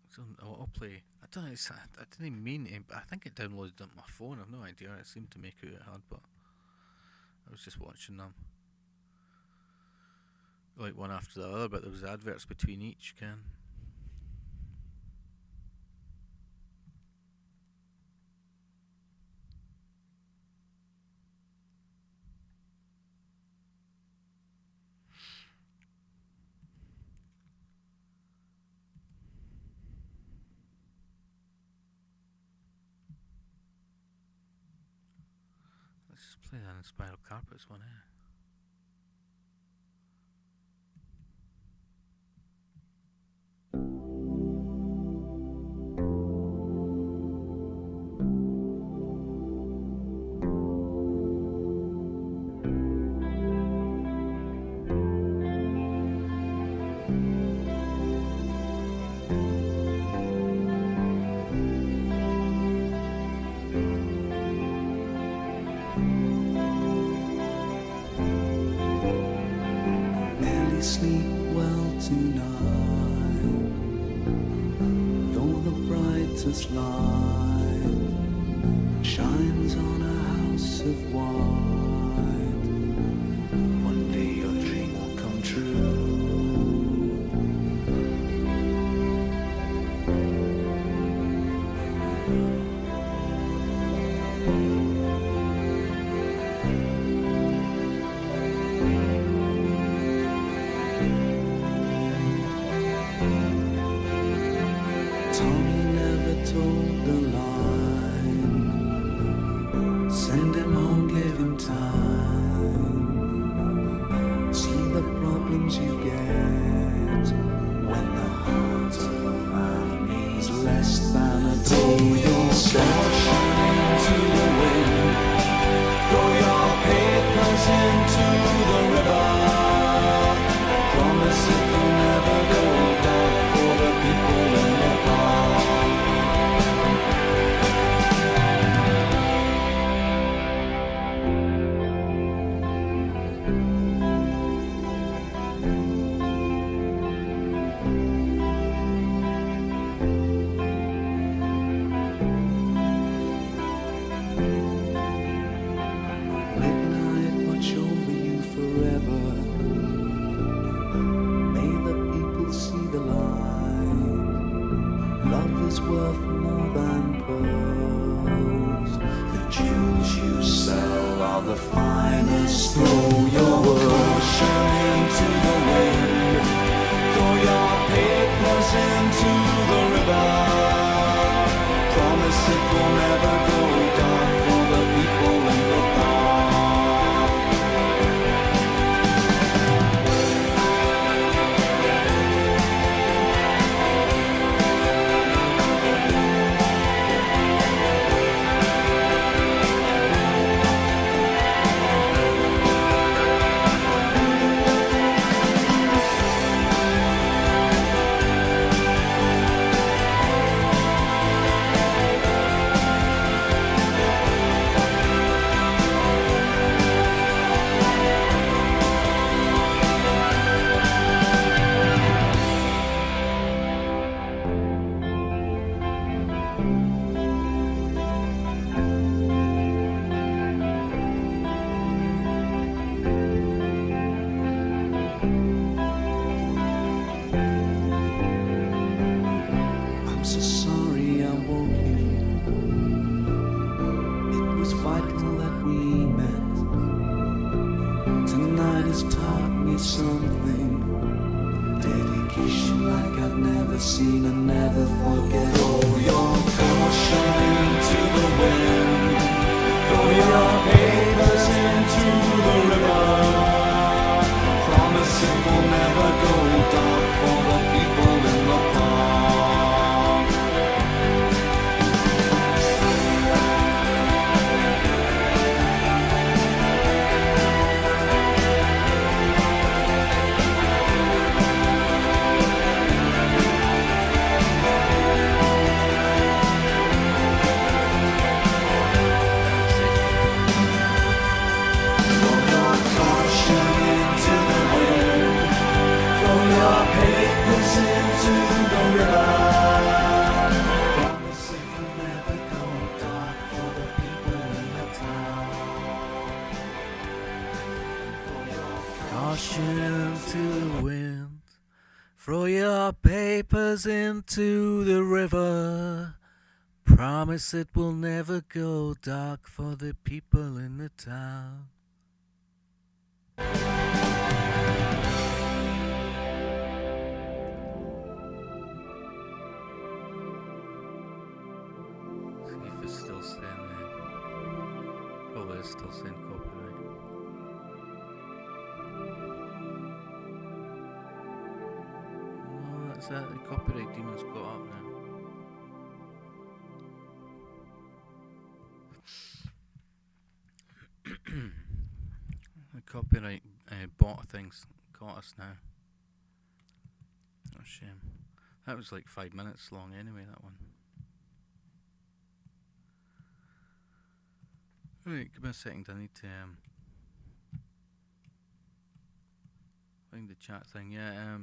It's on autoplay. I don't know, I didn't even mean it, but I think it downloaded on my phone. I've no idea. It seemed to make it hard, but I was just watching them, like one after the other. But there was adverts between each, Ken. Let's just play that in Spiral Carpets one, Texas light shines on a house of wine. One day your dream will come true. Tommy never told the line. Send him home, give him time. See the problems you get when the heart of man is less than a throw yourself into the wind. Throw your papers into the river. Promise it will never go dark for the people in the park. Midnight watch over you forever. May the people see the light. Love is worth more than pearls. The jewels you sell are the finest. Throw your caution into the wind. Throw your papers into the river. Promise it will never go dark for the people in the park. I'm so sorry I woke you. It was vital that we met. Tonight has taught me something. Dedication like I've never seen and never forget. Throw your caution into the wind. Throw your papers into the river. Promise it will never go dark for the people in the park. Throw your caution into the wind. Throw your papers into the river. Promise it will never go dark for the people in the town. Throw your Caution into the wind. Throw your papers into the river. Promise it will never go dark for the people in the town. See if it's still saying there. Probably it's still saying copyright. No, that's it. The copyright demon's got up now. The copyright bot things got us now. Oh, shame. That was like 5 minutes long anyway, that one. Right, give me a second, I need to find the chat thing. Yeah,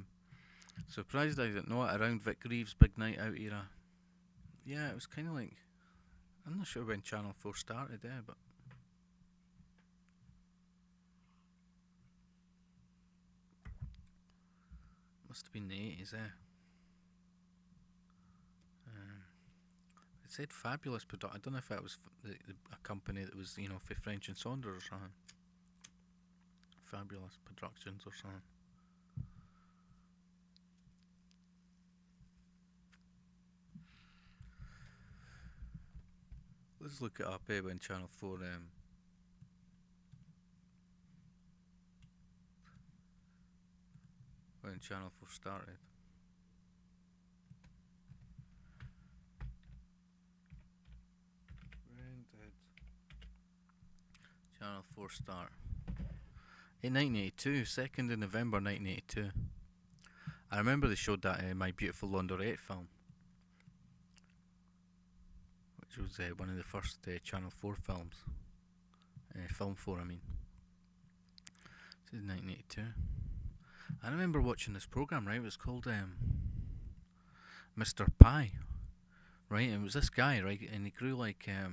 surprised I didn't know it. Around Vic Reeves' big night out era. Yeah, it was kind of like, I'm not sure when Channel 4 started there, but must have been the 80s there. It said Fabulous Product. I don't know if that was a company that was, for French and Saunders or something. Fabulous Productions or something. Let's look it up when Channel 4 when Channel 4 started. When did Channel 4 start? In 1982, 2nd of November 1982. I remember they showed that My Beautiful Laundrette film, which was one of the first Channel 4 films. Film 4, I mean. This is 1982. I remember watching this program, right? It was called Mr. Pie, right? And it was this guy, right? And he grew like I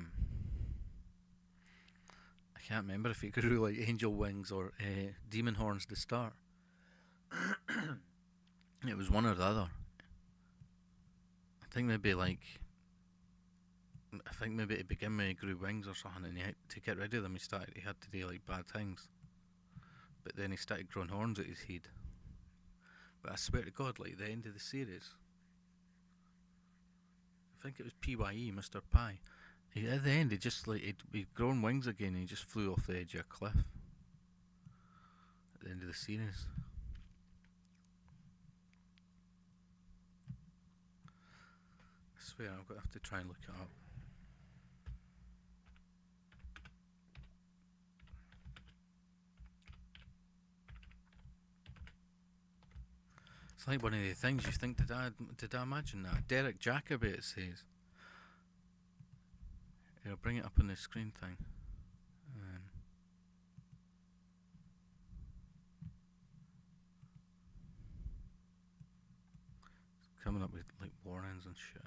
can't remember if he grew like angel wings or demon horns to start. It was one or the other. I think maybe to begin with he grew wings or something, and to get rid of them he had to do like bad things. But then he started growing horns at his head. But I swear to God, like the end of the series, I think it was PYE, Mr. Pie. At the end, he'd grown wings again, and he just flew off the edge of a cliff. At the end of the series. I swear, I'm going to have to try and look it up. It's like one of the things you think, did I imagine that? Derek Jacobi, it says. I'll bring it up on the screen thing. It's coming up with like warnings and shit.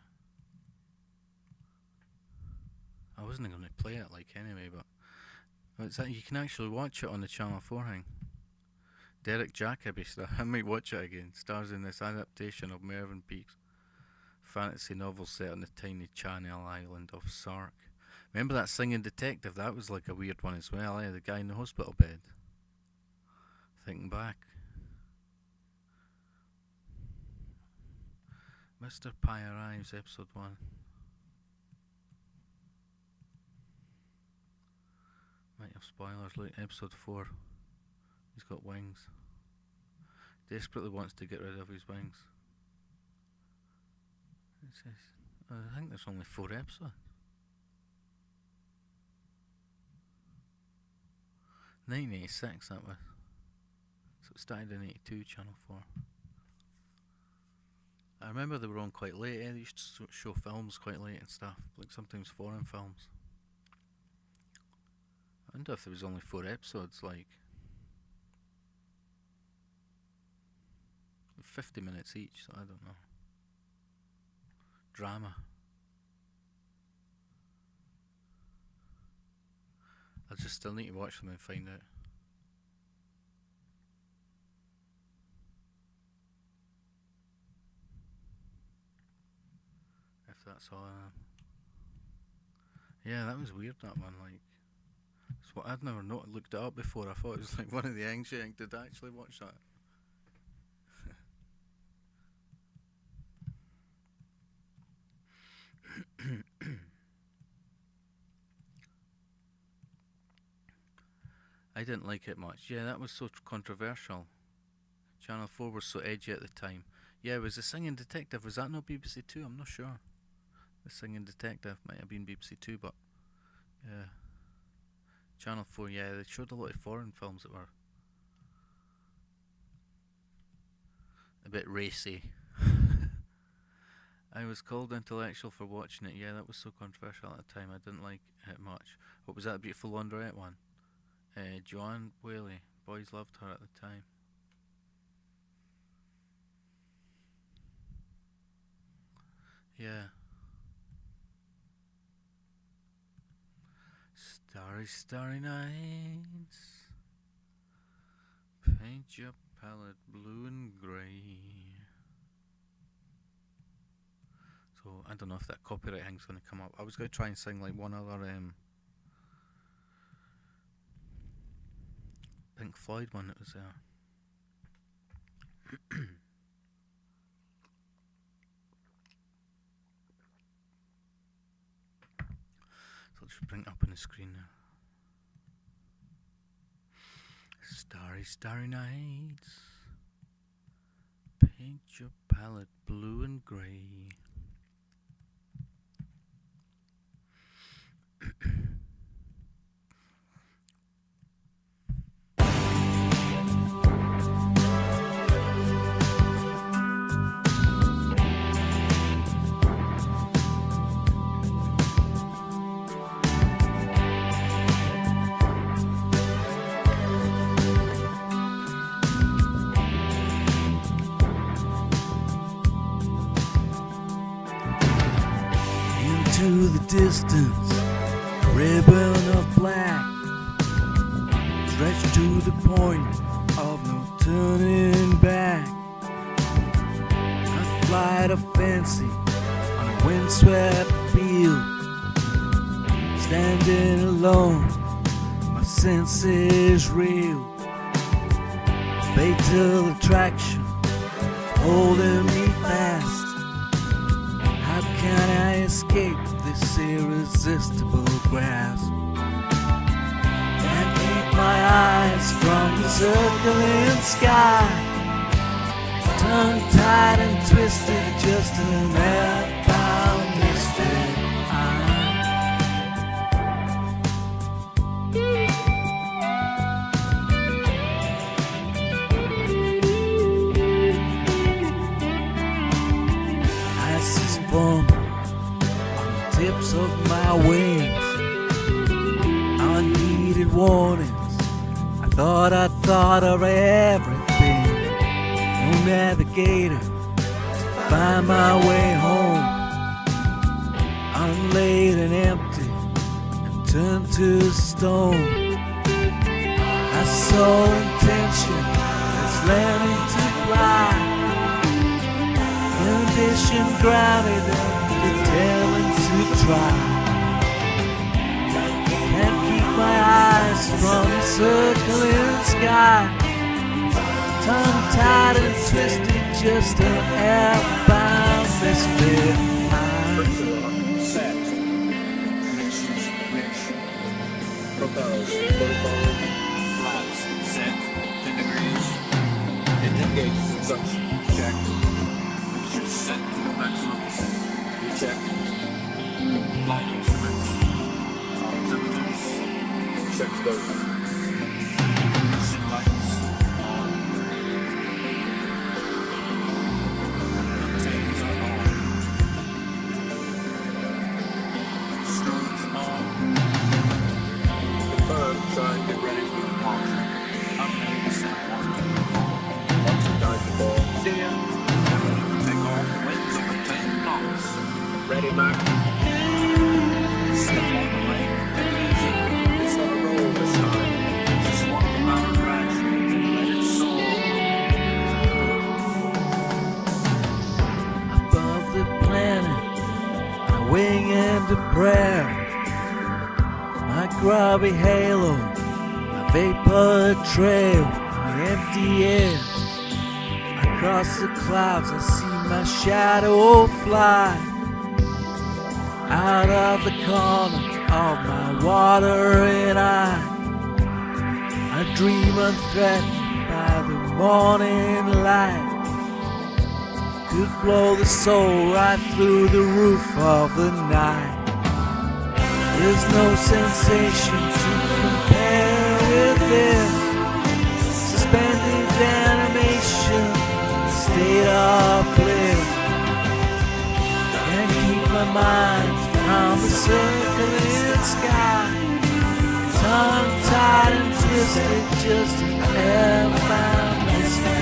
I wasn't going to play it anyway, but you can actually watch it on the Channel 4 thing. Derek Jacobi, I might watch it again. Stars in this adaptation of Mervyn Peake's fantasy novel set on the tiny Channel island of Sark. Remember that singing detective? That was like a weird one as well, the guy in the hospital bed. Thinking back. Mr. Pie Arrives, episode 1. Might have spoilers. Look, episode 4. He's got wings. Desperately wants to get rid of his wings. It says, I think there's only 4 episodes. 1986 that was. So it started in 82, Channel 4. I remember they were on quite late, they used to show films quite late and stuff, like sometimes foreign films. I wonder if there was only 4 episodes, like 50 minutes each, so I don't know. Drama. I just still need to watch them and find out. If that's all. Yeah, that was weird, that one. It's what I'd never looked it up before. I thought it was like one of the things you did actually watch that. I didn't like it much. Yeah, that was so controversial. Channel 4 was so edgy at the time. Yeah, it was The Singing Detective. Was that not BBC 2? I'm not sure. The Singing Detective might have been BBC 2, but yeah. Channel 4, yeah, they showed a lot of foreign films that were a bit racy. I was called intellectual for watching it. Yeah, that was so controversial at the time. I didn't like it much. What was that Beautiful Laundrette one? Joanne Whaley. Boys loved her at the time. Yeah. Starry, starry nights. Paint your palette blue and grey. So I don't know if that copyright thing's going to come up. I was going to try and sing like one other Pink Floyd one that was there. So I'll just bring it up on the screen now. Starry, starry nights. Paint your palette blue and grey. To the distance, a ribbon of black, stretched to the point of no turning back. A flight of fancy on a windswept field, standing alone, my senses reel. Fatal attraction holding me fast. How can I escape this irresistible grasp? Can't keep my eyes from the circling sky. Tongue-tied and twisted, just an airbound mystic Ice is forming tips of my wings, unneeded warnings. I thought of everything. No navigator to find my way home. Unlaid and empty and turned to stone. I saw intention that's learning to fly. Condition grounded and determined to try. Can't keep my eyes from the circling sky. Tongue-tied and twisted, just an airbound misfit. Set. Connections rich. Propels. Protocol. Flaps. Set. 10 degrees. Engage suction. Check. Mixture set to the maximum. Recheck. Flight instruments. Altimeters. Check those. Ignition lights. On. Contains are on. Stones on. Confirm. Try and get ready for departure. Update. Set 1. Once you guide the ball. See ya. Take off. Winds over 10 knots. Ready, Mac? Step on the lane. Take it easy. It's not a roll this time. Just walk the mountain crash and let it soar. Above the planet, I wing into prayer. My grubby halo, my vapor trail in the empty air. Across the clouds, I see my shadow fly out of the corner of my watering eye. I dream unthreatened by the morning light. Could blow the soul right through the roof of the night. There's no sensation to compare with this. Suspended animation, state of bliss. Can't keep my mind from the circling sky. Tongue-tied and twisted, just an airbound misfit.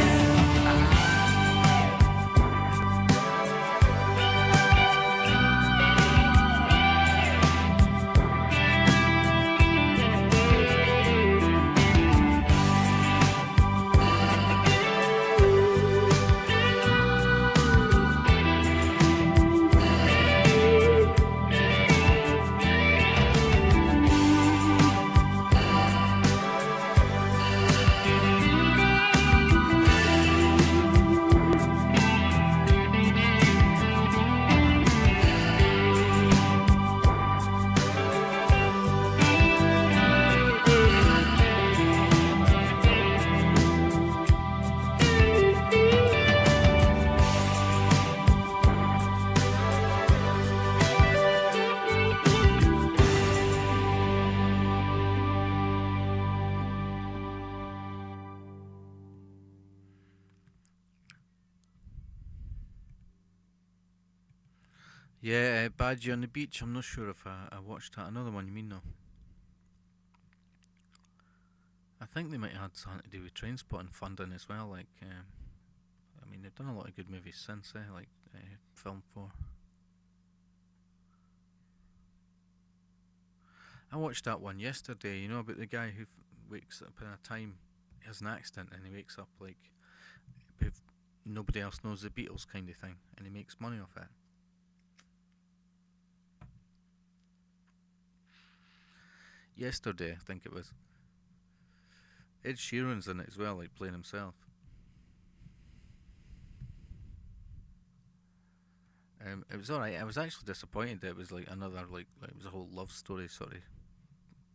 Yeah, Badgie on the Beach. I'm not sure if I watched that. Another one you mean though? I think they might have had something to do with Trainspotting funding as well. Like, I mean, they've done a lot of good movies since, like Film 4. I watched that one yesterday, you know, about the guy who wakes up in a time, he has an accident and he wakes up like if nobody else knows the Beatles kind of thing, and he makes money off it. Yesterday, I think it was. Ed Sheeran's in it as well, like playing himself. It was alright. I was actually disappointed that it was like another like it was a whole love story sort of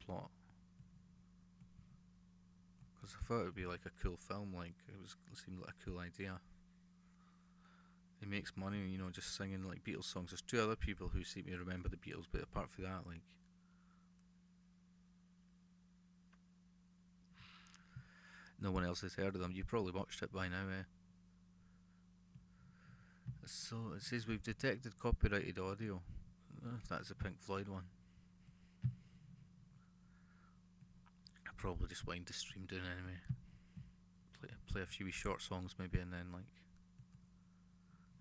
plot. Because I thought it would be like a cool film, like it seemed like a cool idea. He makes money, you know, just singing like Beatles songs. There's two other people who seem to remember the Beatles, but apart from that, like, no one else has heard of them. You probably watched it by now, eh? So it says we've detected copyrighted audio. That's a Pink Floyd one. I probably just wind the stream down anyway. Play a few short songs maybe, and then like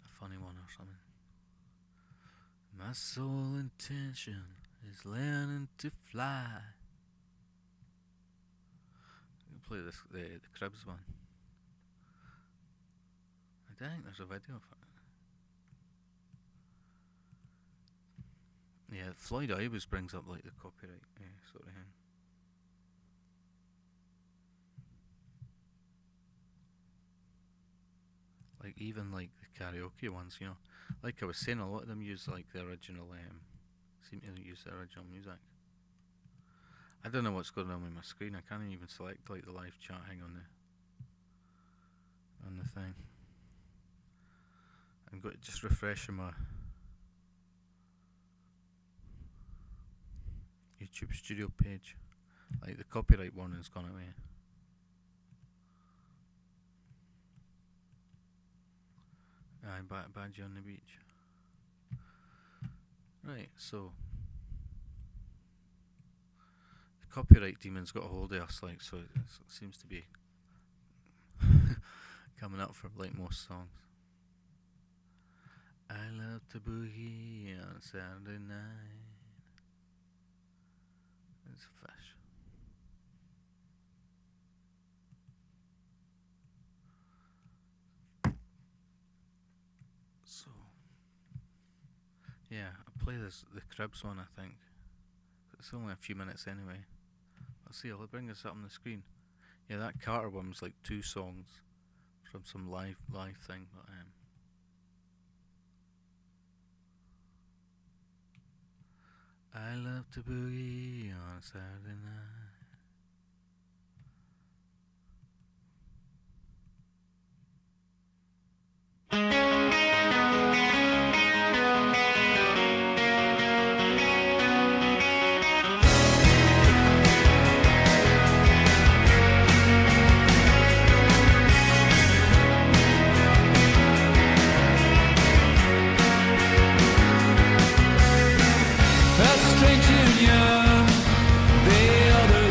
a funny one or something. My sole intention is learning to fly. Play this the Cribs one. I think there's a video of it. Yeah, Floyd always brings up like the copyright sort of thing. Like even like the karaoke ones, you know. Like I was saying, a lot of them use like the original seem to use the original music. I don't know what's going on with my screen. I can't even select like the live chatting on the thing. I'm going to just refreshing my YouTube studio page. Like the copyright warning has gone away. Aye, Badgie on the Beach. Right, so the copyright demon's got a hold of us, like, so it seems to be coming up for like most songs. I love to boogie on Saturday night. It's fish. So yeah, I'll play the Cribs one, I think. It's only a few minutes anyway. Let's see, I'll bring this up on the screen. Yeah, that Carter one was like 2 songs from some live thing, but I love to boogie on Saturday night. A strange union, the other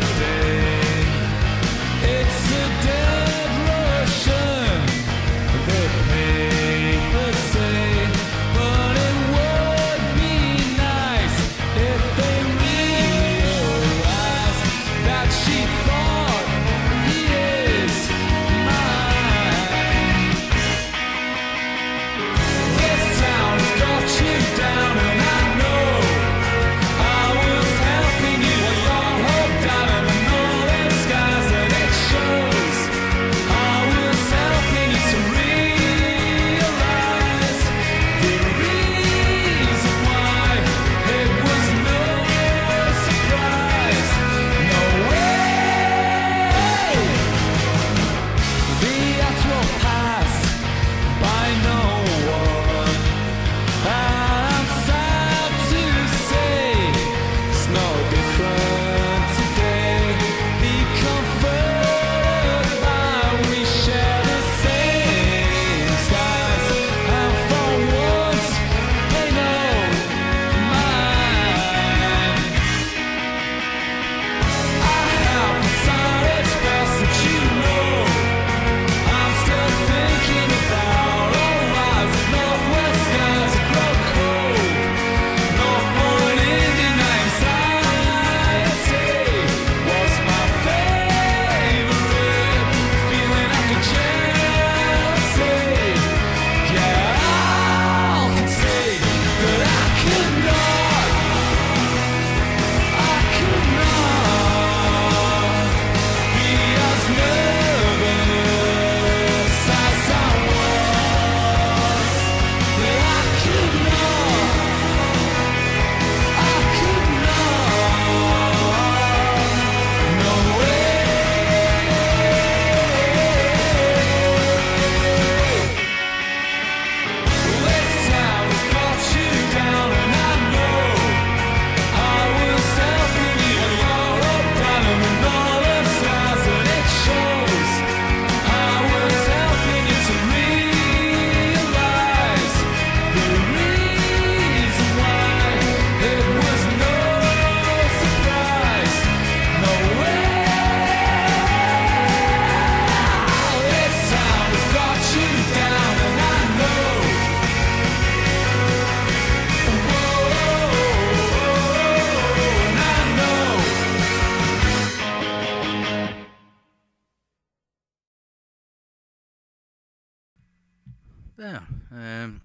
There.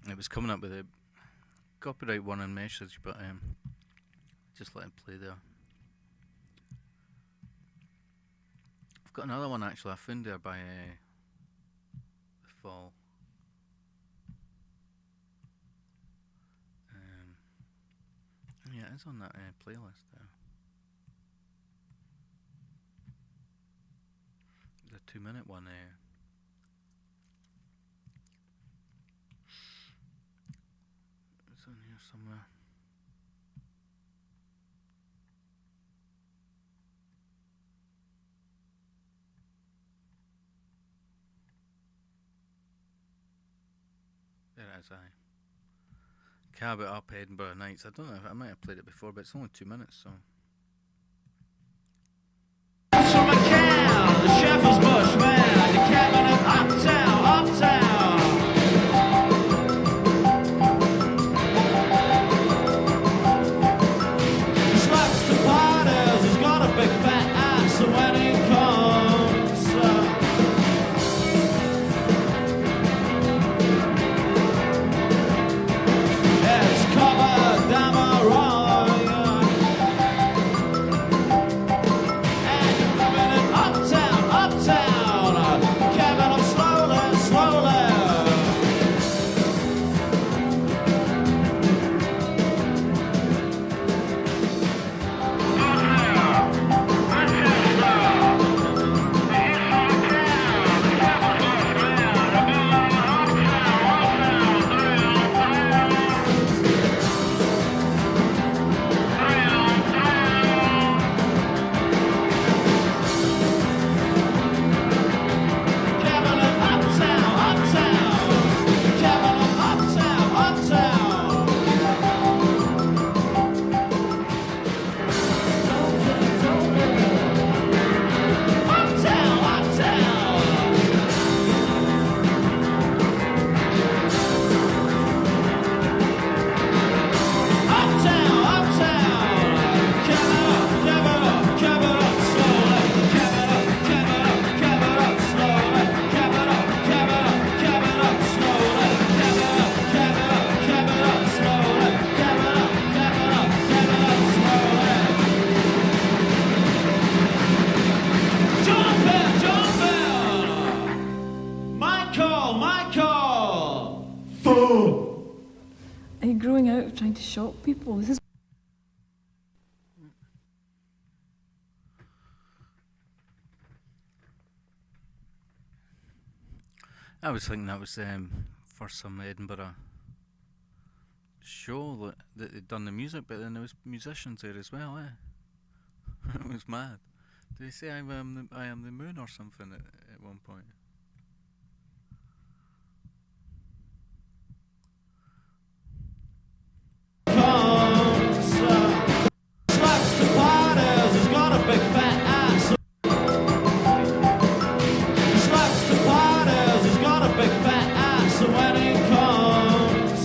It was coming up with a copyright warning message, but just let it play there. I've got another one actually I found there by The Fall. Yeah, it is on that playlist there. The 2-minute one. It's on here somewhere. There it is, aye. Cab It Up, Edinburgh Nights. I don't know if I might have played it before, but it's only 2 minutes, so. From a cow, the shepherd's bush man, the cabin of uptown, uptown. He slaps the parties, he's got a big fat ass, so when he comes, it's covered down my road. And you're living in uptown, uptown, cabin up slowly, slowly. Cabin up uptown, uptown, cabin up uptown, uptown. Uptown, uptown. Uptown, uptown. Cabin up slowly. Cabin up slowly. Cabin up slowly. Cabin up slowly. Cabin up slowly. Jumping. My call. Fool. Are you growing out of trying to shock people? This is I was thinking that was for some Edinburgh show that they'd done the music, but then there was musicians there as well, It was mad. Did they say I am the moon or something at one point? Slaps the parties, he's got a big fat ass. Slaps the parties, he's got a big fat ass, so when he comes,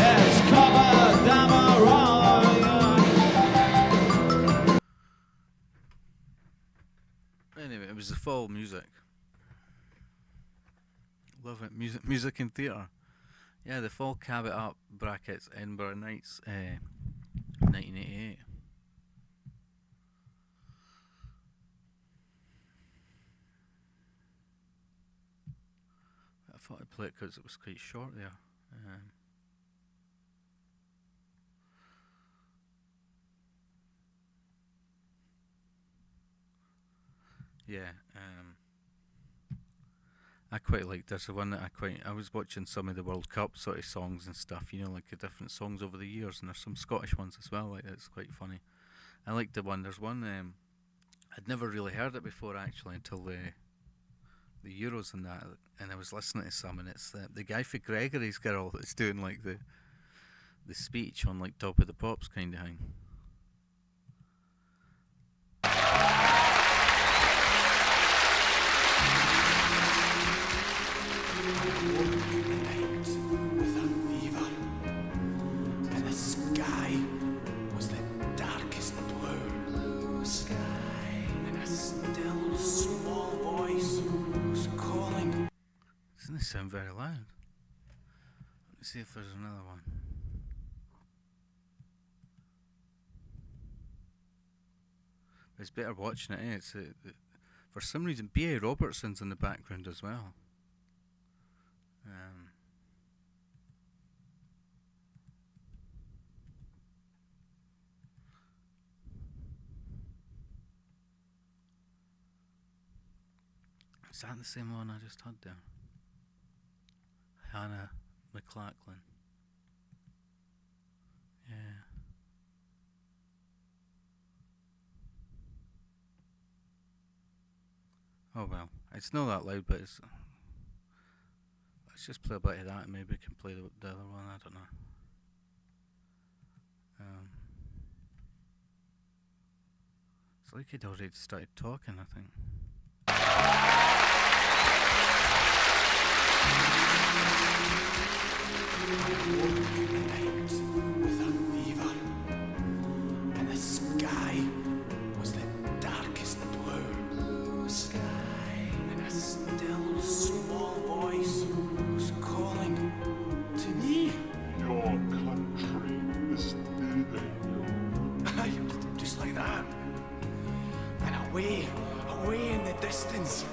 it's covered down my road. Anyway, it was the Fall music. Love it. Music and theatre. Yeah, the Fall Cab It Up brackets Edinburgh Nights 1988. I thought I'd play it because it was quite short there. Yeah, I quite like. There's the one that I was watching some of the World Cup sort of songs and stuff, like the different songs over the years, and there's some Scottish ones as well. Like that's quite funny. I like the one. There's one I'd never really heard it before actually until the Euros and that, and I was listening to some, and it's the guy for Gregory's Girl that's doing like the speech on like Top of the Pops kind of thing. With a fever, and the sky was the darkest blue sky, and a Doesn't sound very loud. Let's see if there's another one. But it's better watching it, eh? It's for some reason B.A. Robertson's in the background as well. Is that the same one I just had there? Hannah McLachlan. Yeah. Oh well, it's not that loud, but it's. Let's just play a bit of that and maybe we can play the other one, I don't know. It's like he'd already started talking, I think. With a fever, and the sky was the darkest blue sky, and a still small voice was calling to me. Your country is needing you. Just like that. And away in the distance,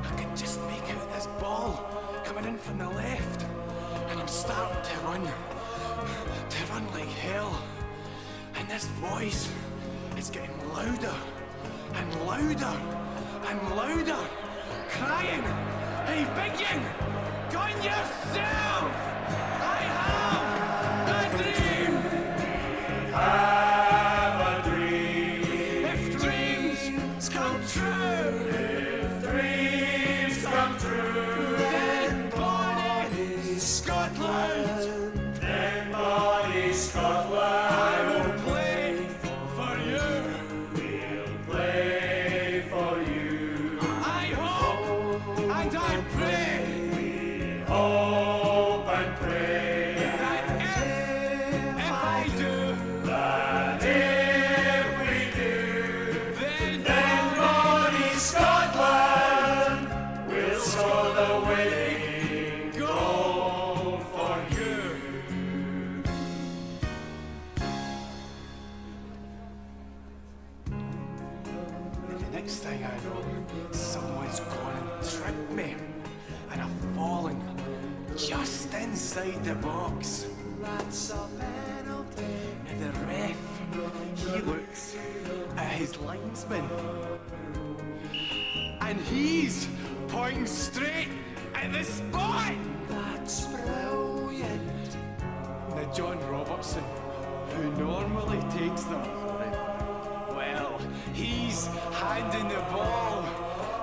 I could just make out this ball coming in from the left. And I'm starting to run like hell. And this voice is getting louder and louder and louder, crying, "Hey, Biggin, gun yourself! I have a dream! Have a dream. If dreams come true, If dreams come true, then Bonnie Scotland, Scotland, I will play for you. we'll play for you. I hope and I pray Hope and pray that if I do, that if we do, then Bonnie Scotland will score the winning goal for you. And the next thing I know, someone's gone and tripped me, and I've fallen just inside the box. That's a penalty. And the ref, he looks at his linesman, and he's pointing straight at the spot. That's brilliant. Now John Robertson, who normally takes them, well, he's handing the ball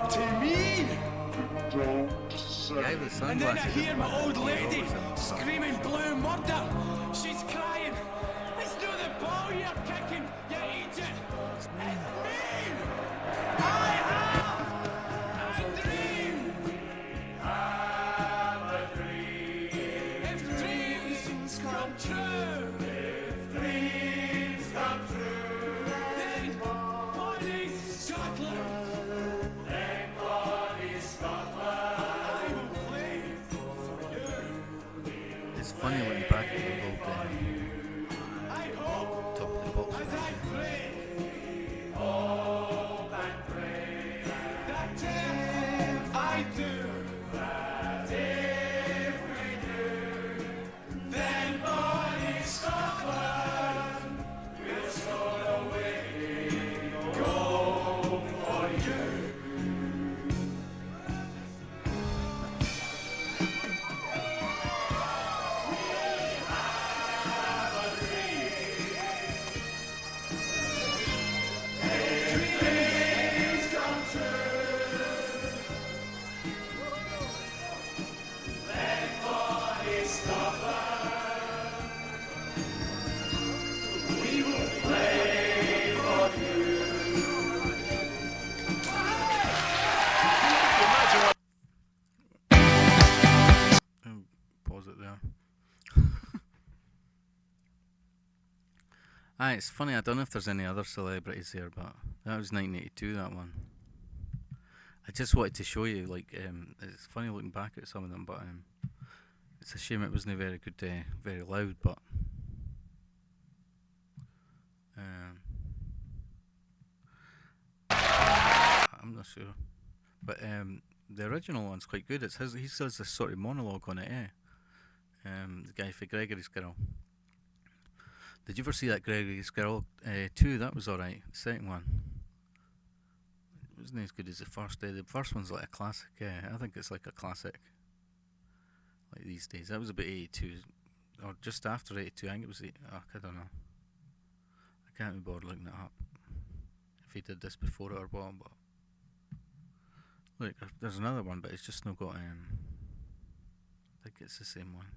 to me. Don't say. Guy with the And then I sunglasses hear is my old lady Robertson. screaming blue murder. She's crying. It's not the ball you're kicking, you idiot. It's me. I have a dream. Have a dream. If dreams come true, Dreams come true. then Bonnie Scotland, Then Bonnie Scotland. I will play for you. It's funny looking back at the old I hope top of the box. and I pray Hope and pray that if I do, that if we do, then Bonnie Scotland will score the winning goal for you. Dreams come true. Then Bonnie Scotland, we will play for you. Pause it there. It's funny, I don't know if there's any other celebrities there, but that was 1982, that one. I just wanted to show you, like, it's funny looking back at some of them, but it's a shame it wasn't very good, very loud, but um, I'm not sure. But the original one's quite good. It's his. He says this sort of monologue on it, the guy for Gregory's Girl. Did you ever see that Gregory's Girl 2? That was alright. The second one wasn't as good as the first. The first one's like a classic. I think it's like a classic. Like these days. That was about 82, or just after 82. I think it was. I don't know. I can't be bothered looking it up. If he did this before it or what, but look, there's another one, but it's just not got. I think it's the same one,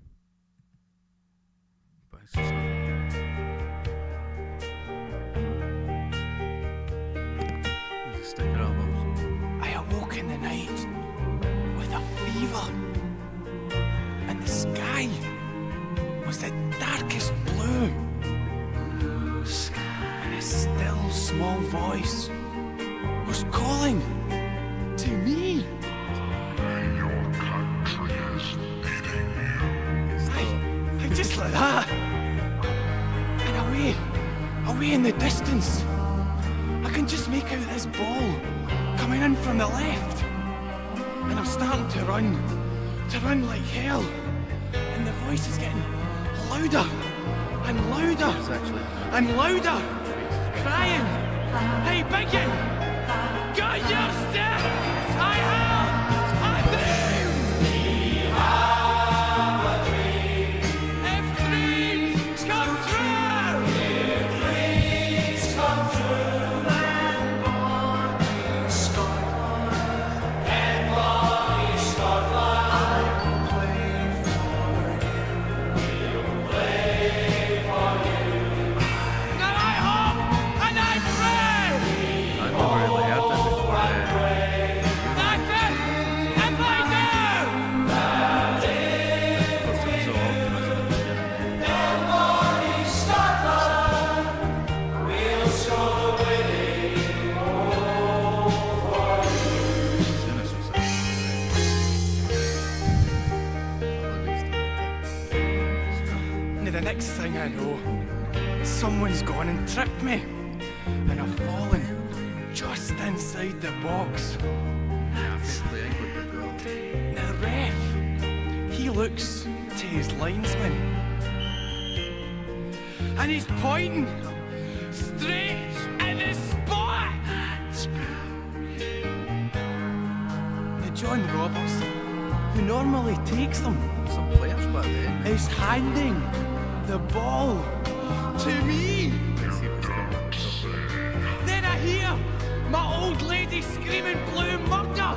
but it's just. There's a sticker albums. I awoke in the night with a fever, and the sky was the darkest blue, and a still small voice was calling to me. Your country is needing you. I just like that, and away in the distance, I can just make out this ball coming in from the left, and I'm starting to run like hell, and the voice is getting louder and louder and louder, crying, "Hey, Biggie, got your step! I have a dream! If dreams come true! Now I hope and I pray I never really heard that before. that if I Of course, it was all optimism at the beginning. Cynicism. Now the next thing I know, someone's gone and tripped me, and I've fallen just inside the box. Yeah, basically, I would do well. Now the ref, he looks to his linesman, and he's pointing straight at the spot. Now John Roberts, who normally takes them, Some players back then. is handing the ball to me. Let's see what's going on. Then I hear my old lady screaming blue murder.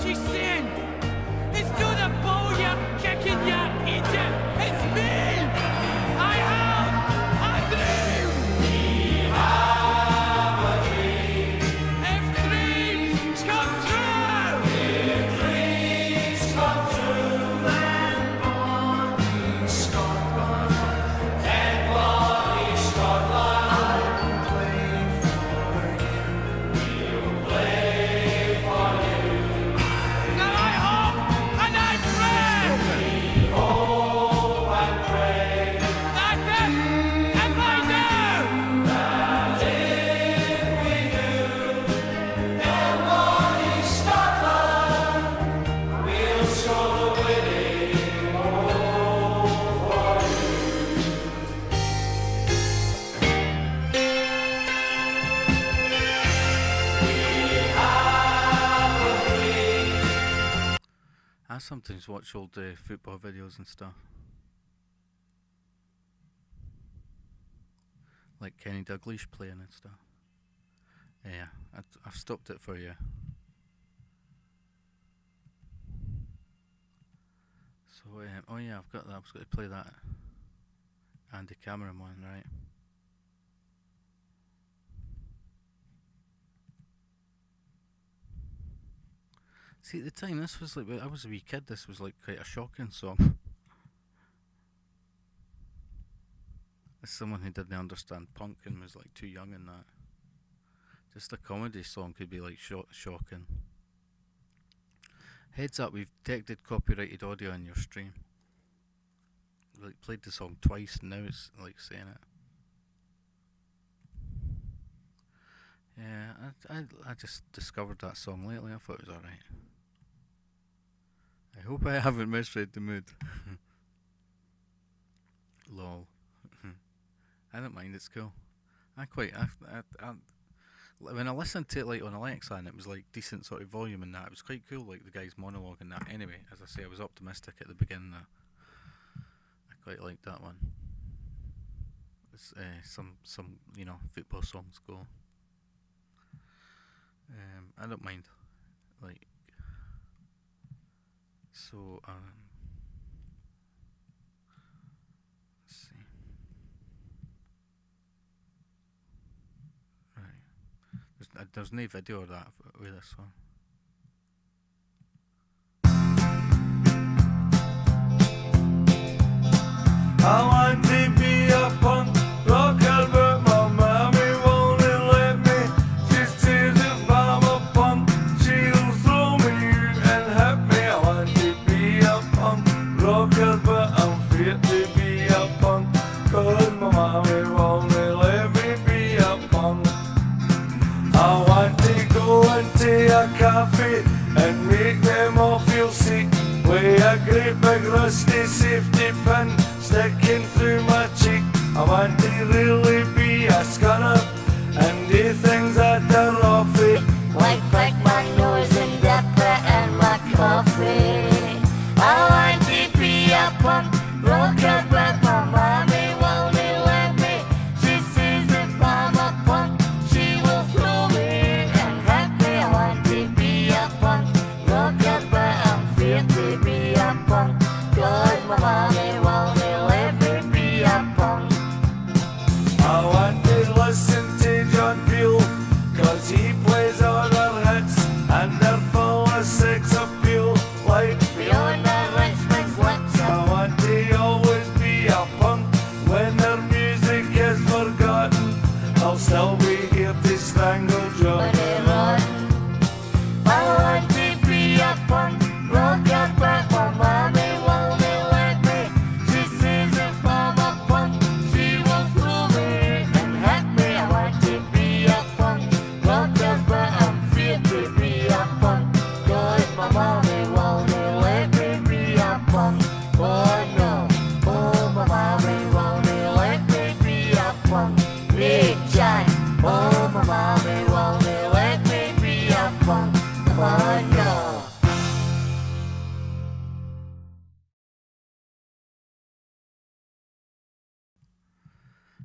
She's saying, "It's not the ball you're kicking, you idiot. It's me. I have a dream. If dreams come true. Now I hope and I pray that if I do, I sometimes watch old football videos and stuff. Like Kenny Dalglish playing and stuff. Yeah, I've stopped it for you. So, oh yeah, I've got that. I've got to play that Andy Cameron one, right? See, at the time, this was like, when I was a wee kid, this was like quite a shocking song. As someone who didn't understand punk and was like too young in that. Just a comedy song could be like shocking. Heads up, we've detected copyrighted audio in your stream. Like played the song twice and now it's like saying it. Yeah, I just discovered that song lately. I thought it was alright. I hope I haven't misread the mood. Lol. I don't mind, it's cool. When I listened to it like on Alexa and it was like decent sort of volume and that, it was quite cool, like the guy's monologue and that. Anyway, as I say, I was optimistic at the beginning. I quite liked that one. It's, some football songs go. I don't mind. Like, so let's see. Right. There's no video of that with this one. I want to be a punk rocker, but my mommy won't let me. She says if I'm a punk, she'll throw me and hit me. I want to be a punk rocker, but I'm afraid to be a punk, 'cause my mommy won't let me be a punk. I want to go into a cafe and make them all feel sick with a great big rusty safety pin sticking through my cheek. I want to really be a scunner and do things that are awful, Like pick my nose and dip it in my coffee. I want to be a punk rocker, but my mommy won't let me. She says if I'm a punk, she will throw me and hit me. I want to be a punk rocker, but I'm afraid to be a punk, 'cause my mommy won't let me be a punk. I want to listen to John Peel, 'cause he plays all our hits and they're full of sex appeal like Fiona Richmond's lips I want to always be a punk. When their music is forgotten, I'll still be here to strangle John. when they run. I want to be a punk rocker, but my mommy won't let me. She says if I'm a punk, she will throw me and hit me. I want to be a punk rocker, but I'm afraid to be a punk, 'cause my mommy won't let me be a punk. Oh no, oh my mommy won't let me be a punk. Reject, oh my mommy won't let me be a punk. Oh no.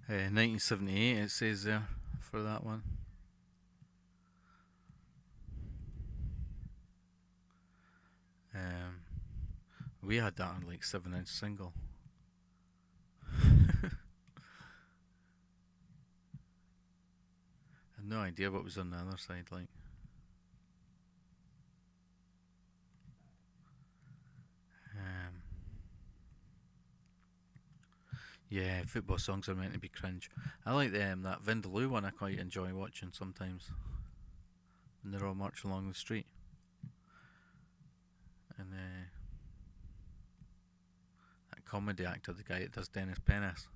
1978 it says there for that one. We had that on like 7-inch single. I had no idea what was on the other side, like. Yeah, football songs are meant to be cringe. I like that Vindaloo one. I quite enjoy watching sometimes when they're all marching along the street. And that comedy actor, the guy that does Dennis Pennis,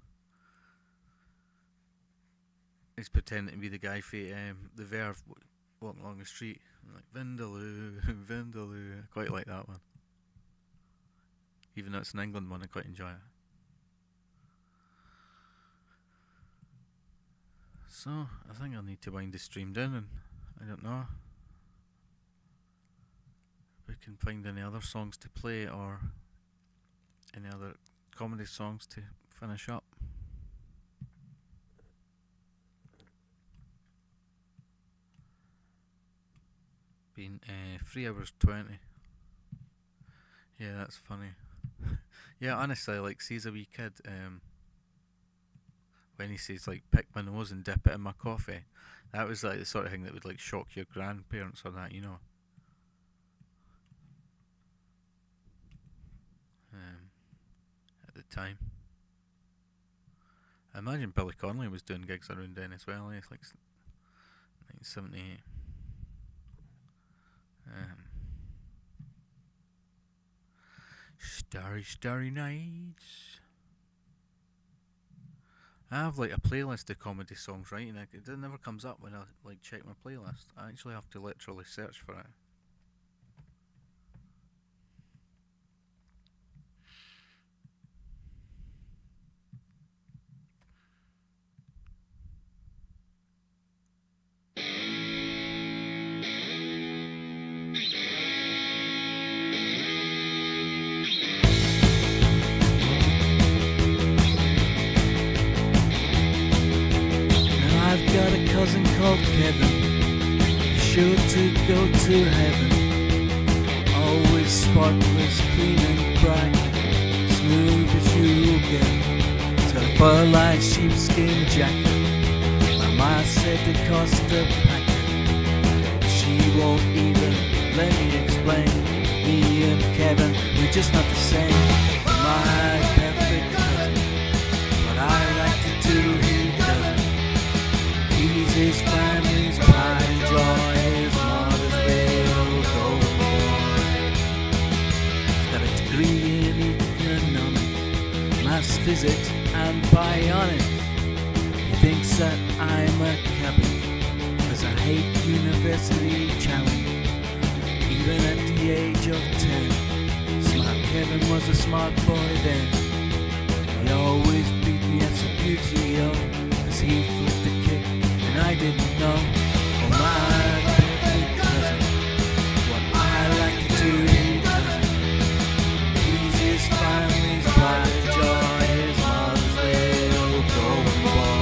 he's pretending to be the guy for the Verve walking along the street. Like Vindaloo, Vindaloo. I quite like that one. Even though it's an England one, I quite enjoy it. So, I think I'll need to wind the stream down, and I don't know if we can find any other songs to play or any other comedy songs to finish up. Been 3 hours 20. Yeah, that's funny. Yeah, honestly, like, see as a wee kid, when he says like pick my nose and dip it in my coffee, that was like the sort of thing that would like shock your grandparents or that, you know. At the time, I imagine Billy Connolly was doing gigs around then as well. It's like 1978. Starry, starry nights. I have like a playlist of comedy songs, right? And it never comes up when I like check my playlist. I actually have to literally search for it. Now I've got a cousin called Kevin, sure to go to heaven. Always spotless, clean and bright, smooth as you'll get. He's got a fur-lined sheepskin jacket. My ma said it cost a packet. She won't even let me explain. Me and Kevin, we're just not the same. My perfect cousin, what I like to do, he doesn't. He's his family's pride and joy, his mother's little golden boy. He's got a degree in economics, maths, physics, and bionics. He thinks that I'm a cabbage, cause I hate university challenge. Even at the age of 10, smart Kevin was a smart boy then. He always beat me at some beauty, yo, cause he flipped the kick and I didn't know. Oh my perfect cousin, what I like to do he doesn't. He's his family's pride and joy, his mother's little golden boy.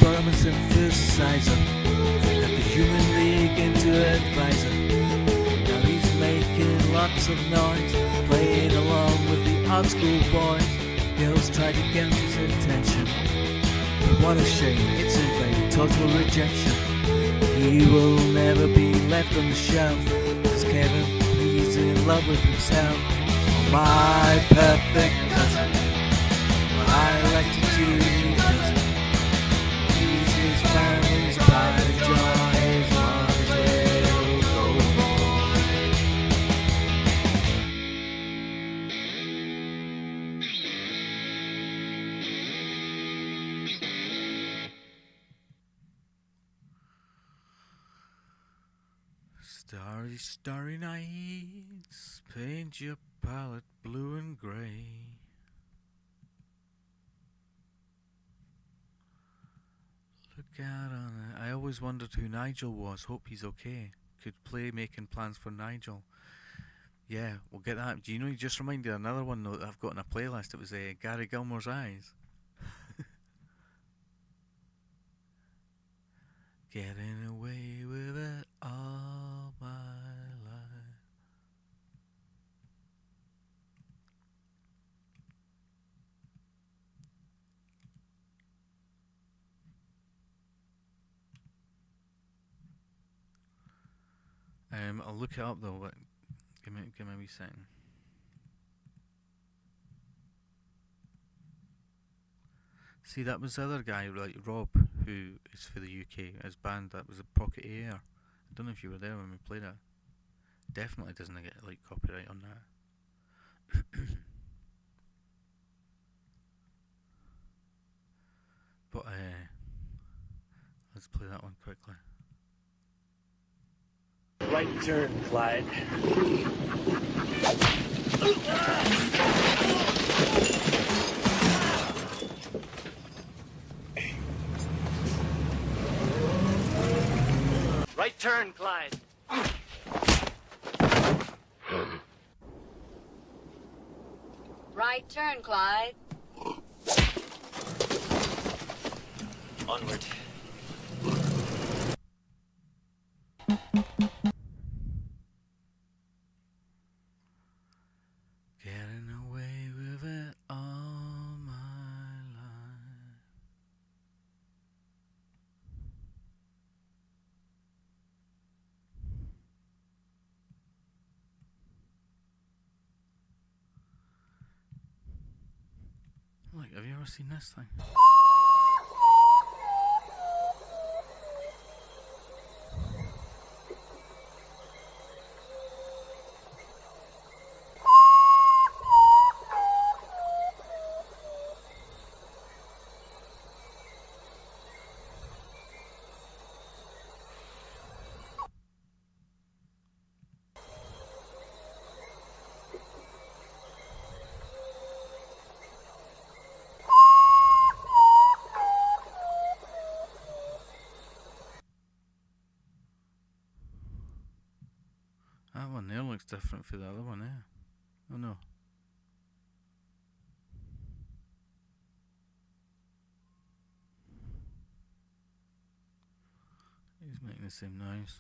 Burman synthesizer, got the Human League into advisor. Now he's making lots of noise, playing along with the old school boys. Girls try to get his attention, but what a shame, it's in vain, total rejection. He will never be left on the shelf, cause Kevin, he's in love with himself. Oh, my perfect cousin, what I like to do, he doesn't. His family's pride and joy, his mother's little golden boy. Starry, starry nights, paint your palette blue and grey. Look out on it. I always wondered who Nigel was. Hope he's okay. Could play Making Plans for Nigel. Yeah, we'll get that. Do you know, you just reminded another one though that I've got in a playlist. It was Gary Gilmore's Eyes. Getting away with it all my life. I'll look it up though, but give me a wee second. See, that was the other guy, like Rob, who is for the UK. His band, that was a Pocket Air. I don't know if you were there when we played it. Definitely doesn't get like copyright on that. But let's play that one quickly. Right turn, Clyde. Right turn, Clyde. Right turn, Clyde. Onward. Getting away with it all my life. have you ever seen this thing? That one there looks different from the other one, eh? Oh no. He's making the same noise.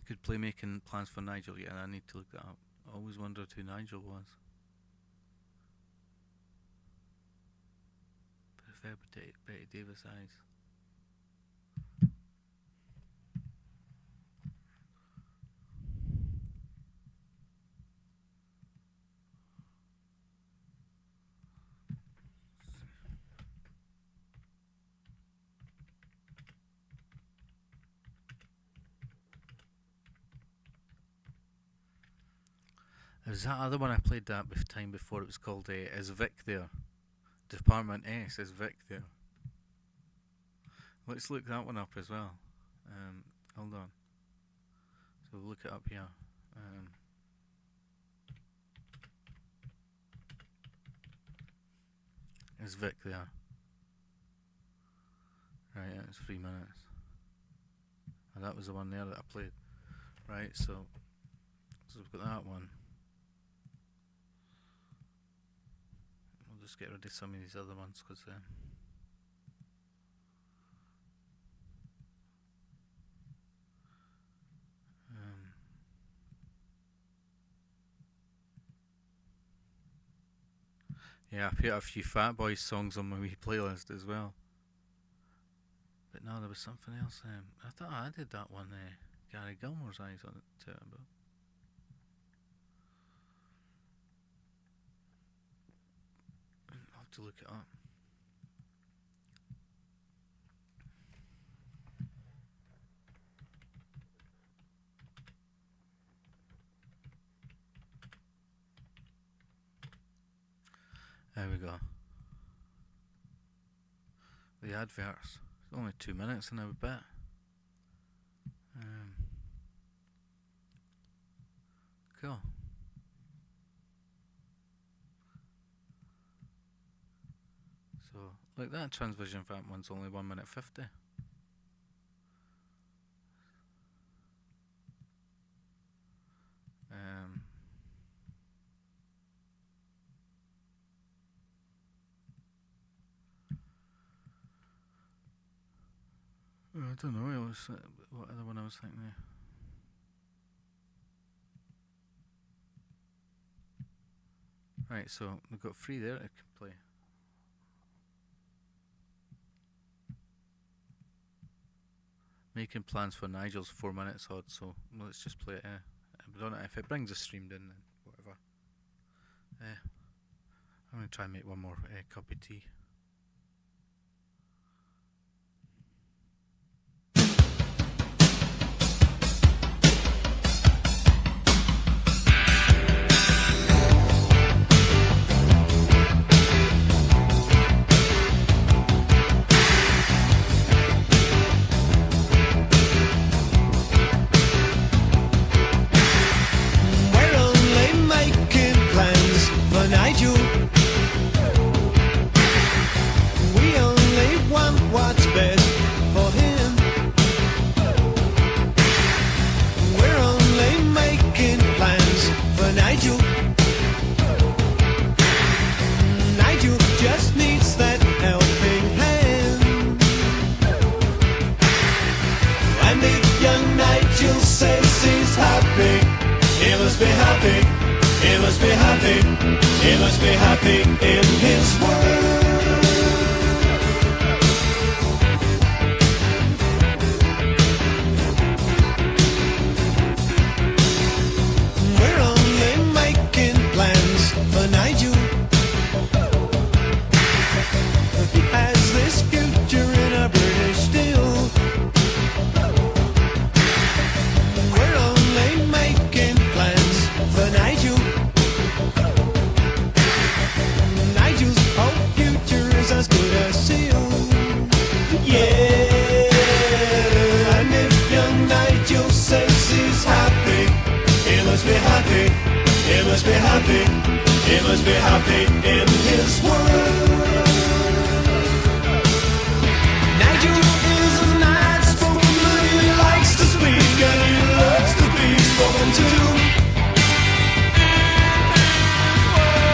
Could play Making Plans for Nigel, yeah, I need to look that up. I always wondered who Nigel was. Prefer Betty Davis eyes. Is that other one I played that time before? It was called Is Vic There? Department S, is Vic there? Let's look that one up as well. Hold on. So we'll look it up here. Is Vic there? Right, yeah, it's 3 minutes. And that was the one there that I played. Right, so we've got that one. We'll just get rid of some of these other ones because yeah, I put a few Fat Boys songs on my wee playlist as well. But no, there was something else. I thought I added that one, Gary Gilmore's eyes on it to it, but I'll have to look it up. There we go. The adverts. It's only 2 minutes and a bit. Cool. So, like that Transvision Vamp one's only 1 minute 50. I don't know. It was what other one I was thinking there. Right, so we've got 3 there I can play. Making Plans for Nigel's 4 minutes odd, so let's just play it. I don't know if it brings us streamed in, then whatever. I'm gonna try and make one more cup of tea. must be happy in his world. Nigel is a nice spoken man. He likes to speak and he loves to be spoken to.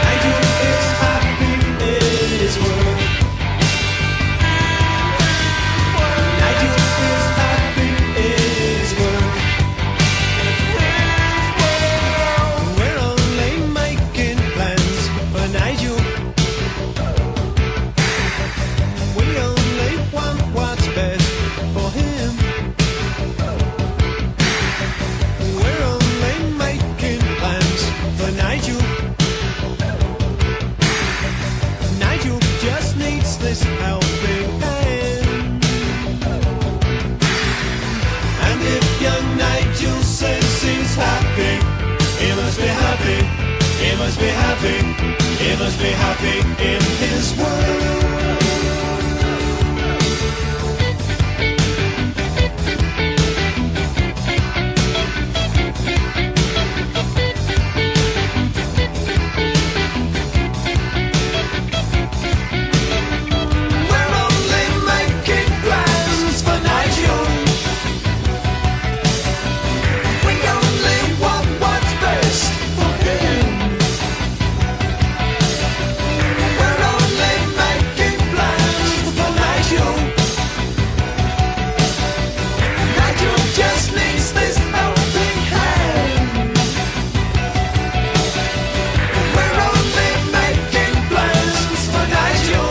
Nigel is happy in his world. Nigel is happy in his world. We're only making plans for Nigel. We only want what's best for him. We're only making plans for Nigel. Nigel just needs this helping hand. And if young Nigel says he's happy, he must be happy, he must be happy, he must be happy in his world. We're only making plans for Nigel. We only want what's best for him. We're only making plans for Nigel. Nigel just needs this helping hand. We're only making plans for Nigel.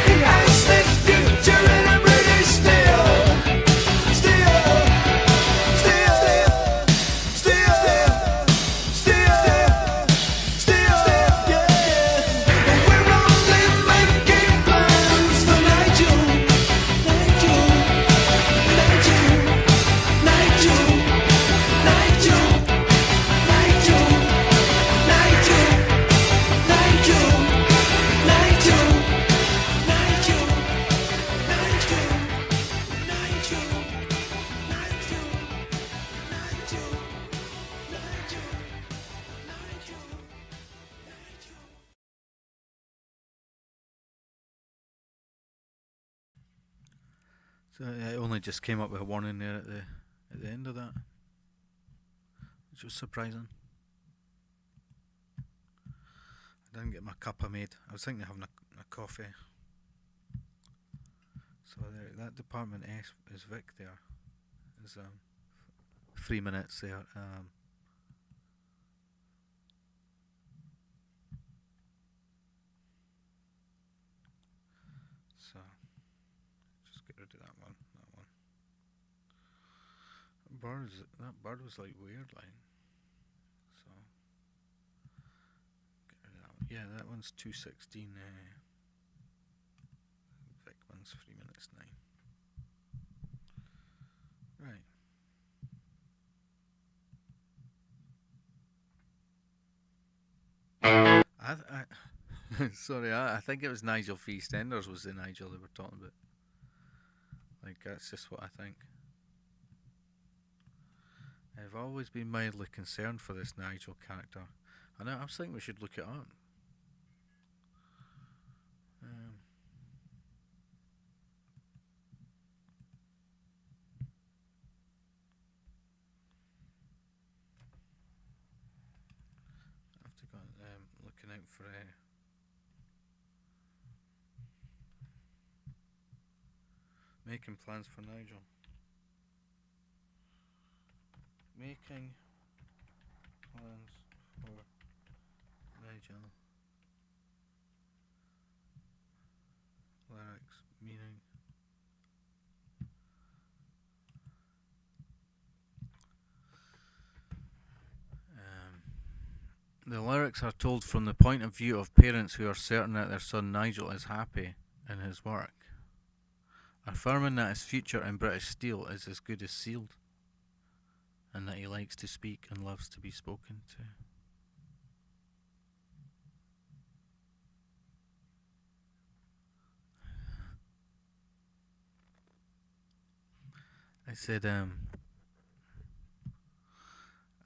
He has this future in a British still, still, still, still, still, yeah. We're only making plans for Nigel, Nigel, Nigel, Nigel, Nigel, Nigel, Nigel, Nigel, Nigel. So it only just came up with a warning there at the end of that, which was surprising. I didn't get my cuppa made. I was thinking of having a coffee. So there, that department S is Vic there. Is 3 minutes there. So just get rid of that one. That bird was like weird, like. So get rid of that one. Yeah, that one's 2:16. Vic one's 3 minutes 9. Right. Sorry, I think it was Nigel Feastenders was the Nigel they were talking about. Like, that's just what I think. I've always been mildly concerned for this Nigel character. I was thinking we should look it up. I have to go looking out for making plans for Nigel. Making plans for Nigel. Lyrics, meaning. The lyrics are told from the point of view of parents who are certain that their son Nigel is happy in his work, affirming that his future in British Steel is as good as sealed, and that he likes to speak and loves to be spoken to. I said,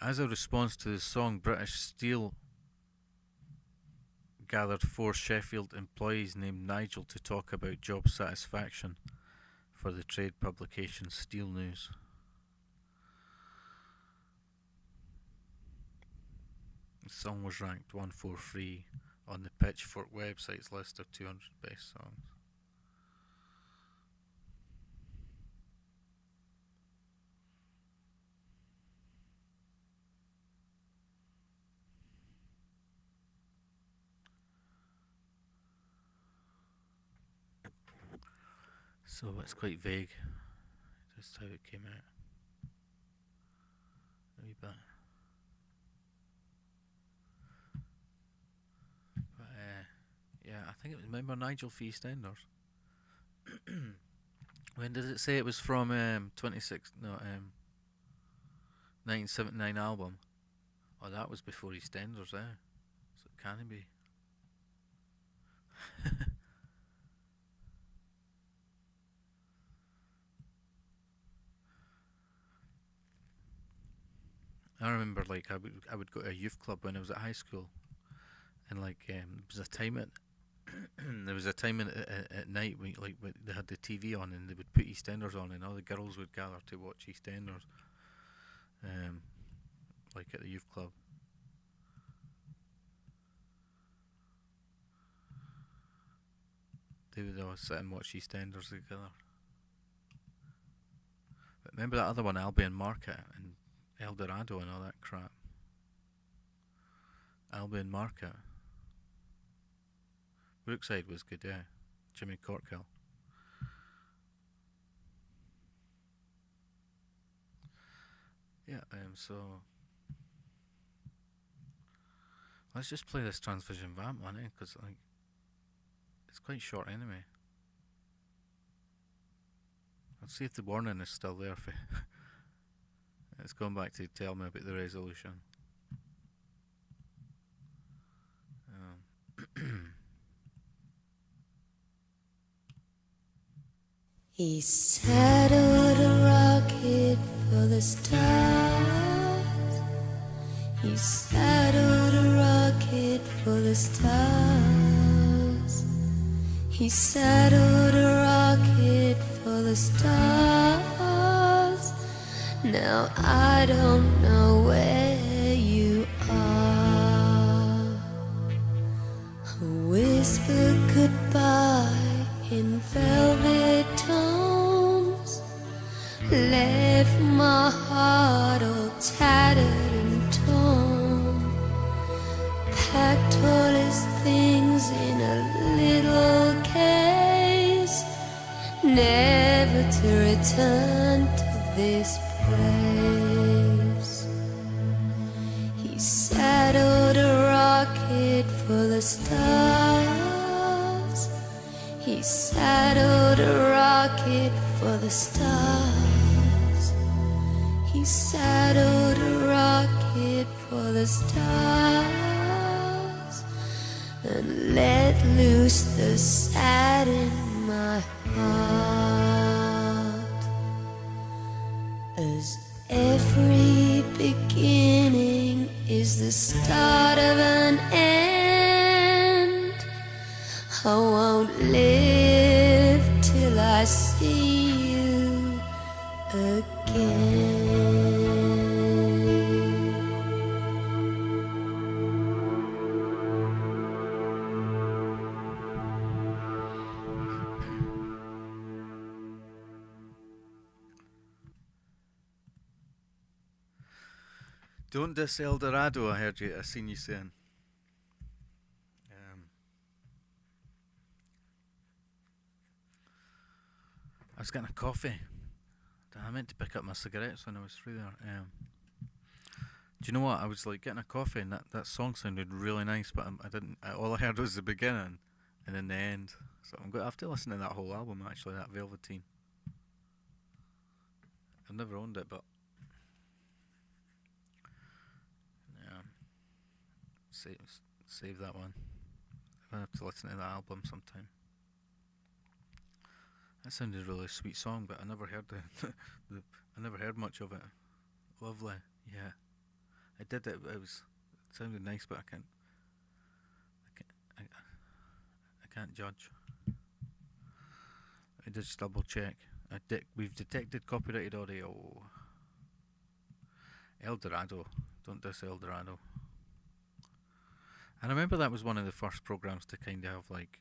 As a response to the song, British Steel gathered 4 Sheffield employees named Nigel to talk about job satisfaction for the trade publication Steel News. The song was ranked 143 on the Pitchfork website's list of 200 best songs. So it's quite vague, just how it came out. A wee bit. But yeah, I think it was, remember Nigel for EastEnders? When did it say it was from 1979 album? Oh, that was before EastEnders, eh? So it can be. I remember, like, I would go to a youth club when I was at high school, and like there was a time at at night when they had the TV on and they would put EastEnders on and all the girls would gather to watch EastEnders, like at the youth club. They would all sit and watch EastEnders together. But remember that other one, Albion Market and El Dorado and all that crap. Albion Market. Brookside was good, yeah. Jimmy Corkhill. Yeah, so let's just play this Transvision Vamp one, because like it's quite short anyway. Let's see if the warning is still there for it's going back to tell me about the resolution. He saddled a rocket for the stars. He saddled a rocket for the stars. He saddled a rocket for the stars. Now I don't know where you are. Whisper goodbye in velvet tones, left my heart all tattered and torn, packed all his things in a little case, never to return to this place. He saddled a rocket for the stars. He saddled a rocket for the stars. He saddled a rocket for the stars and let loose the sad in my heart. As every beginning is the start of an end, I won't live till I see you again. Don't diss El Dorado, I seen you saying. I was getting a coffee. I meant to pick up my cigarettes when I was through there. Do you know what? I was like getting a coffee and that song sounded really nice, but I didn't. All I heard was the beginning and then the end. So I'm going to have to listen to that whole album actually, that Velveteen. I've never owned it, but yeah, save that one. I'm gonna have to listen to that album sometime. That sounded a really sweet song, but I never heard I never heard much of it. Lovely, yeah. I did it. It sounded nice, but I can't. I can't judge. I just double check. We've detected copyrighted audio. El Dorado. Don't diss El Dorado. I remember that was one of the first programs to kind of have like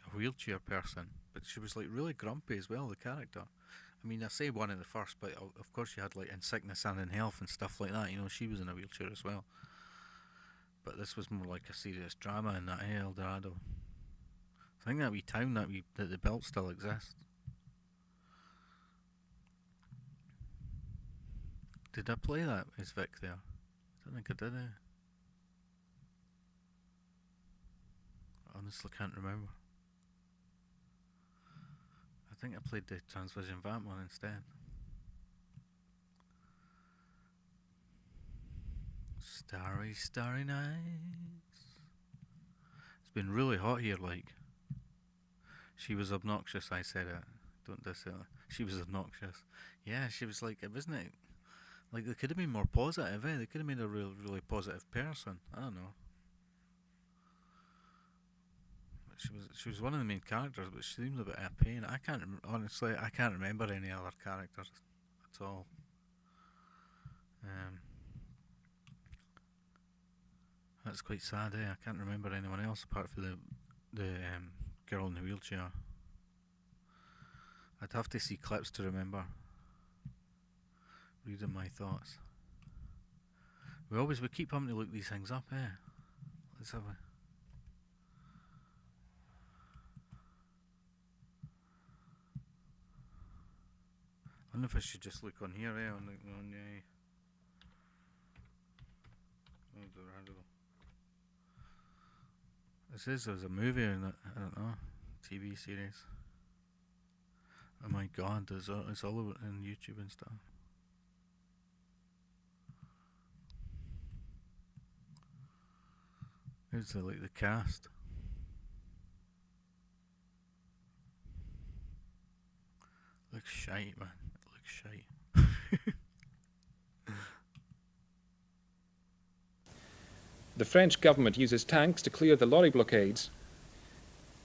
a wheelchair person, but she was like really grumpy as well, the character. I mean, I say one of the first, but of course you had like In Sickness and in Health and stuff like that. You know, she was in a wheelchair as well. But this was more like a serious drama in that El Dorado. I think that wee town that they built still exists. Did I play that as Vic there? I don't think I did. I honestly can't remember. I think I played the Transvision Vamp one instead. Starry, starry nights. It's been really hot here, like. She was obnoxious, I said it. Don't diss it. She was obnoxious. Yeah, she was like, wasn't it? Like, they could have been more positive, eh? They could have made a really positive person. I don't know. But she was one of the main characters, but she seemed a bit of a pain. Honestly, I can't remember any other characters at all. That's quite sad, eh? I can't remember anyone else apart from the girl in the wheelchair. I'd have to see clips to remember. Reading my thoughts. We keep having to look these things up, eh? Let's have a... I wonder if I should just look on here, eh? On Dorado. This is there's a movie in it, I don't know, TV series. Oh my god, it's all over on YouTube and stuff. Here's the cast. Looks shite, man. It looks shite. The French government uses tanks to clear the lorry blockades.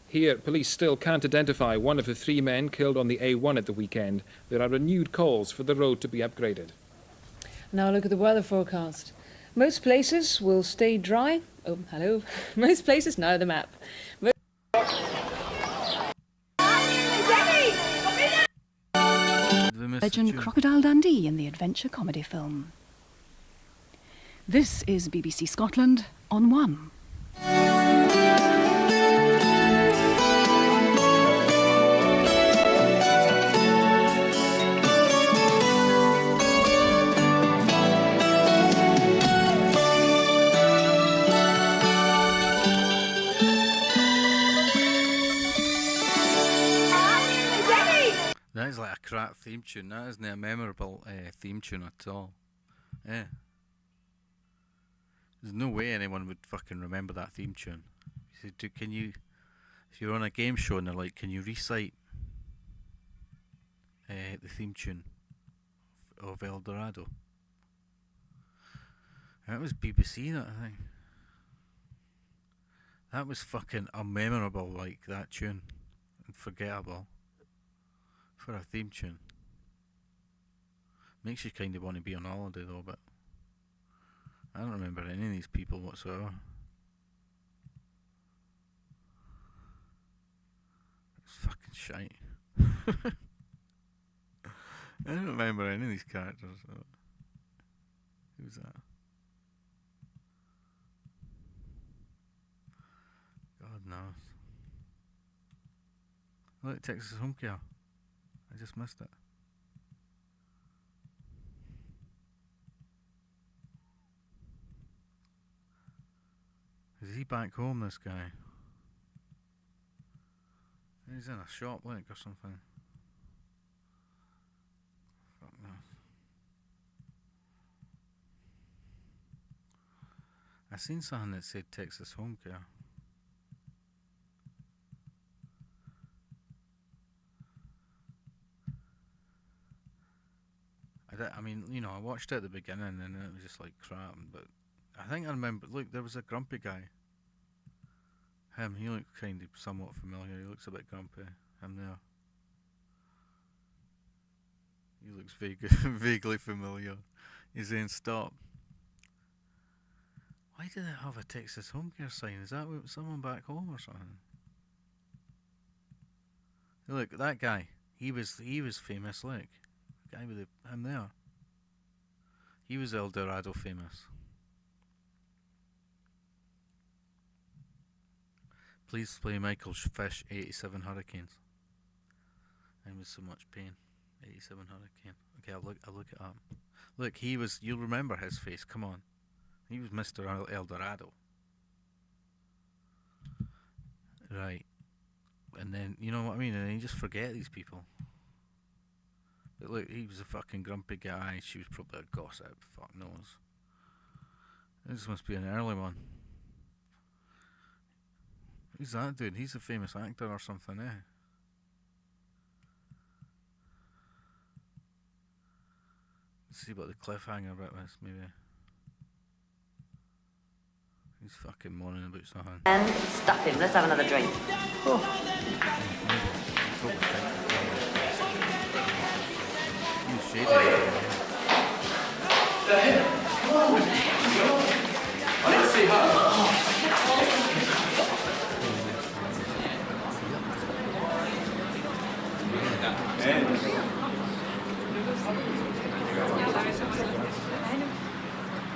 Here, police still can't identify one of the 3 men killed on the A1 at the weekend. There are renewed calls for the road to be upgraded. Now look at the weather forecast. Most places will stay dry. Oh, hello. Most places, now the map. Legend Crocodile Dundee in the adventure comedy film. This is BBC Scotland on 1. That is like a crap theme tune. That isn't a memorable theme tune at all. Yeah. There's no way anyone would fucking remember that theme tune. You say, can you, if you're on a game show and they're like, can you recite the theme tune of El Dorado? That was BBC, that I think. That was fucking unmemorable, like that tune, and forgettable for a theme tune. Makes you kind of want to be on holiday though, but I don't remember any of these people whatsoever. It's fucking shite. I don't remember any of these characters. So. Who's that? God knows. Look, Texas Home Care. I just missed it. Is he back home, this guy? He's in a shop, like, or something. Fuck no. I seen something that said Texas Home Care. I mean, you know, I watched it at the beginning and it was just like crap. But I think I remember. Look, there was a grumpy guy. Him, he looked kind of somewhat familiar. He looks a bit grumpy. Him there. He looks vaguely familiar. He's saying stop. Why do they have a Texas home care sign? Is that someone back home or something? Look, that guy. He was famous. Look, the guy with him there. He was El Dorado famous. Please play Michael Fish, 87 Hurricanes. I'm in so much pain. 87 Hurricane. Okay, I'll look it up. Look, you'll remember his face, come on. He was Mr. El Dorado. Right. And then, you know what I mean? And then you just forget these people. But look, he was a fucking grumpy guy. She was probably a gossip. Fuck knows. This must be an early one. Who's that dude? He's a famous actor or something, eh? Let's see what the cliffhanger bit was, maybe. He's fucking moaning about something. And stuff him. Let's have another drink. He's shady. Let's see her.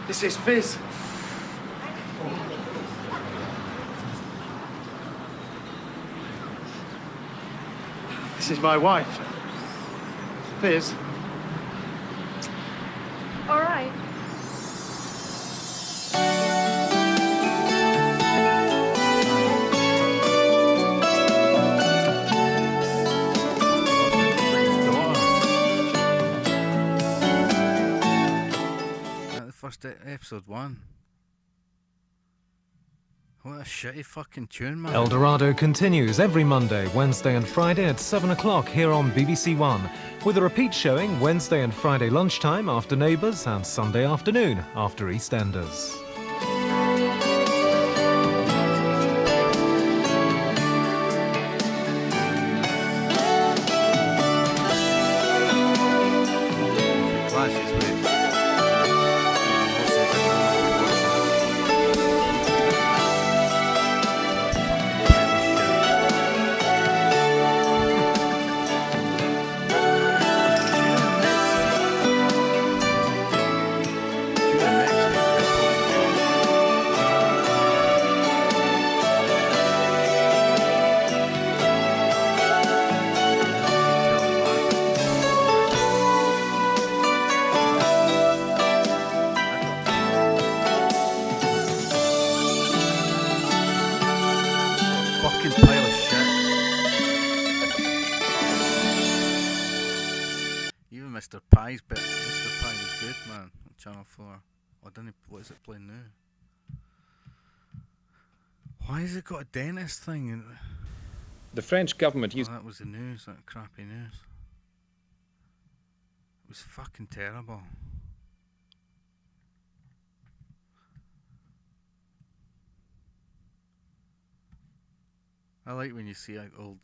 This is Fizz. This is my wife, Fizz. All right. First episode 1. What a shitty fucking tune, man. El Dorado continues every Monday, Wednesday and Friday at 7 o'clock here on BBC One, with a repeat showing Wednesday and Friday lunchtime after Neighbours and Sunday afternoon after EastEnders. Mr. Pie's bit. Mr. Pie was good, man. On Channel 4. Oh, didn't he, what is it playing now? Why has it got a dentist thing in? The French government used. Oh, that was the news. That crappy news. It was fucking terrible. I like when you see like old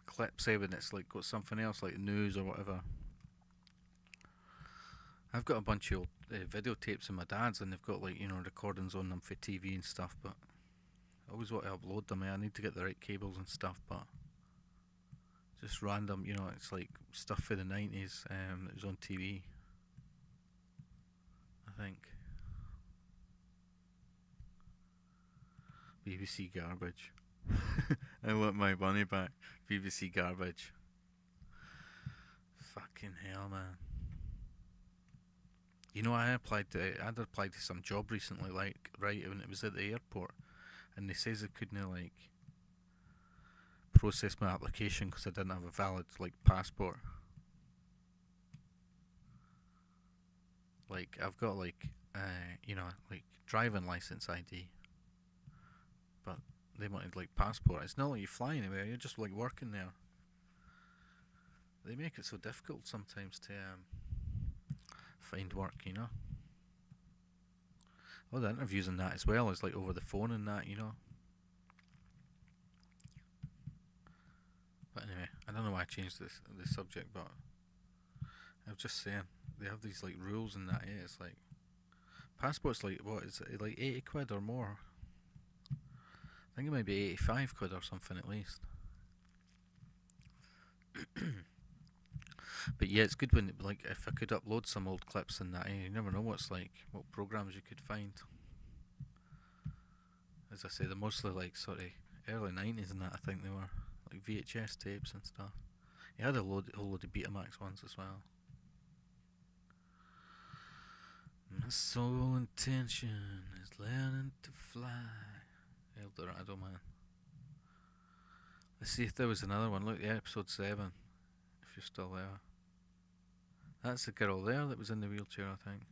clips, when it's like got something else like news or whatever. I've got a bunch of old videotapes of my dad's, and they've got like, you know, recordings on them for TV and stuff, but I always want to upload them. I need to get the right cables and stuff, but just random, you know, it's like stuff for the 90s that was on TV, I think. BBC garbage. I want my money back. BBC garbage. Fucking hell, man. You know, I'd applied to some job recently, like, right, when it was at the airport, and they says they couldn't, like, process my application because I didn't have a valid, like, passport. Like, I've got, like, you know, like, driving license ID, but they wanted, like, passport. It's not like you fly anywhere, you're just, like, working there. They make it so difficult sometimes to find work, you know. All the interviews and that as well is like over the phone and that, you know. But anyway, I don't know why I changed this subject, but I was just saying they have these like rules and that. Yeah, it's like passport's like what is it, like 80 quid or more? I think it might be 85 quid or something at least. But yeah, it's good when like if I could upload some old clips and that. You never know what's like what programs you could find. As I say, they're mostly like sort of early 90s and that. I think they were like VHS tapes and stuff. He had a whole load of Betamax ones as well. My sole intention is learning to fly. El Dorado, man. Let's see if there was another one. Look, episode 7. If you're still there. That's the girl there that was in the wheelchair, I think.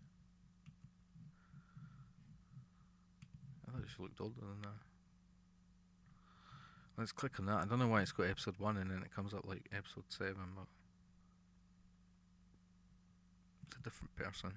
I thought she looked older than that. Let's click on that. I don't know why it's got episode 1 and then it comes up like episode 7, but it's a different person.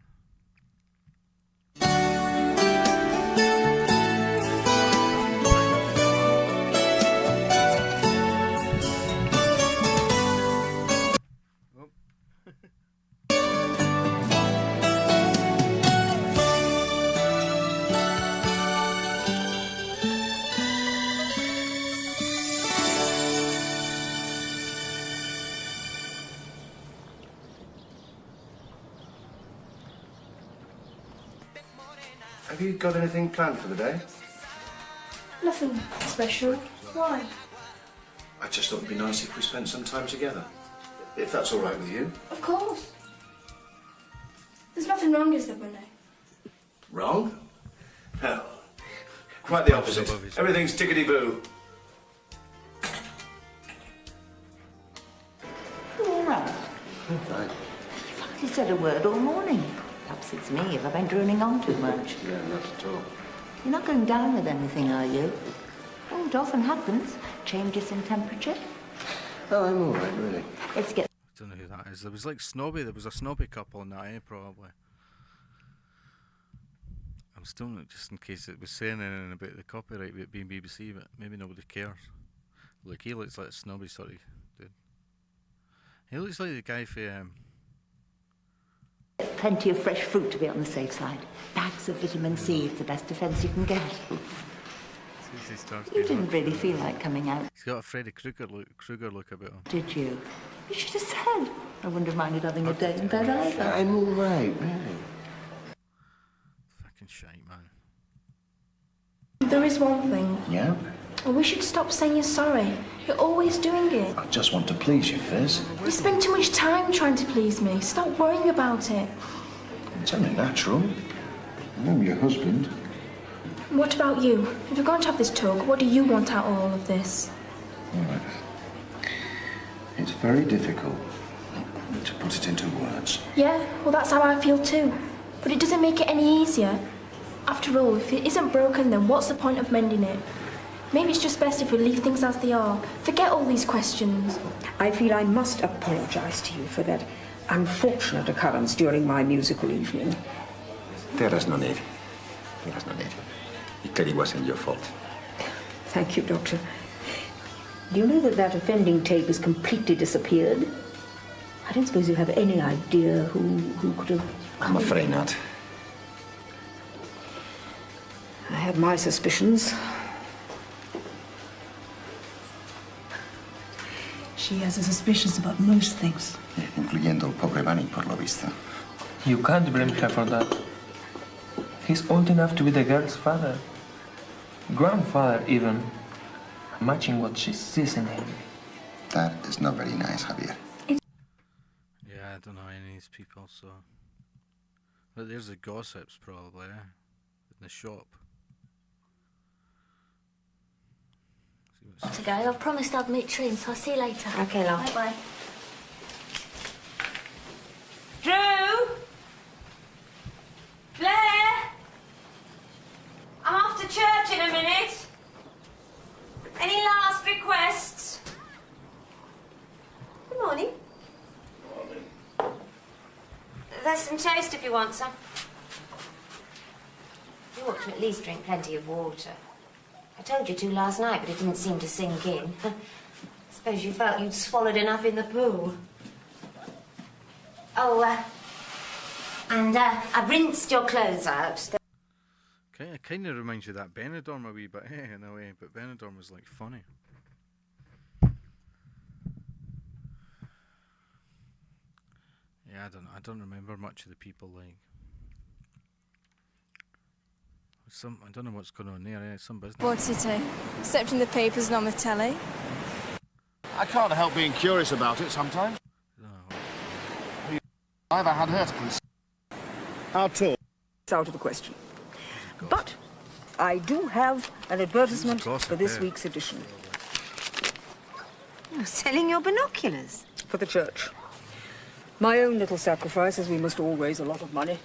Have you got anything planned for the day? Nothing special. Why? I just thought it'd be nice if we spent some time together. If that's all right with you. Of course. There's nothing wrong, is there, Bruno? Wrong? No. Quite the opposite. Everything's tickety-boo. All right. Fine. You've hardly said a word all morning. Perhaps it's me if I've been droning on too much. No, not at all. You're not going down with anything, are you? Oh, it often happens. Changes in temperature. Oh, I'm all right, really. Let's get... I don't know who that is. There was like Snobby. There was a Snobby couple in that, probably. I'm still not, just in case it was saying anything about the copyright about being BBC, but maybe nobody cares. Look, he looks like a Snobby sort of dude. He looks like the guy for Plenty of fresh fruit to be on the safe side. Bags of vitamin C is the best defence you can get. You didn't really feel like coming out, He's got a Freddy Krueger look about him. did you? You should have said. I wouldn't have minded having a day in bed either. I'm all right, really. Fucking shite, man. There is one thing. Yeah? We should stop saying you're sorry. You're always doing it. I just want to please you, Fizz. You spend too much time trying to please me. Stop worrying about it. It's only natural. I'm your husband. What about you? If you're going to have this talk, what do you want out of all of this? All right. It's very difficult to put it into words. Yeah, well, that's how I feel too. But it doesn't make it any easier. After all, if it isn't broken, then what's the point of mending it? Maybe it's just best if we leave things as they are. Forget all these questions. I feel I must apologise to you for that unfortunate occurrence during my musical evening. There is no need. There is no need. It clearly wasn't your fault. Thank you, Doctor. Do you know that that offending tape has completely disappeared? I don't suppose you have any idea who could have... I'm afraid not. I have my suspicions. She has a suspicious about most things. Incluyendo el pobre Bunny, por lo visto. You can't blame her for that. He's old enough to be the girl's father. Grandfather, even. Matching what she sees in him. That is not very nice, Javier. Yeah, I don't know any of these people, so... But there's the gossips, probably, in the shop. To go. I've promised I'd meet Trin, so I'll see you later. Okay, love. Bye-bye. Drew! Blair! I'm off to church in a minute. Any last requests? Good morning. There's some toast if you want some. You ought to at least drink plenty of water. I told you to last night, but it didn't seem to sink in. Suppose you felt you'd swallowed enough in the pool. Oh, and I've rinsed your clothes out. It kind of reminds you of that Benidorm a wee bit, in a way, but Benidorm was like funny. Yeah, I don't remember much of the people like. I don't know what's going on there. Yeah, some business. Board City, except in the papers and on the telly. I can't help being curious about it sometimes. I've had her to consider. How tall? It's out of the question. But I do have an advertisement for this week's edition. You're selling your binoculars? For the church. My own little sacrifice, as we must all raise a lot of money.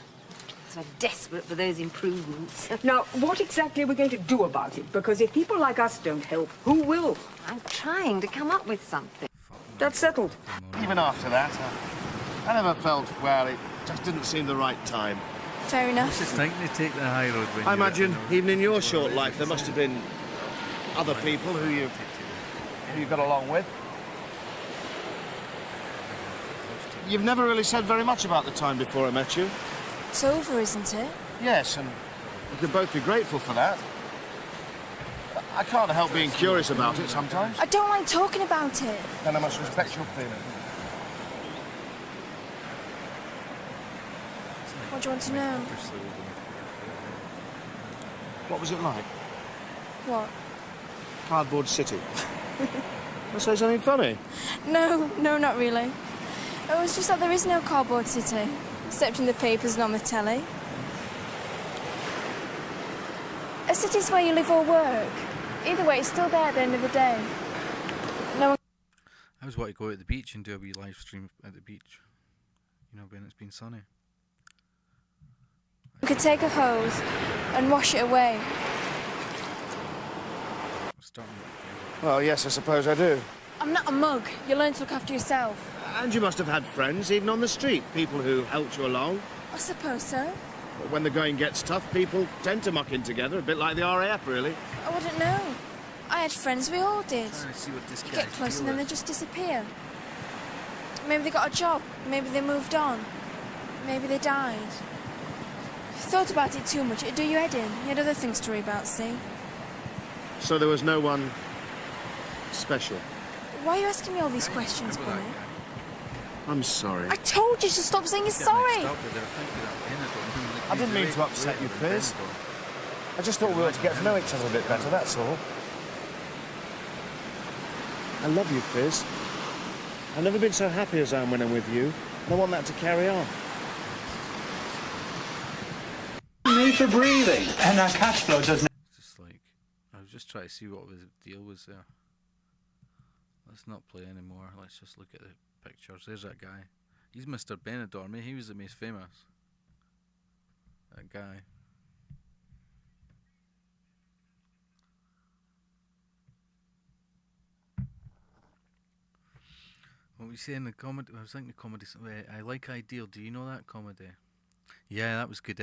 So desperate for those improvements. Now, what exactly are we going to do about it? Because if people like us don't help, who will? I'm trying to come up with something. That's settled. Even after that, I never felt, well, it just didn't seem the right time. Fair enough. Just think they take the high road when I imagine, even in your short life, there must have been other people who you got along with. You've never really said very much about the time before I met you. It's over, isn't it? Yes, and we could both be grateful for that. I can't help being curious about it sometimes. I don't like talking about it. Then I must respect your feelings. What do you want to know? What was it like? What? Cardboard City. I say something funny? No, not really. It was just that there is no Cardboard City, except in the papers and on the telly. A city's where you live or work. Either way, it's still there at the end of the day. No one... I always want to go to the beach and do a wee live stream at the beach. You know, when it's been sunny. You could take a hose and wash it away. Well, yes, I suppose I do. I'm not a mug. You learn to look after yourself. And you must have had friends, even on the street, people who helped you along. I suppose so. But when the going gets tough, people tend to muck in together, a bit like the RAF, really. I wouldn't know. I had friends, we all did. I see what this You get close and then they just disappear. Maybe they got a job, maybe they moved on, maybe they died. If you thought about it too much, it'd do your head in. You had other things to worry about, see? So there was no one special? Why are you asking me all these questions, Bonnie? I'm sorry. I told you to stop saying you're sorry! I didn't mean to upset you, Fizz. I just thought we ought to get to know each other a bit better, that's all. I love you, Fizz. I've never been so happy as I am when I'm with you, and I want that to carry on. Need for breathing, and our cash flow doesn't. Just like, I was just trying to see what the deal was there. Let's not play anymore. Let's just look at the pictures. There's that guy. He's Mr. Benidorm. He was the most famous. That guy. What were you saying? The comedy. I was thinking the comedy. I Like Ideal. Do you know that comedy? Yeah, that was good.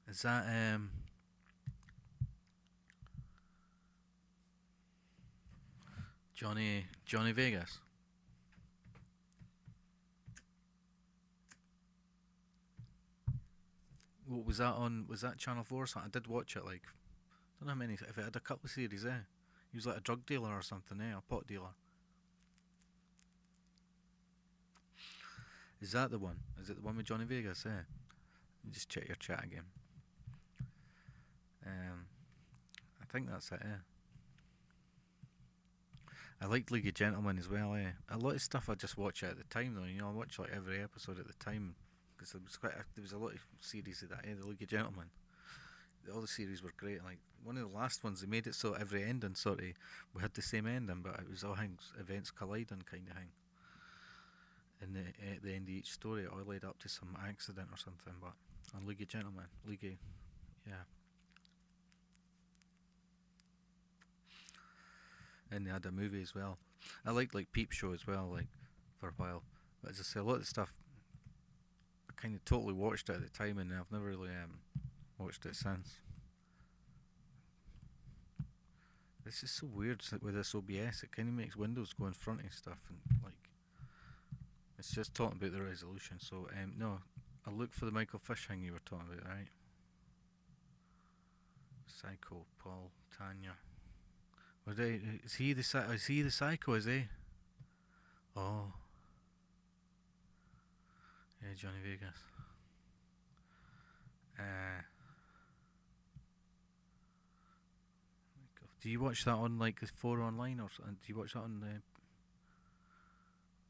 Is that Johnny Vegas? What was that on? Was that Channel 4 or something? I did watch it. Like, I don't know how many. If it had a couple of series, he was like a drug dealer or something, a pot dealer. Is that the one? Is it the one with Johnny Vegas? Just check your chat again. I think that's it. I liked League of Gentlemen as well. A lot of stuff I just watch at the time though. You know, I watch like every episode at the time because there was a lot of series of that. The League of Gentlemen. All the series were great. Like one of the last ones, they made it so every ending we had the same ending, but it was all events colliding kind of thing. And at the end of each story, it all led up to some accident or something. But on League of Gentlemen, yeah. And they had a movie as well. I liked like Peep Show as well, like for a while. But as I say, a lot of the stuff kind of totally watched it at the time, and I've never really watched it since. This is so weird with this OBS. It kind of makes Windows go in front and stuff, and like it's just talking about the resolution. So no, I'll look for the Michael Fish thing you were talking about, right? Psycho, Paul, Tanya. Is he the psycho? Is he? Oh. Yeah, Johnny Vegas. Do you watch that on like the 4 online or something? Do you watch that on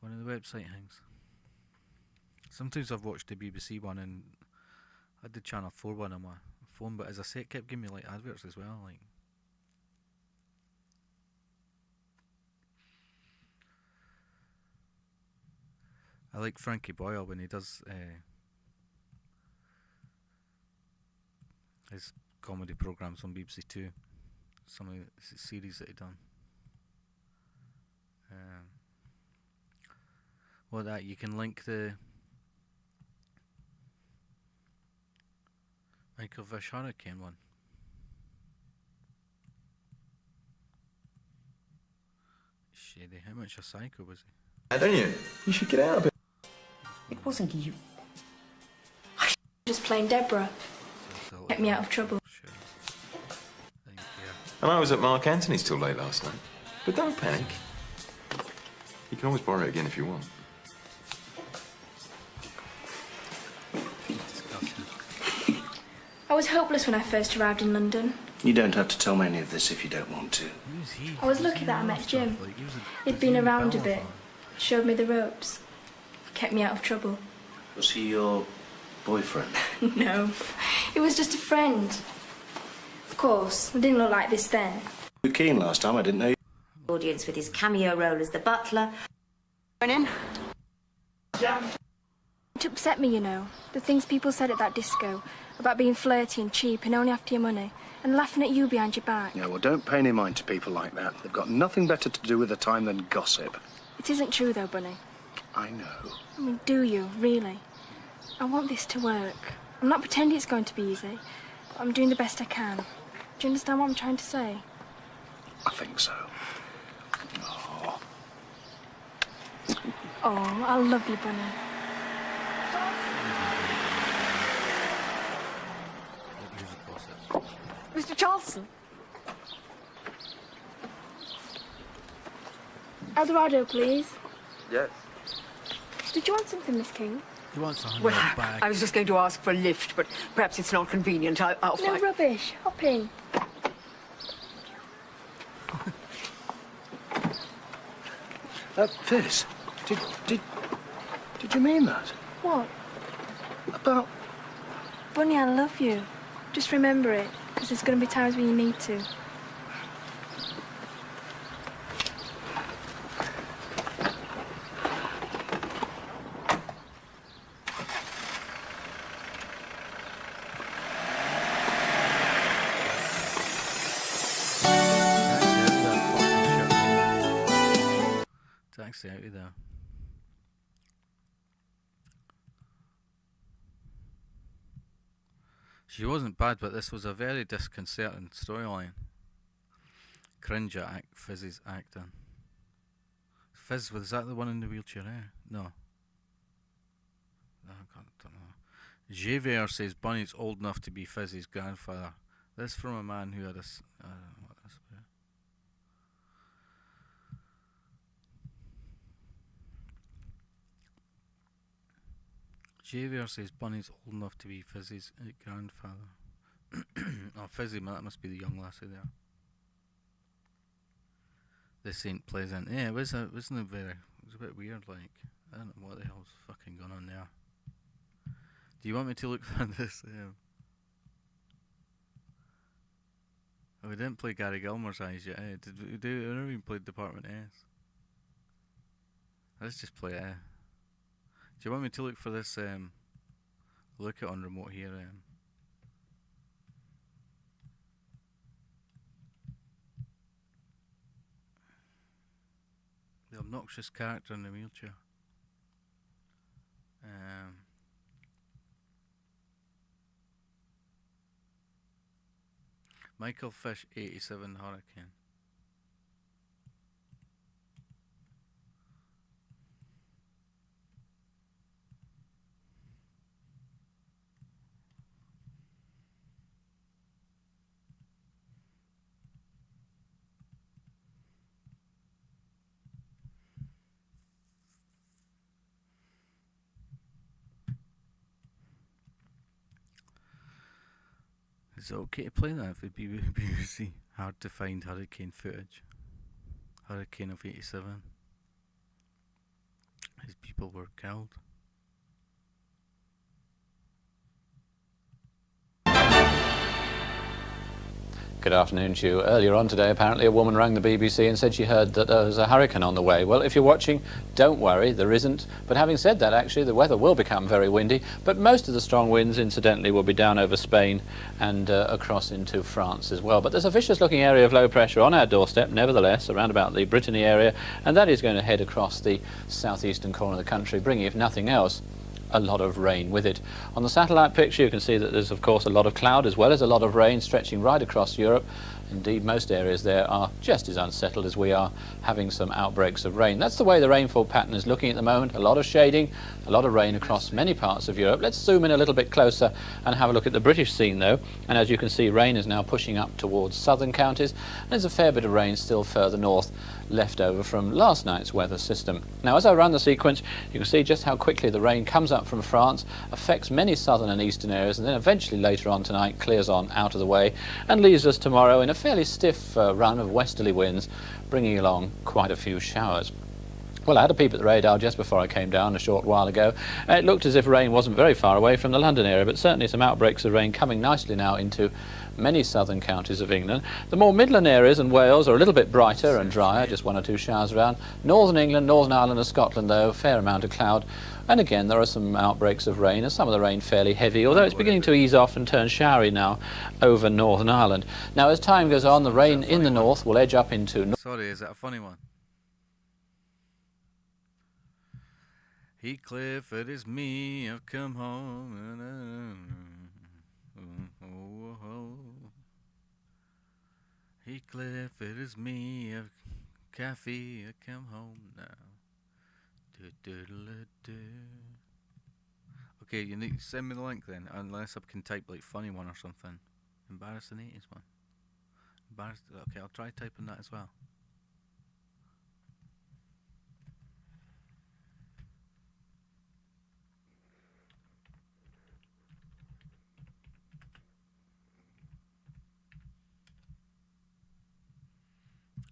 one of the website things? Sometimes I've watched the BBC one, and I had the Channel 4 one on my phone, but as I say, it kept giving me like adverts as well. Like, I like Frankie Boyle when he does his comedy programs on BBC Two. Some of the series that he done. Well, that you can link the Michael Vish Hurricane one. Shady. How much a psycho was he? Don't you? You should get out of it. It wasn't you. Just plain Deborah. Get me out of trouble. And I was at Mark Antony's till late last night. But don't panic. You can always borrow it again if you want. I was hopeless when I first arrived in London. You don't have to tell me any of this if you don't want to. I was lucky that I met Jim. He'd been around a bit, showed me the ropes, kept me out of trouble. Was he your boyfriend? No, he was just a friend. Of course, I didn't look like this then. You were keen last time, I didn't know you. Audience with his cameo role as the butler. It upset me, you know. The things people said at that disco about being flirty and cheap and only after your money and laughing at you behind your back. Yeah, well, don't pay any mind to people like that. They've got nothing better to do with their time than gossip. It isn't true, though, Bunny. I know. I mean, do you, really? I want this to work. I'm not pretending it's going to be easy. But I'm doing the best I can. Do you understand what I'm trying to say? I think so. Oh, I love you, Bunny. Mr. Charleston. Eldorado, please. Yes. Did you want something, Miss King? He wants a Well, bag. I was just going to ask for a lift, but perhaps it's not convenient. I'll No find... rubbish. Hop in. Fizz, did you mean that? What? About... Bunny, I love you. Just remember it, because there's going to be times when you need to. Taxi out of there. She wasn't bad, but this was a very disconcerting storyline. Cringe at Fizz's acting. Fizz, was that the one in the wheelchair? No. No, I don't know. Javier says Bunny's old enough to be Fizz's grandfather. This from a man who had a... I don't know what this is. Javier says Bunny's old enough to be Fizzy's grandfather. Oh, Fizzy, that must be the young lassie there. This ain't pleasant. Yeah, wasn't it very... It was a bit weird, like... I don't know what the hell's fucking going on there. Do you want me to look for this? Oh, we didn't play Gary Gilmore's Eyes yet, eh? Did we do... We never even played Department S. Let's just play it, eh? Do you want me to look for this, look it on remote here, the obnoxious character in the wheelchair. Michael Fish 87 Hurricane. Is it okay to play that for BBC? Hard to find hurricane footage. Hurricane of 87. As people were killed. Good afternoon to you. Earlier on today, apparently a woman rang the BBC and said she heard that there was a hurricane on the way. Well, if you're watching, don't worry, there isn't. But having said that, actually, the weather will become very windy, but most of the strong winds, incidentally, will be down over Spain and across into France as well. But there's a vicious-looking area of low pressure on our doorstep, nevertheless, around about the Brittany area, and that is going to head across the southeastern corner of the country, bringing, if nothing else, a lot of rain with it. On the satellite picture you can see that there's of course a lot of cloud as well as a lot of rain stretching right across Europe. Indeed, most areas there are just as unsettled as we are, having some outbreaks of rain. That's the way the rainfall pattern is looking at the moment. A lot of shading, a lot of rain across many parts of Europe. Let's zoom in a little bit closer and have a look at the British scene though. And as you can see, rain is now pushing up towards southern counties. There's a fair bit of rain still further north left over from last night's weather system. Now, as I run the sequence, you can see just how quickly the rain comes up from France, affects many southern and eastern areas, and then eventually later on tonight clears on out of the way and leaves us tomorrow in a fairly stiff run of westerly winds, bringing along quite a few showers. Well, I had a peep at the radar just before I came down a short while ago. It looked as if rain wasn't very far away from the London area, but certainly some outbreaks of rain coming nicely now into many southern counties of England. The more midland areas and Wales are a little bit brighter and drier, just one or two showers around. Northern England, Northern Ireland and Scotland, though, a fair amount of cloud. And again, there are some outbreaks of rain, and some of the rain fairly heavy, although it's beginning to ease off and turn showery now over Northern Ireland. Now, as time goes on, the rain in the north will edge up into... Sorry, is that a funny one? Heathcliff, it is me, I've come home. Heathcliff, it is me, I've Kathy, I come home now. Okay, you need to send me the link then, unless I can type like funny one or something. Embarrassing 80s one. Okay, I'll try typing that as well.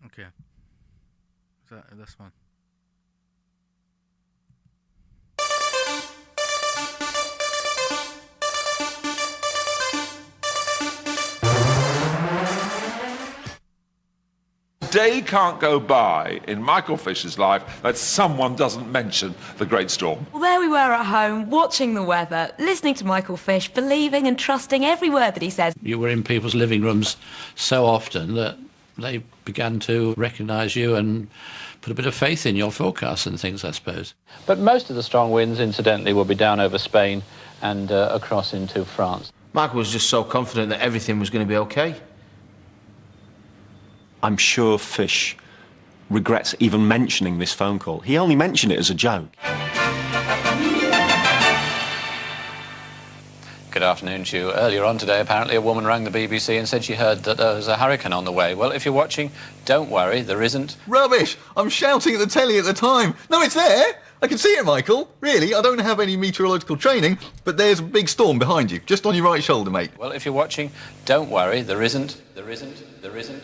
Okay. Is that this one? Day can't go by in Michael Fish's life that someone doesn't mention the Great Storm. Well, there we were at home, watching the weather, listening to Michael Fish, believing and trusting every word that he says. You were in people's living rooms so often that they began to recognise you and put a bit of faith in your forecasts and things, I suppose. But most of the strong winds, incidentally, will be down over Spain and across into France. Michael was just so confident that everything was going to be okay. I'm sure Fish regrets even mentioning this phone call. He only mentioned it as a joke. Good afternoon to you. Earlier on today, apparently a woman rang the BBC and said she heard that there was a hurricane on the way. Well, if you're watching, don't worry, there isn't. Rubbish! I'm shouting at the telly at the time. No, it's there! I can see it, Michael. Really, I don't have any meteorological training, but there's a big storm behind you, just on your right shoulder, mate. Well, if you're watching, don't worry, there isn't. There isn't. There isn't.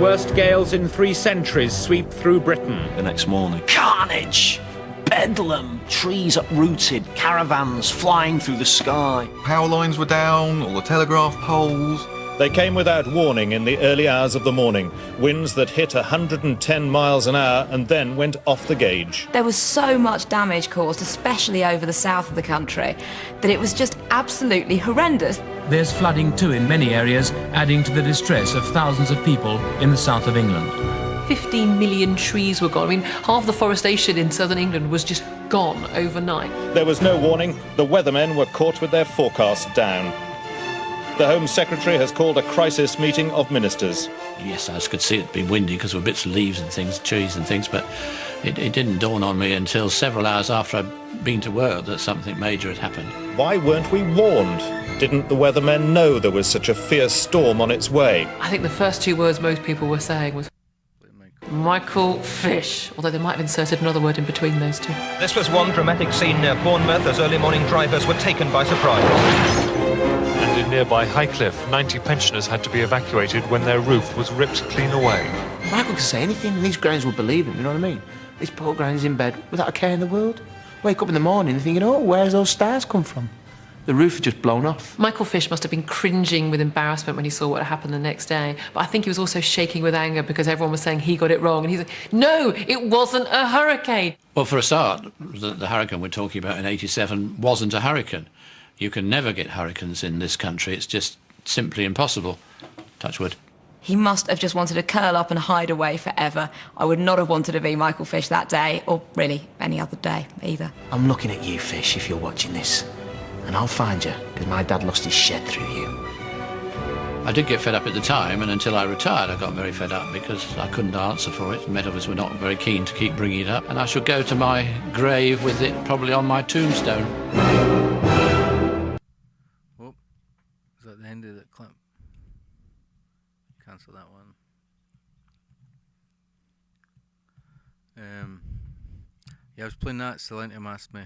Worst gales in 3 centuries sweep through Britain. The next morning, carnage! Bedlam! Trees uprooted, caravans flying through the sky. Power lines were down, all the telegraph poles. They came without warning in the early hours of the morning. Winds that hit 110 miles an hour and then went off the gauge. There was so much damage caused, especially over the south of the country, that it was just absolutely horrendous. There's flooding too in many areas, adding to the distress of thousands of people in the south of England. 15 million trees were gone. I mean, half the forestation in southern England was just gone overnight. There was no warning. The weathermen were caught with their forecast down. The Home Secretary has called a crisis meeting of ministers. Yes, I could see it being windy because there were bits of leaves and things, trees and things, but it didn't dawn on me until several hours after I'd been to work that something major had happened. Why weren't we warned? Didn't the weathermen know there was such a fierce storm on its way? I think the first two words most people were saying was Michael Fish, although they might have inserted another word in between those two. This was one dramatic scene near Bournemouth as early morning drivers were taken by surprise. And in nearby Highcliffe, 90 pensioners had to be evacuated when their roof was ripped clean away. Michael could say anything and these grounds would believe him, you know what I mean? This poor granny's in bed without a care in the world. Wake up in the morning thinking, oh, where's those stars come from? The roof had just blown off. Michael Fish must have been cringing with embarrassment when he saw what happened the next day. But I think he was also shaking with anger because everyone was saying he got it wrong. And he's like, no, it wasn't a hurricane. Well, for a start, the hurricane we're talking about in '87 wasn't a hurricane. You can never get hurricanes in this country. It's just simply impossible. Touch wood. He must have just wanted to curl up and hide away forever. I would not have wanted to be Michael Fish that day, or really any other day either. I'm looking at you, Fish, if you're watching this. And I'll find you, because my dad lost his shed through you. I did get fed up at the time, and until I retired I got very fed up because I couldn't answer for it. Meadows were not very keen to keep bringing it up, and I shall go to my grave with it probably on my tombstone. Oh, is that the end of the clip? Cancel that one. Yeah, I was playing that. Silentium asked me.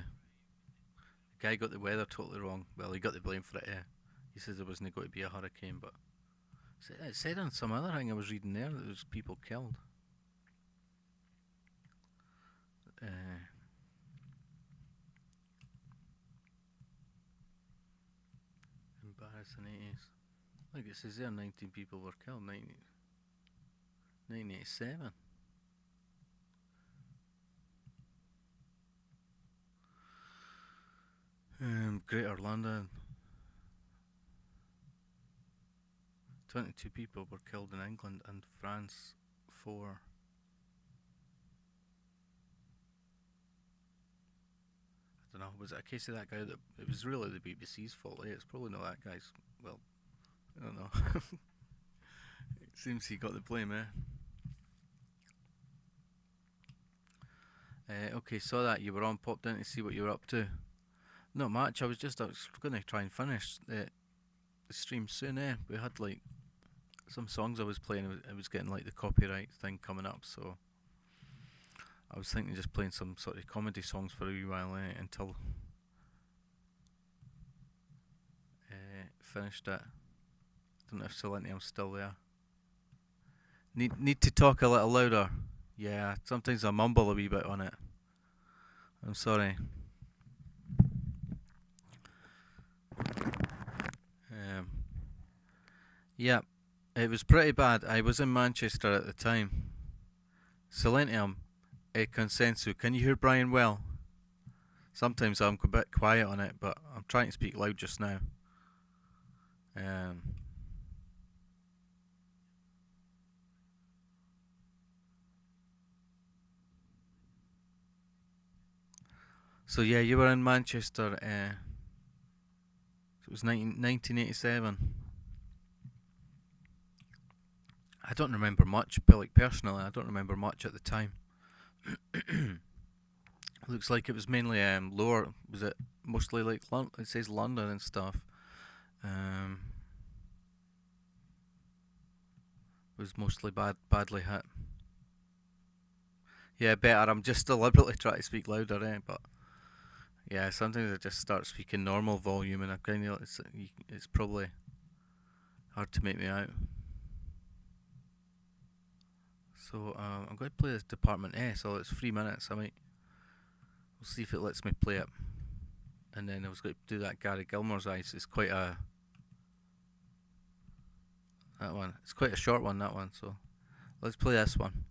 The guy got the weather totally wrong. Well, he got the blame for it, yeah. He says there wasn't going to be a hurricane, but it said on some other thing I was reading there that there was people killed. Embarrassing 80s. Look, it says there 19 people were killed. 1987. Greater London. 22 people were killed in England and France. 4. I don't know. Was it a case of that guy that it was really the BBC's fault? Eh? It's probably not that guy's. Well, I don't know. It seems he got the blame, eh? Okay, saw that you were on. Popped in to see what you were up to. Not much. I was going to try and finish the stream soon. We had like some songs I was playing. I was getting like the copyright thing coming up, so I was thinking just playing some sort of comedy songs for a wee while until finished it. Don't know if Silentium's still there. Need to talk a little louder. Yeah, sometimes I mumble a wee bit on it. I'm sorry. Yeah, it was pretty bad. I was in Manchester at the time. Silentium, consensu. Can you hear Brian well? Sometimes I'm a bit quiet on it, but I'm trying to speak loud just now. So yeah, you were in Manchester. It was 1987. I don't remember much, but like personally, I don't remember much at the time. Looks like it was mainly lower. Was it mostly like it says London and stuff? Was mostly badly hit. Yeah, better. I'm just deliberately trying to speak louder, but yeah, sometimes I just start speaking normal volume, and I kind of it's probably hard to make me out. So I'm going to play this Department S. So it's 3 minutes. We'll see if it lets me play it. And then I was going to do that Gary Gilmore's Eyes. It's quite that one. It's quite a short one, that one. So let's play this one.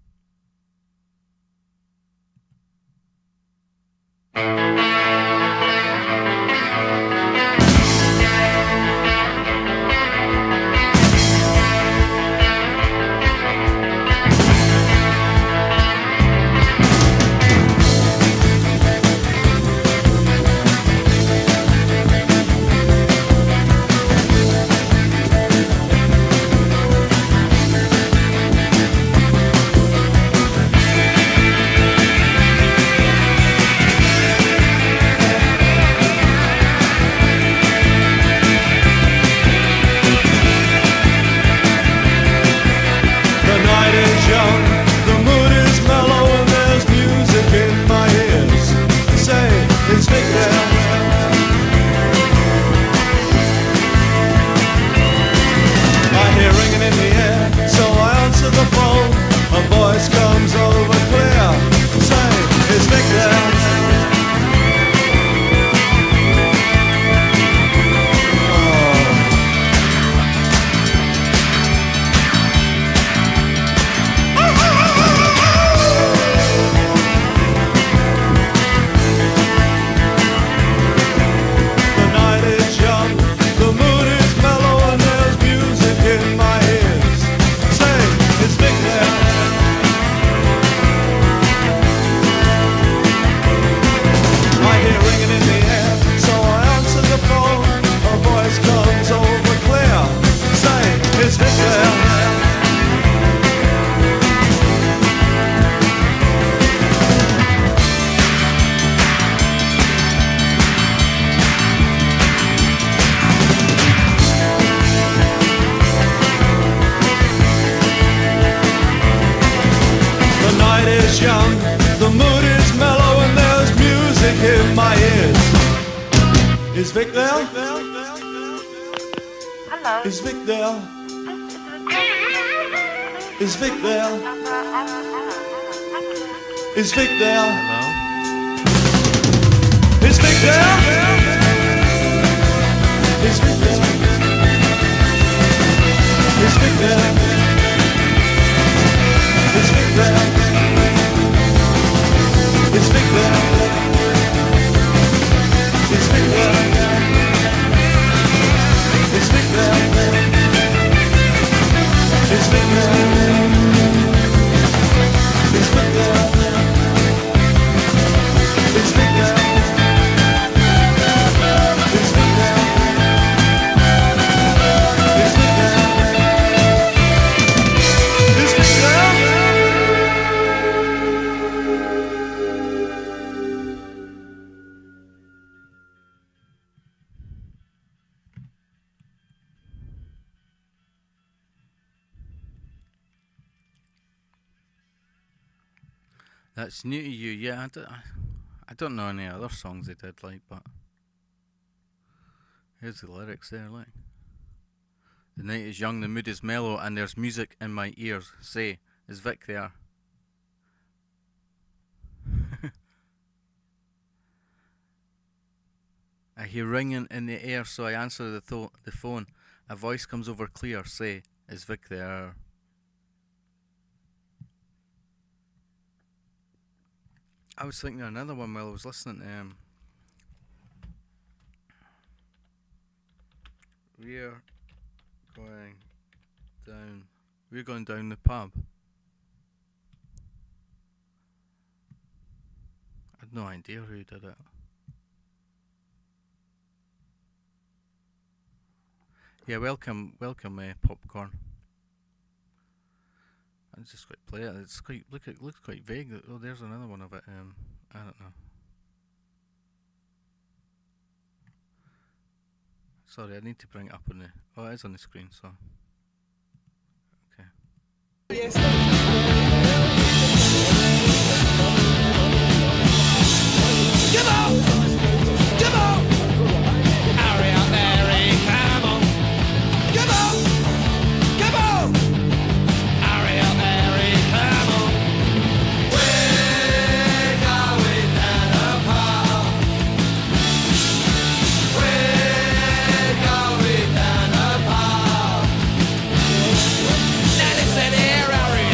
young, the mood is mellow, and there's music in my ears. Is Vic there? Hello. Is Vic there? Is Vic there? Is Vic there? Hello? Is Vic there? Is Vic there? Is Vic there? Is Vic there? Is Vic there? Is Vic there? Is Vic there? Is Vic there? Is Vic there? Is Vic there? That's new to you, yeah. I don't know any other songs they did, like, but here's the lyrics there, like. The night is young, the mood is mellow, and there's music in my ears. Say, is Vic there? I hear ringing in the air, so I answer the phone. A voice comes over clear. Say, is Vic there? I was thinking of another one while I was listening to We're going down the pub. I had no idea who did it. Yeah, welcome, Popcorn. I'm just going to play it. It's quite it looks quite vague. Oh, there's another one of it. I don't know. Sorry, I need to bring it up on the. Oh, it is on the screen. So. Okay. Come on! Come on! Hurry up, Mary, come on! Come on! Come on! Hurry up, Mary, come on! We're going down the pub. We're going down the pub. Now listen here, Harry.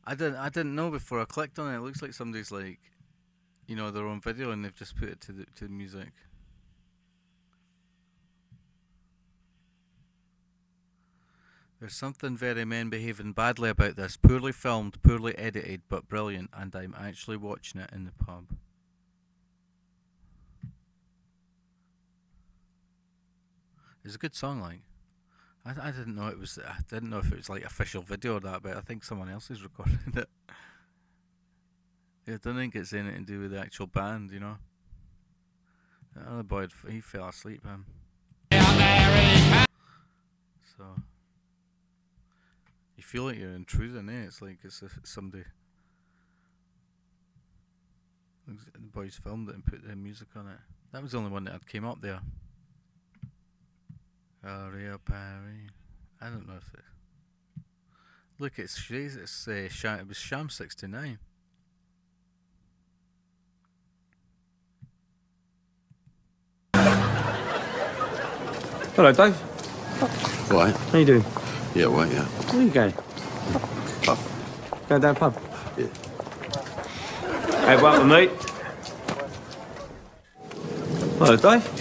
I didn't know before I clicked on it. It looks like somebody's like, you know, their own video, and they've just put it to the music. There's something very men behaving badly about this. Poorly filmed, poorly edited, but brilliant, and I'm actually watching it in the pub. It's a good song, like. I didn't know it was. I didn't know if it was like official video or that, but I think someone else is recording it. Yeah, I don't think it's anything to do with the actual band, you know. The other boy, he fell asleep, him. So you feel like you're intruding, eh? It's like it's somebody. The boys filmed it and put their music on it. That was the only one that had came up there. Area Perry. I don't know if it. Look, it was Sham 69. Hello, Dave. Right. How you doing? Yeah, right, yeah. Where are you going? Pub. Going down pub? Yeah. Hey, welcome, mate. Hello, Dave.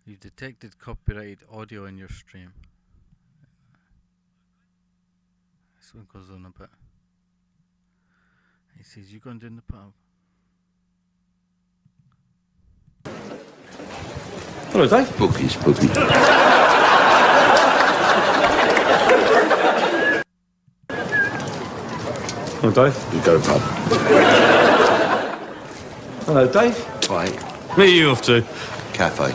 You've detected copyrighted audio in your stream. This one goes on a bit. He says, you going down the pub? Hello, Dave. Spooky. Hello, Dave. You go pub. Hello, Dave. Right. Where are you off to? Cafe.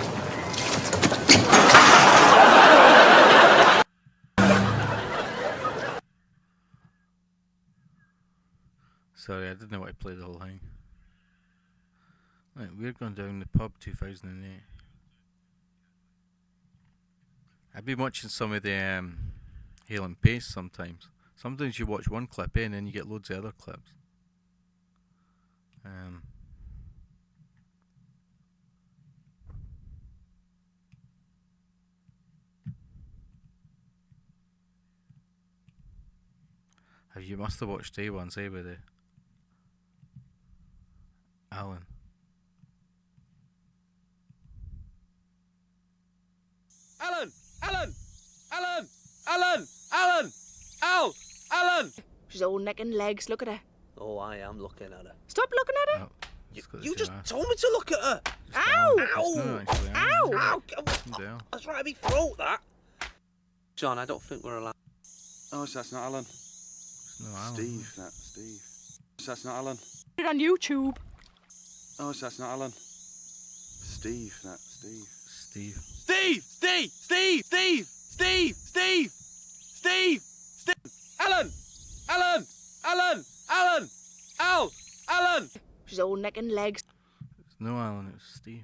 Sorry, I didn't know what to play the whole thing. Right, we're going down the pub 2008. I've been watching some of the Hale and Pace sometimes. Sometimes you watch one clip and then you get loads of other clips. You must have watched A ones, with the Alan. Alan! She's all neck and legs, look at her. Oh, I am looking at her. Stop looking at her. Oh, You just told me to look at her. Ow! Ow! Ow! Ow! That's right at me throat, that. John, I don't think we're allowed. Oh, so that's not Alan. No, Alan. Steve, that's Steve. So that's not Alan. Put it on YouTube. Oh, so that's not Alan. Steve, that's Steve. Steve. Steve! Steve! Steve! Steve! Steve! Steve! Steve! Steve! Alan! Alan! Alan! Alan! Al! Alan! She's all neck and legs. It's no Alan, it was Steve.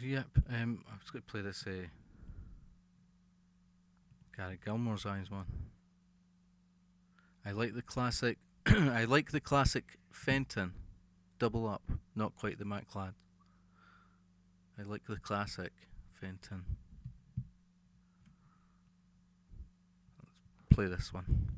Yep, I was going to play this Gary Gilmore's Eyes one. I like the classic I like the classic Fenton double up, not quite the Maclad. I like the classic Fenton. Let's play this one.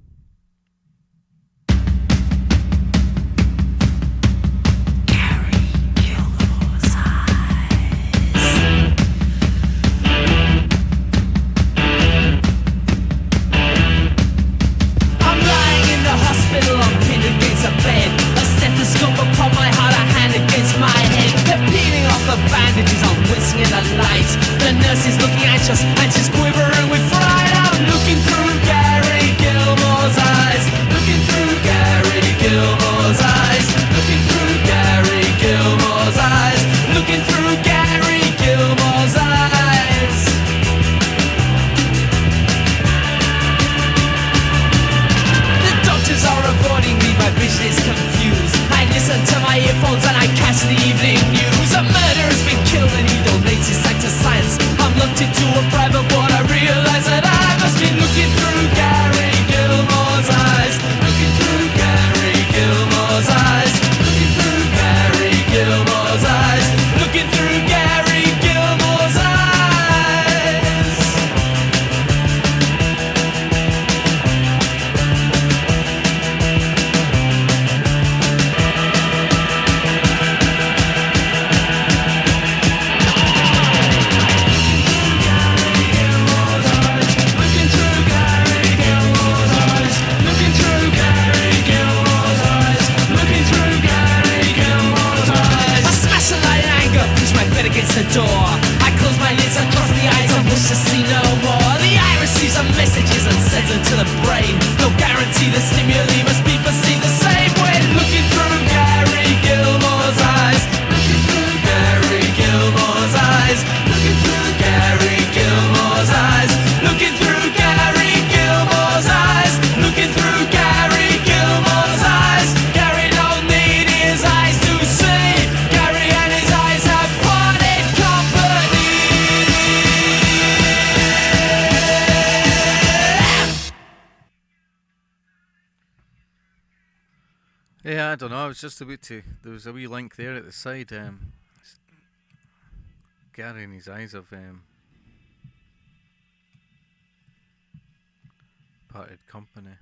I'm pinned against a bed, a stethoscope upon my heart, a hand against my head. They're peeling off the bandages, I'm whistling in the light. The nurse is looking anxious and she's quivering with fright. I'm looking through Gary Gilmore's eyes, looking through Gary Gilmore's eyes, looking through Gary Gilmore's eyes, looking through Gary Gilmore's eyes. Are avoiding me, my vision is confused. I listen to my phones and I catch the evening news. A murderer's been killed and he donates his sight to science. I'm looked into a private board, I realize that I must be looking through Gary Gilmore's eyes. Looking through Gary Gilmore's eyes. Looking through Gary Gilmore's eyes. Looking through Gary Gilmore's eyes. Against the door, I close my lids across the eyes and wish to see no more. The iris sees the messages and sends them to the brain. No guarantee the stimuli must be perceived the same way. Looking through Gary Gilmore's eyes. Looking through Gary Gilmore's eyes. Looking through Gary Gilmore's eyes. Looking through Gary Gilmore's eyes. Looking through Gary Gilmore's eyes. Gary don't need his eyes to see. Gary and his eyes have parted company. Yeah, I don't know. I was just about to. There was a wee link there at the side. Gary and his eyes have parted company.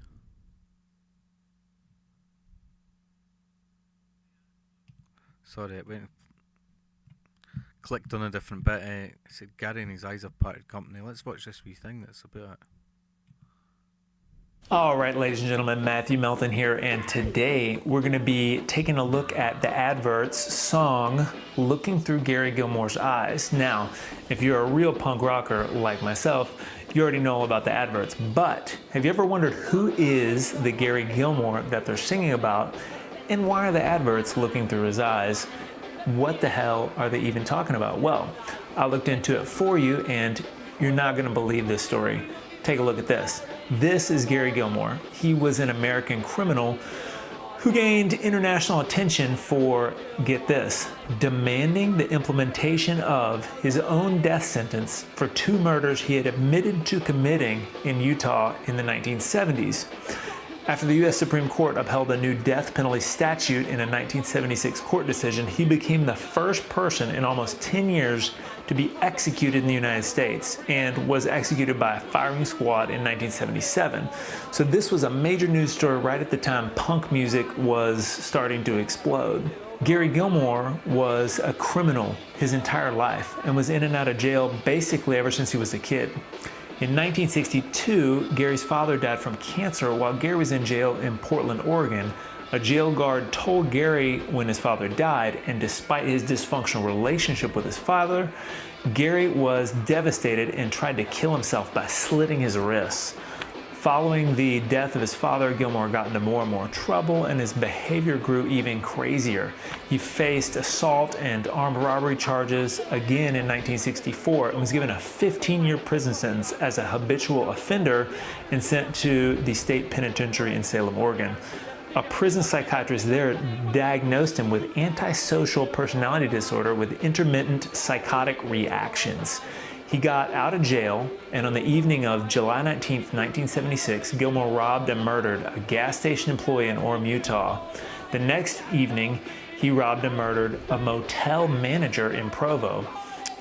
Sorry, it went. Clicked on a different bit. It said Gary and his eyes have parted company. Let's watch this wee thing that's about it. All right, ladies and gentlemen, Matthew Melton here, and today we're going to be taking a look at the Adverts song, Looking Through Gary Gilmore's Eyes. Now, if you're a real punk rocker like myself, you already know all about the Adverts, but have you ever wondered who is the Gary Gilmore that they're singing about, and why are the Adverts looking through his eyes? What the hell are they even talking about? Well, I looked into it for you, and you're not going to believe this story. Take a look at this. This is Gary Gilmore. He was an American criminal who gained international attention for, get this, demanding the implementation of his own death sentence for 2 murders he had admitted to committing in Utah in the 1970s. After the U.S. Supreme Court upheld a new death penalty statute in a 1976 court decision, he became the first person in almost 10 years to be executed in the United States, and was executed by a firing squad in 1977. So this was a major news story right at the time punk music was starting to explode. Gary Gilmore was a criminal his entire life and was in and out of jail basically ever since he was a kid. In 1962, Gary's father died from cancer while Gary was in jail in Portland, Oregon. A jail guard told Gary when his father died, and despite his dysfunctional relationship with his father, Gary was devastated and tried to kill himself by slitting his wrists. Following the death of his father, Gilmore got into more and more trouble, and his behavior grew even crazier. He faced assault and armed robbery charges again in 1964 and was given a 15-year prison sentence as a habitual offender and sent to the state penitentiary in Salem, Oregon. A prison psychiatrist there diagnosed him with antisocial personality disorder with intermittent psychotic reactions. He got out of jail, and on the evening of July 19, 1976, Gilmore robbed and murdered a gas station employee in Orem, Utah. The next evening, he robbed and murdered a motel manager in Provo.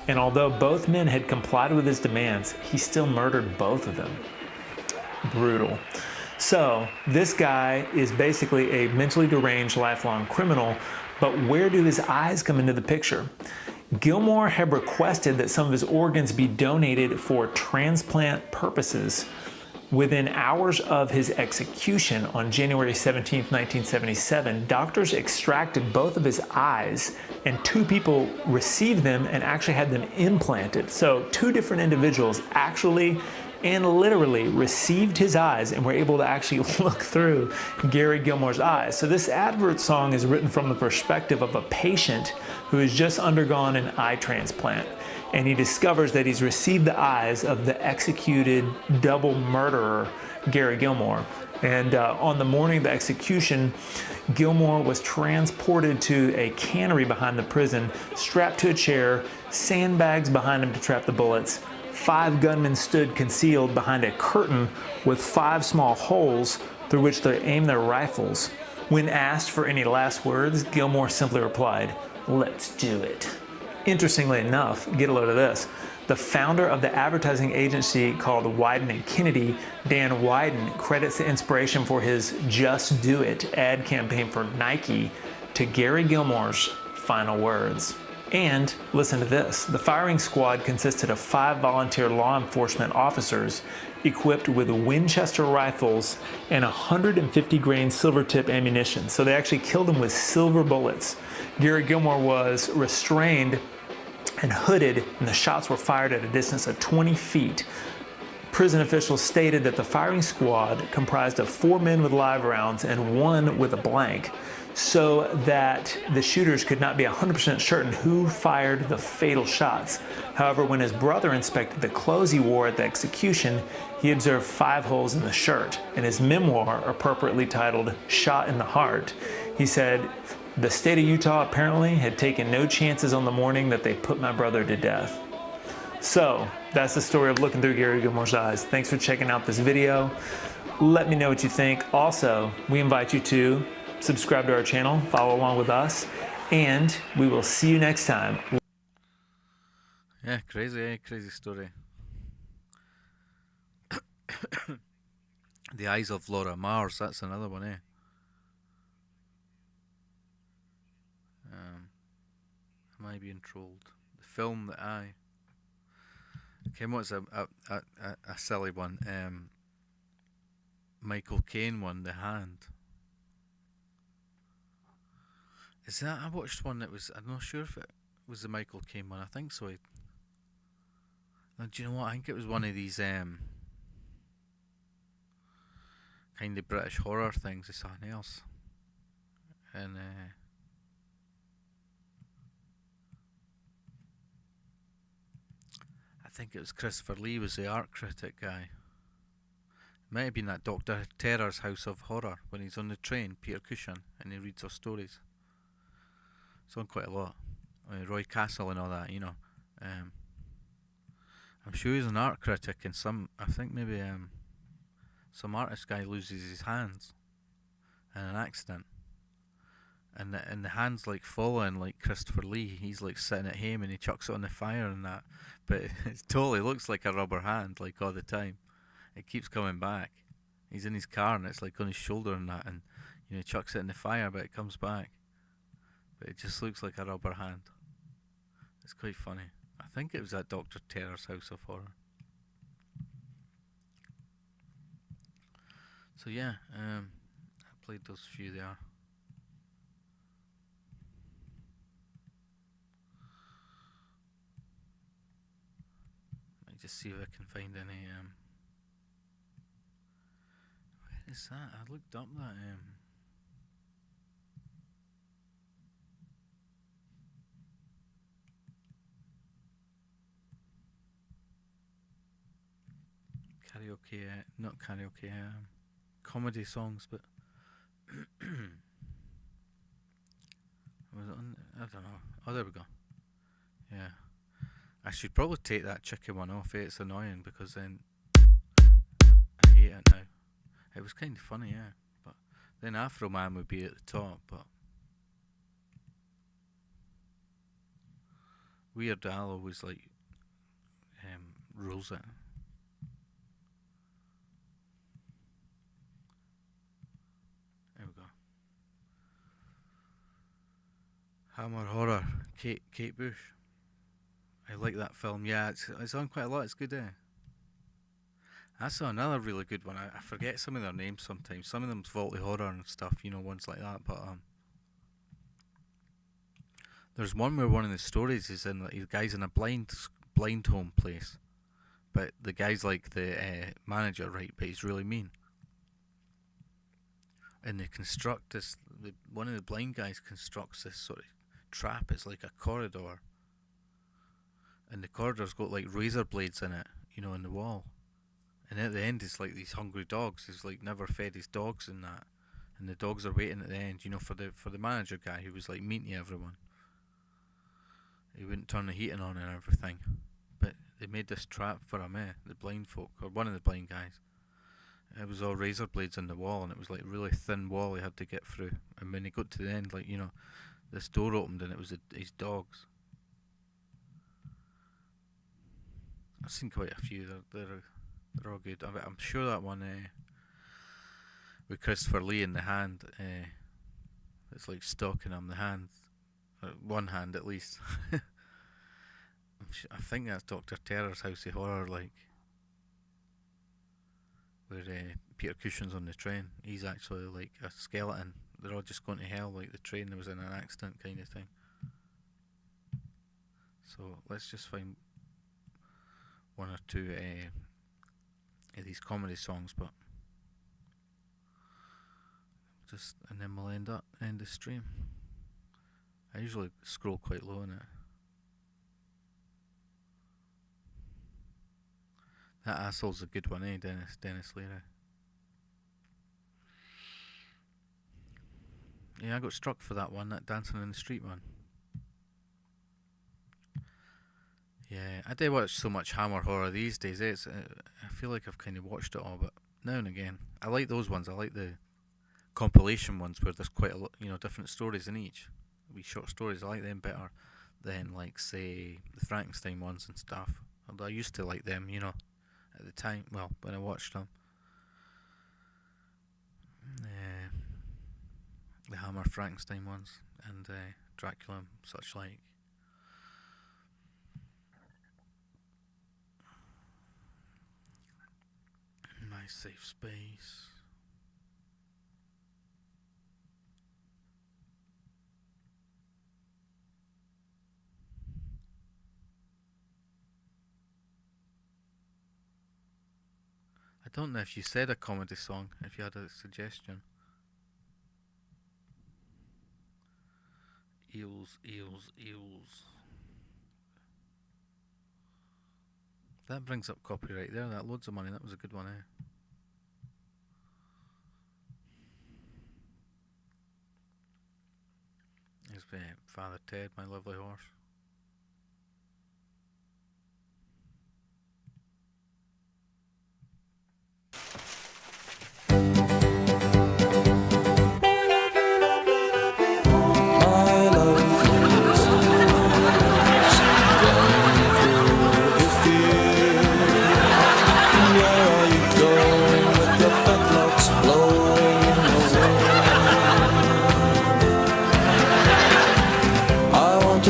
And although both men had complied with his demands, he still murdered both of them. Brutal. So, this guy is basically a mentally deranged lifelong criminal, but where do his eyes come into the picture? Gilmore had requested that some of his organs be donated for transplant purposes. Within hours of his execution on January 17, 1977, doctors extracted both of his eyes, and 2 people received them and actually had them implanted. So 2 different individuals actually and literally received his eyes and were able to actually look through Gary Gilmore's eyes. So this advert song is written from the perspective of a patient who has just undergone an eye transplant. And he discovers that he's received the eyes of the executed double murderer, Gary Gilmore. And on the morning of the execution, Gilmore was transported to a cannery behind the prison, strapped to a chair, sandbags behind him to trap the bullets. 5 gunmen stood concealed behind a curtain with 5 small holes through which they aimed their rifles. When asked for any last words, Gilmore simply replied, "Let's do it." Interestingly enough, get a load of this. The founder of the advertising agency called Wyden & Kennedy, Dan Wyden, credits the inspiration for his Just Do It ad campaign for Nike to Gary Gilmore's final words. And listen to this. The firing squad consisted of 5 volunteer law enforcement officers equipped with Winchester rifles and 150 grain silver tip ammunition. So they actually killed him with silver bullets. Gary Gilmore was restrained and hooded, and the shots were fired at a distance of 20 feet. Prison officials stated that the firing squad comprised of 4 men with live rounds and 1 with a blank, so that the shooters could not be 100% certain who fired the fatal shots. However, when his brother inspected the clothes he wore at the execution, he observed 5 holes in the shirt. In his memoir, appropriately titled Shot in the Heart, he said, "The state of Utah apparently had taken no chances on the morning that they put my brother to death." So that's the story of looking through Gary Gilmore's eyes. Thanks for checking out this video. Let me know what you think. Also, we invite you to subscribe to our channel, follow along with us, and we will see you next time. Yeah, crazy story. The Eyes of Laura Mars, that's another one, eh? Am I being trolled? The film The Eye. Okay, what's a silly one? Michael Caine one, The Hand. Is that, I watched one that was, I'm not sure if it was the Michael Caine one, I think so. Now, do you know what, I think it was one of these kind of British horror things or something else. And I think it was Christopher Lee was the art critic guy. It might have been that Dr. Terror's House of Horror, when he's on the train, Peter Cushing, and he reads our stories. It's on quite a lot. I mean, Roy Castle and all that, you know. I'm sure he's an art critic, and I think maybe some artist guy loses his hands in an accident, and the hands like following like Christopher Lee. He's like sitting at home and he chucks it on the fire and that, but it totally looks like a rubber hand like all the time. It keeps coming back. He's in his car and it's like on his shoulder and that, and you know, he chucks it in the fire, but it comes back. But it just looks like a rubber hand. It's quite funny. I think it was at Dr. Terror's House of Horror. So yeah, I played those few there. Let me just see if I can find any. Where is that? I looked up that. Karaoke, not karaoke, comedy songs, but was it on? I don't know. Oh, there we go. Yeah, I should probably take that chicken one off. It's annoying because then I hate it now. It was kind of funny, yeah, but then Afro Man would be at the top, but Weird Al always like rules it. Hammer Horror, Kate Bush. I like that film. Yeah, it's on quite a lot. It's good, eh? I saw another really good one. I forget some of their names sometimes. Some of them's Vaulty Horror and stuff, you know, ones like that. But there's one where one of the stories is in like the guy's in a blind home place, but the guy's like the manager, right? But he's really mean. And they construct this. One of the blind guys constructs this sort of trap. It's like a corridor, and the corridor's got like razor blades in it, you know, in the wall. And at the end, it's like these hungry dogs. He's like never fed his dogs and that, and the dogs are waiting at the end, you know, for the manager guy who was like mean to everyone. He wouldn't turn the heating on and everything, but they made this trap for him, the blind folk, or one of the blind guys. It was all razor blades in the wall, and it was like really thin wall he had to get through. And when he got to the end, like, you know, this door opened and it was his dogs. I've seen quite a few. They're all good. I'm sure that one with Christopher Lee in the hand, it's like stalking him, the hand, one hand at least. I think that's Dr. Terror's House of Horror, like, where Peter Cushing's on the train. He's actually like a skeleton. They're all just going to hell, like the train was in an accident kind of thing. So let's just find one or two of these comedy songs, but and then we'll end the stream. I usually scroll quite low on it. That asshole's a good one, Dennis Leary. Yeah, I got struck for that one, that Dancing in the Street one. Yeah, I do watch so much Hammer horror these days. I feel like I've kind of watched it all, but now and again, I like those ones. I like the compilation ones where there's quite a lot, you know, different stories in each. Wee short stories. I like them better than, like, say, the Frankenstein ones and stuff. Although I used to like them, you know, at the time. Well, when I watched them. The Hammer Frankenstein ones and Dracula and such like. My safe space. I don't know if you said a comedy song, if you had a suggestion. Eels. That brings up copyright there. That loads of money. That was a good one, There's Father Ted, My Lovely Horse.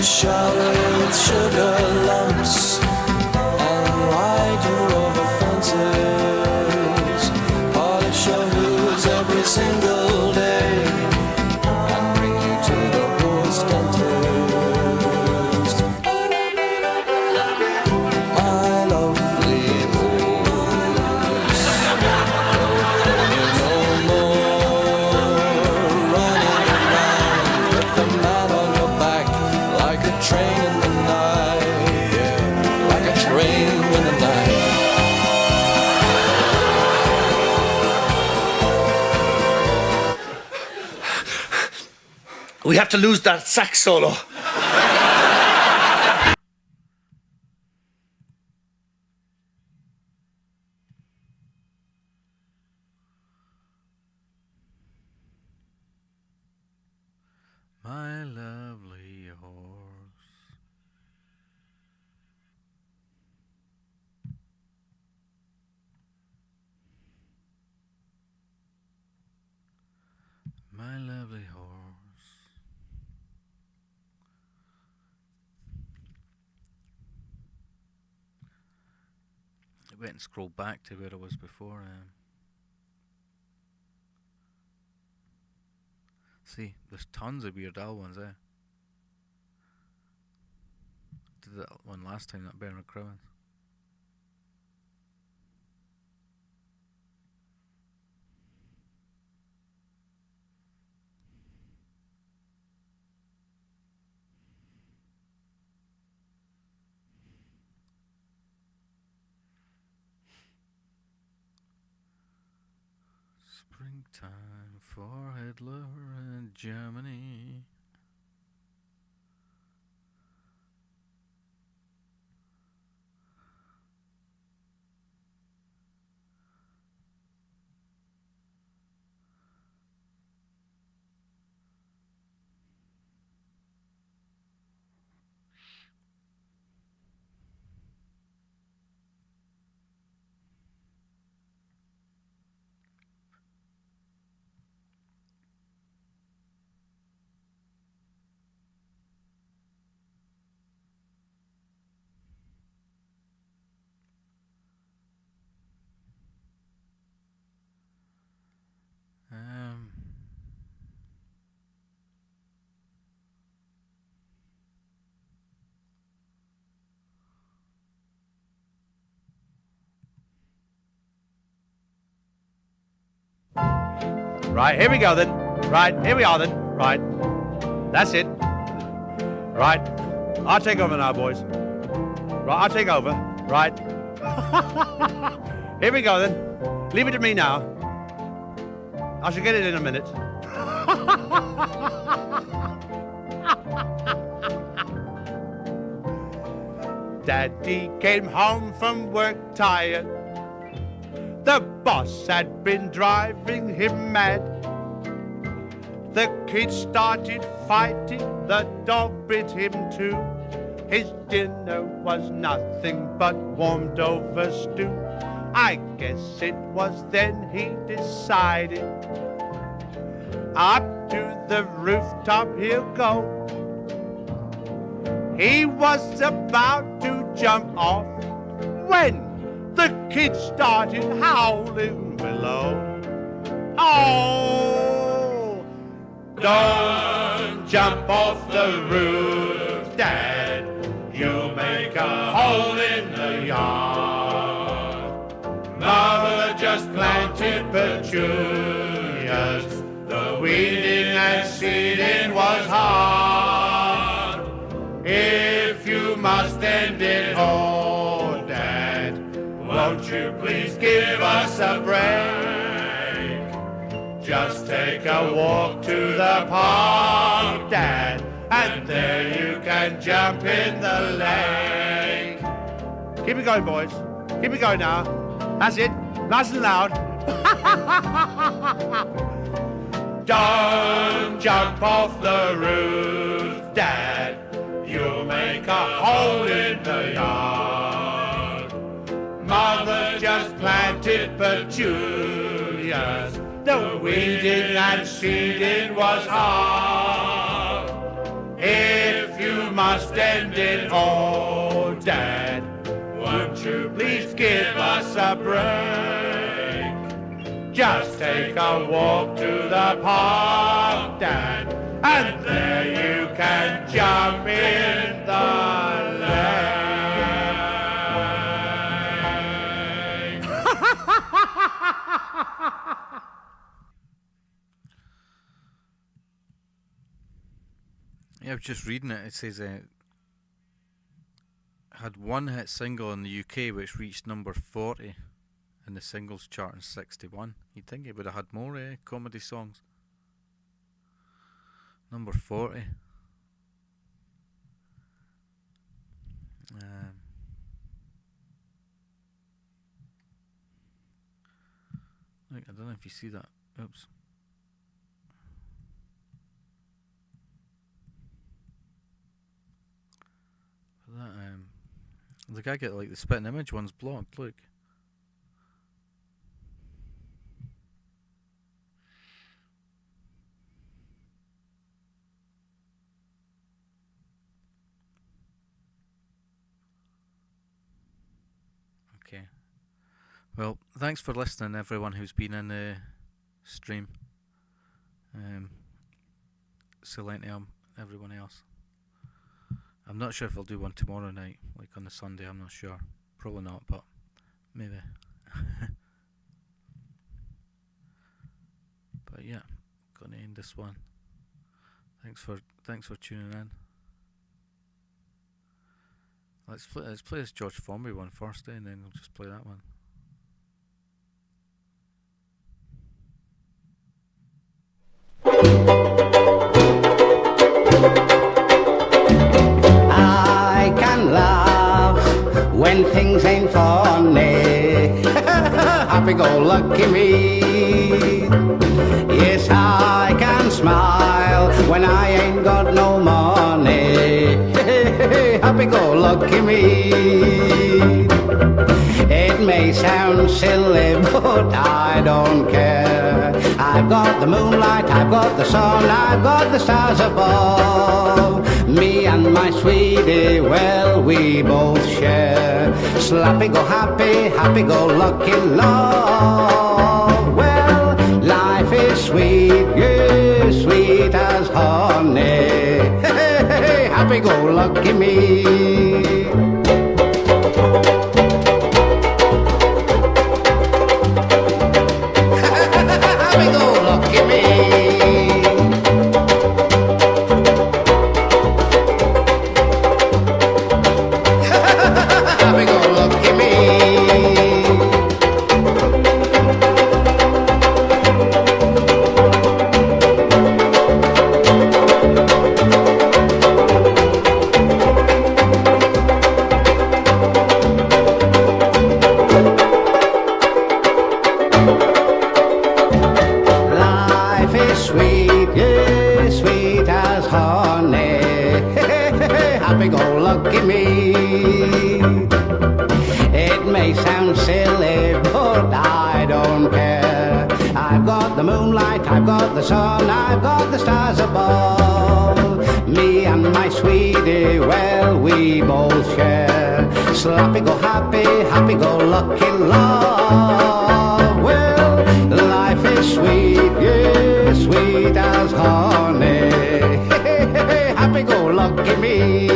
Shower with sugar lumps and ride you over fences, polish your hooves every single day and bring you to the horse dentist. My lovely horse, no more running around with the man on your back like a train in the night, yeah, like a train in the night. We have to lose that sax solo. My lovely horse. My lovely horse. I went and scrolled back to where I was before. See, there's tons of Weird Al ones, Did that one last time, that Bernard Crimmins. Springtime for Hitler and Germany. Right, here we go then. Right, here we are then. Right. That's it. Right. I'll take over now, boys. Right, I'll take over. Right. Here we go then. Leave it to me now. I shall get it in a minute. Daddy came home from work tired. The boss had been driving him mad. The kids started fighting, the dog bit him too. His dinner was nothing but warmed over stew. I guess it was then he decided up to the rooftop he'll go. He was about to jump off when the kids started howling below. Oh, don't jump off the roof, Dad. You'll make a hole in the yard. Mother just planted petunias. The weeding and seeding was hard. If you must end it all, Dad, won't you please give us a break? Just take a walk to the park, Dad, and there you can jump in the lake. Keep it going, boys. Keep it going now. That's it. Nice and loud. Don't jump off the roof, Dad. You'll make a hole in the yard. Mother just planted petunias. The weeding and seeding was hard. If you must end it all, Dad, won't you please give us a break? Just take a walk to the park, Dad, and there you can jump in the lake. Yeah, I was just reading it. It says had one hit single in the UK which reached number 40 in the singles chart in 61. You'd think he would have had more comedy songs. Number 40. Look, I don't know if you see that. Oops. That the guy get like the spitting image one's blocked. Look. Okay. Well, thanks for listening, everyone who's been in the stream. Silentium, everyone else. I'm not sure if I'll do one tomorrow night, like on the Sunday, I'm not sure. Probably not, but maybe. But yeah, gonna end this one. Thanks for tuning in. Let's play this George Formby one first, and then we'll just play that one. happy-go-lucky me. Yes, I can smile when I ain't got no money. Happy-go-lucky me. It may sound silly, but I don't care. I've got the moonlight, I've got the sun, I've got the stars above. Me and my sweetie, well, we both share. Slappy-go-happy, happy-go-lucky love. Well, life is sweet, yes, sweet as honey. Happy-go-lucky me. Happy-go-lucky me. Happy-go-lucky me. Life is sweet, yes, sweet as honey. Happy-go-lucky me. It may sound silly, but I don't care. I've got the moonlight, I've got the sun, I've got the stars above. Me and my sweetie, well, we both share. Slappy-go-happy, happy-go-lucky love. Well, life is sweet, yes, sweet as honey. Happy-go-lucky me.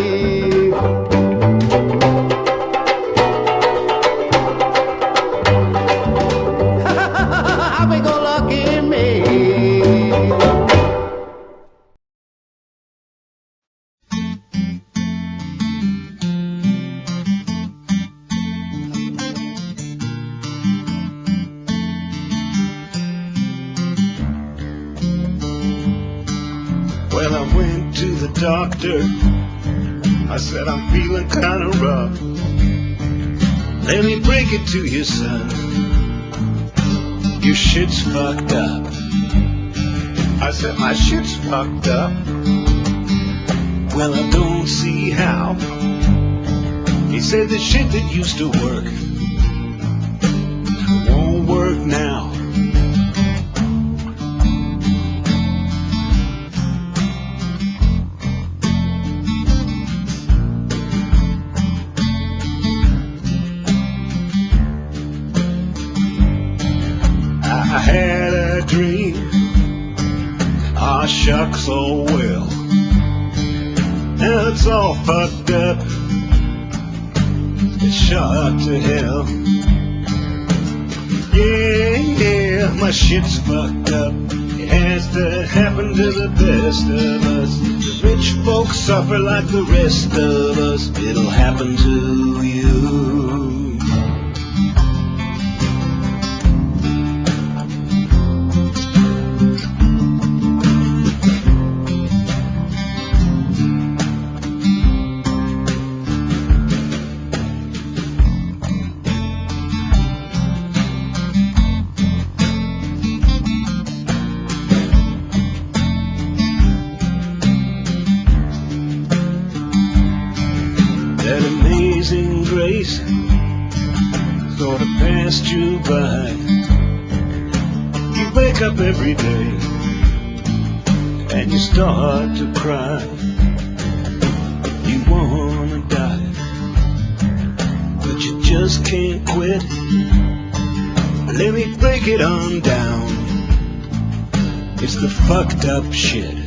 Happy-go-lucky me. Well, I went to the doctor. I said, I'm feeling kind of rough. Let me break it to you, son. Your shit's fucked up. I said, my shit's fucked up. Well, I don't see how. He said the shit that used to work won't work now. I had a dream, ah shucks, oh well. Now it's all fucked up, it's shot to hell. Yeah, my shit's fucked up, it has to happen to the best of us. The rich folks suffer like the rest of us, it'll happen to you. That amazing grace sort of passed you by. You wake up every day and you start to cry. You wanna die, but you just can't quit. Let me break it on down. It's the fucked up shit.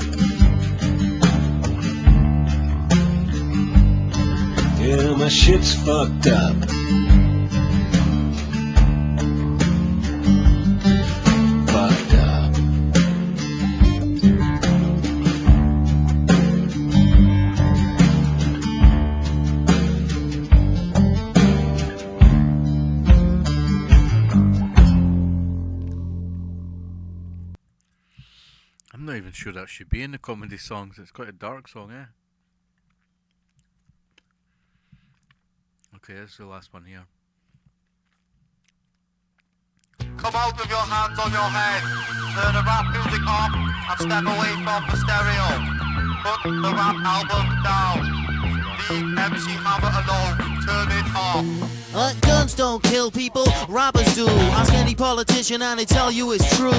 Yeah, my shit's fucked up. Fucked up. I'm not even sure that should be in the comedy songs. It's quite a dark song, eh? Okay, this is the last one here. come out with your hands on your head. Turn the rap music off and step away from the stereo. Put the rap album down. Leave MC Hammer alone. Turn it off. Guns don't kill people, rappers do. Ask any politician and they tell you it's true.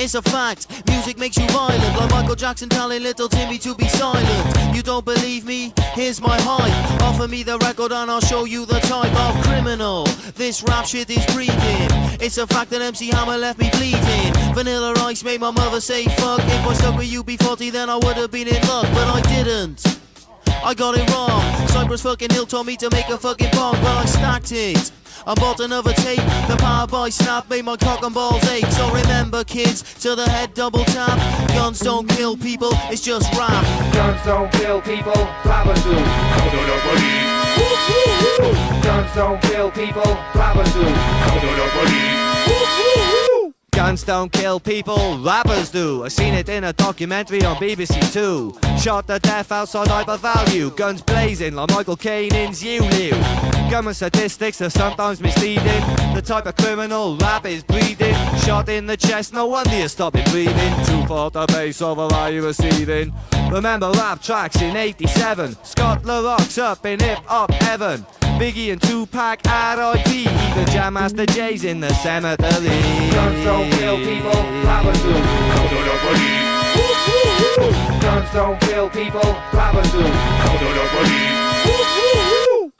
It's a fact, music makes you violent. Like Michael Jackson telling little Timmy to be silent. You don't believe me? Here's my hype. Offer me the record and I'll show you the type of criminal this rap shit is breathing. It's a fact that MC Hammer left me bleeding. Vanilla Ice made my mother say fuck. If I stuck with UB40 then I would have been in luck, but I didn't. I got it wrong. Cypress fucking Hill told me to make a fucking bomb, but I stacked it. I bought another tape. The power by snap made my cock and balls ache. So remember, kids, to the head double tap. Guns don't kill people, it's just rap. Guns don't kill people, rappers do. Guns don't kill people, rappers do. Guns don't kill people, rappers do. I seen it in a documentary on BBC 2. Shot to death outside hypervalue. Guns blazing like Michael Caine in Zulu. Gunman statistics are sometimes misleading. The type of criminal rap is breeding. Shot in the chest, no wonder you're stopping breathing. Too far the bass over are you receiving? Remember rap tracks in 87. Scott LaRock's up in hip-hop heaven. Biggie and Tupac at ID. Even Jam Master J's in the cemetery. Guns don't kill people, rappers do. Guns don't kill people, rappers do.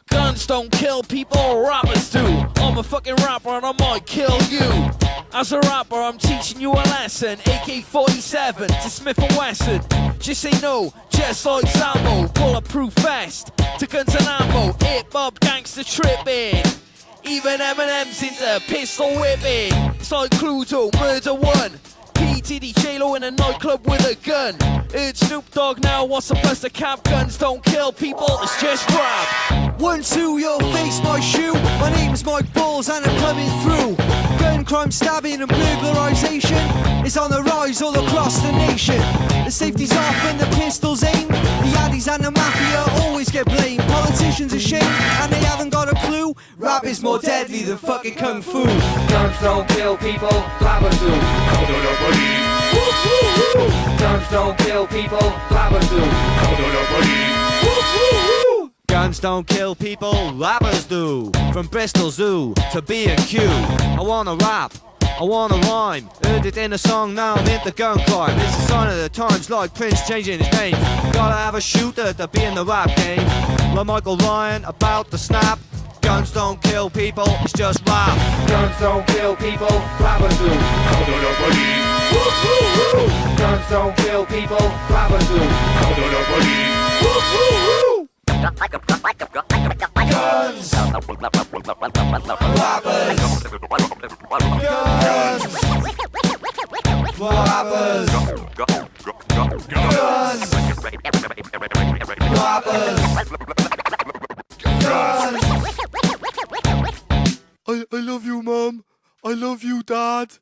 Guns don't kill people, rappers do. I'm a fucking rapper and I might kill you. As a rapper, I'm teaching you a lesson. AK-47 to Smith & Wesson. Just say no, just like Sambo. Bulletproof vest to guns and ammo. Hip-hop gangster tripping. Even Eminem's into pistol whipping. It's like Cluedo, Murder One. P. Diddy, J-Lo in a nightclub with a gun. It's Snoop Dogg now, what's the best of cap? Guns don't kill people, it's just rap. 1, 2, your face, my shoe. My name's Mike Balls and I'm coming through. Gun crime, stabbing and burglarization is on the rise all across the nation. The safety's off and the pistol's aimed. The addies and the mafia always get blamed. Politicians ashamed and they haven't got a clue. Rap is more deadly than fucking kung fu. Guns don't kill people, rappers do. Guns don't kill people, rappers do. Guns don't kill people, rappers do. From Bristol Zoo to B&Q. I wanna rap, I wanna rhyme. Heard it in a song, now I'm into gun crime. It's a sign of the times, like Prince changing his name. Gotta have a shooter to be in the rap game. Like Michael Ryan about to snap. Guns don't kill people, it's just rap. Guns don't kill people, rappers do. Guns don't kill people, rappers do. Guns! Rappers! I love you, Mum. I love you, Dad.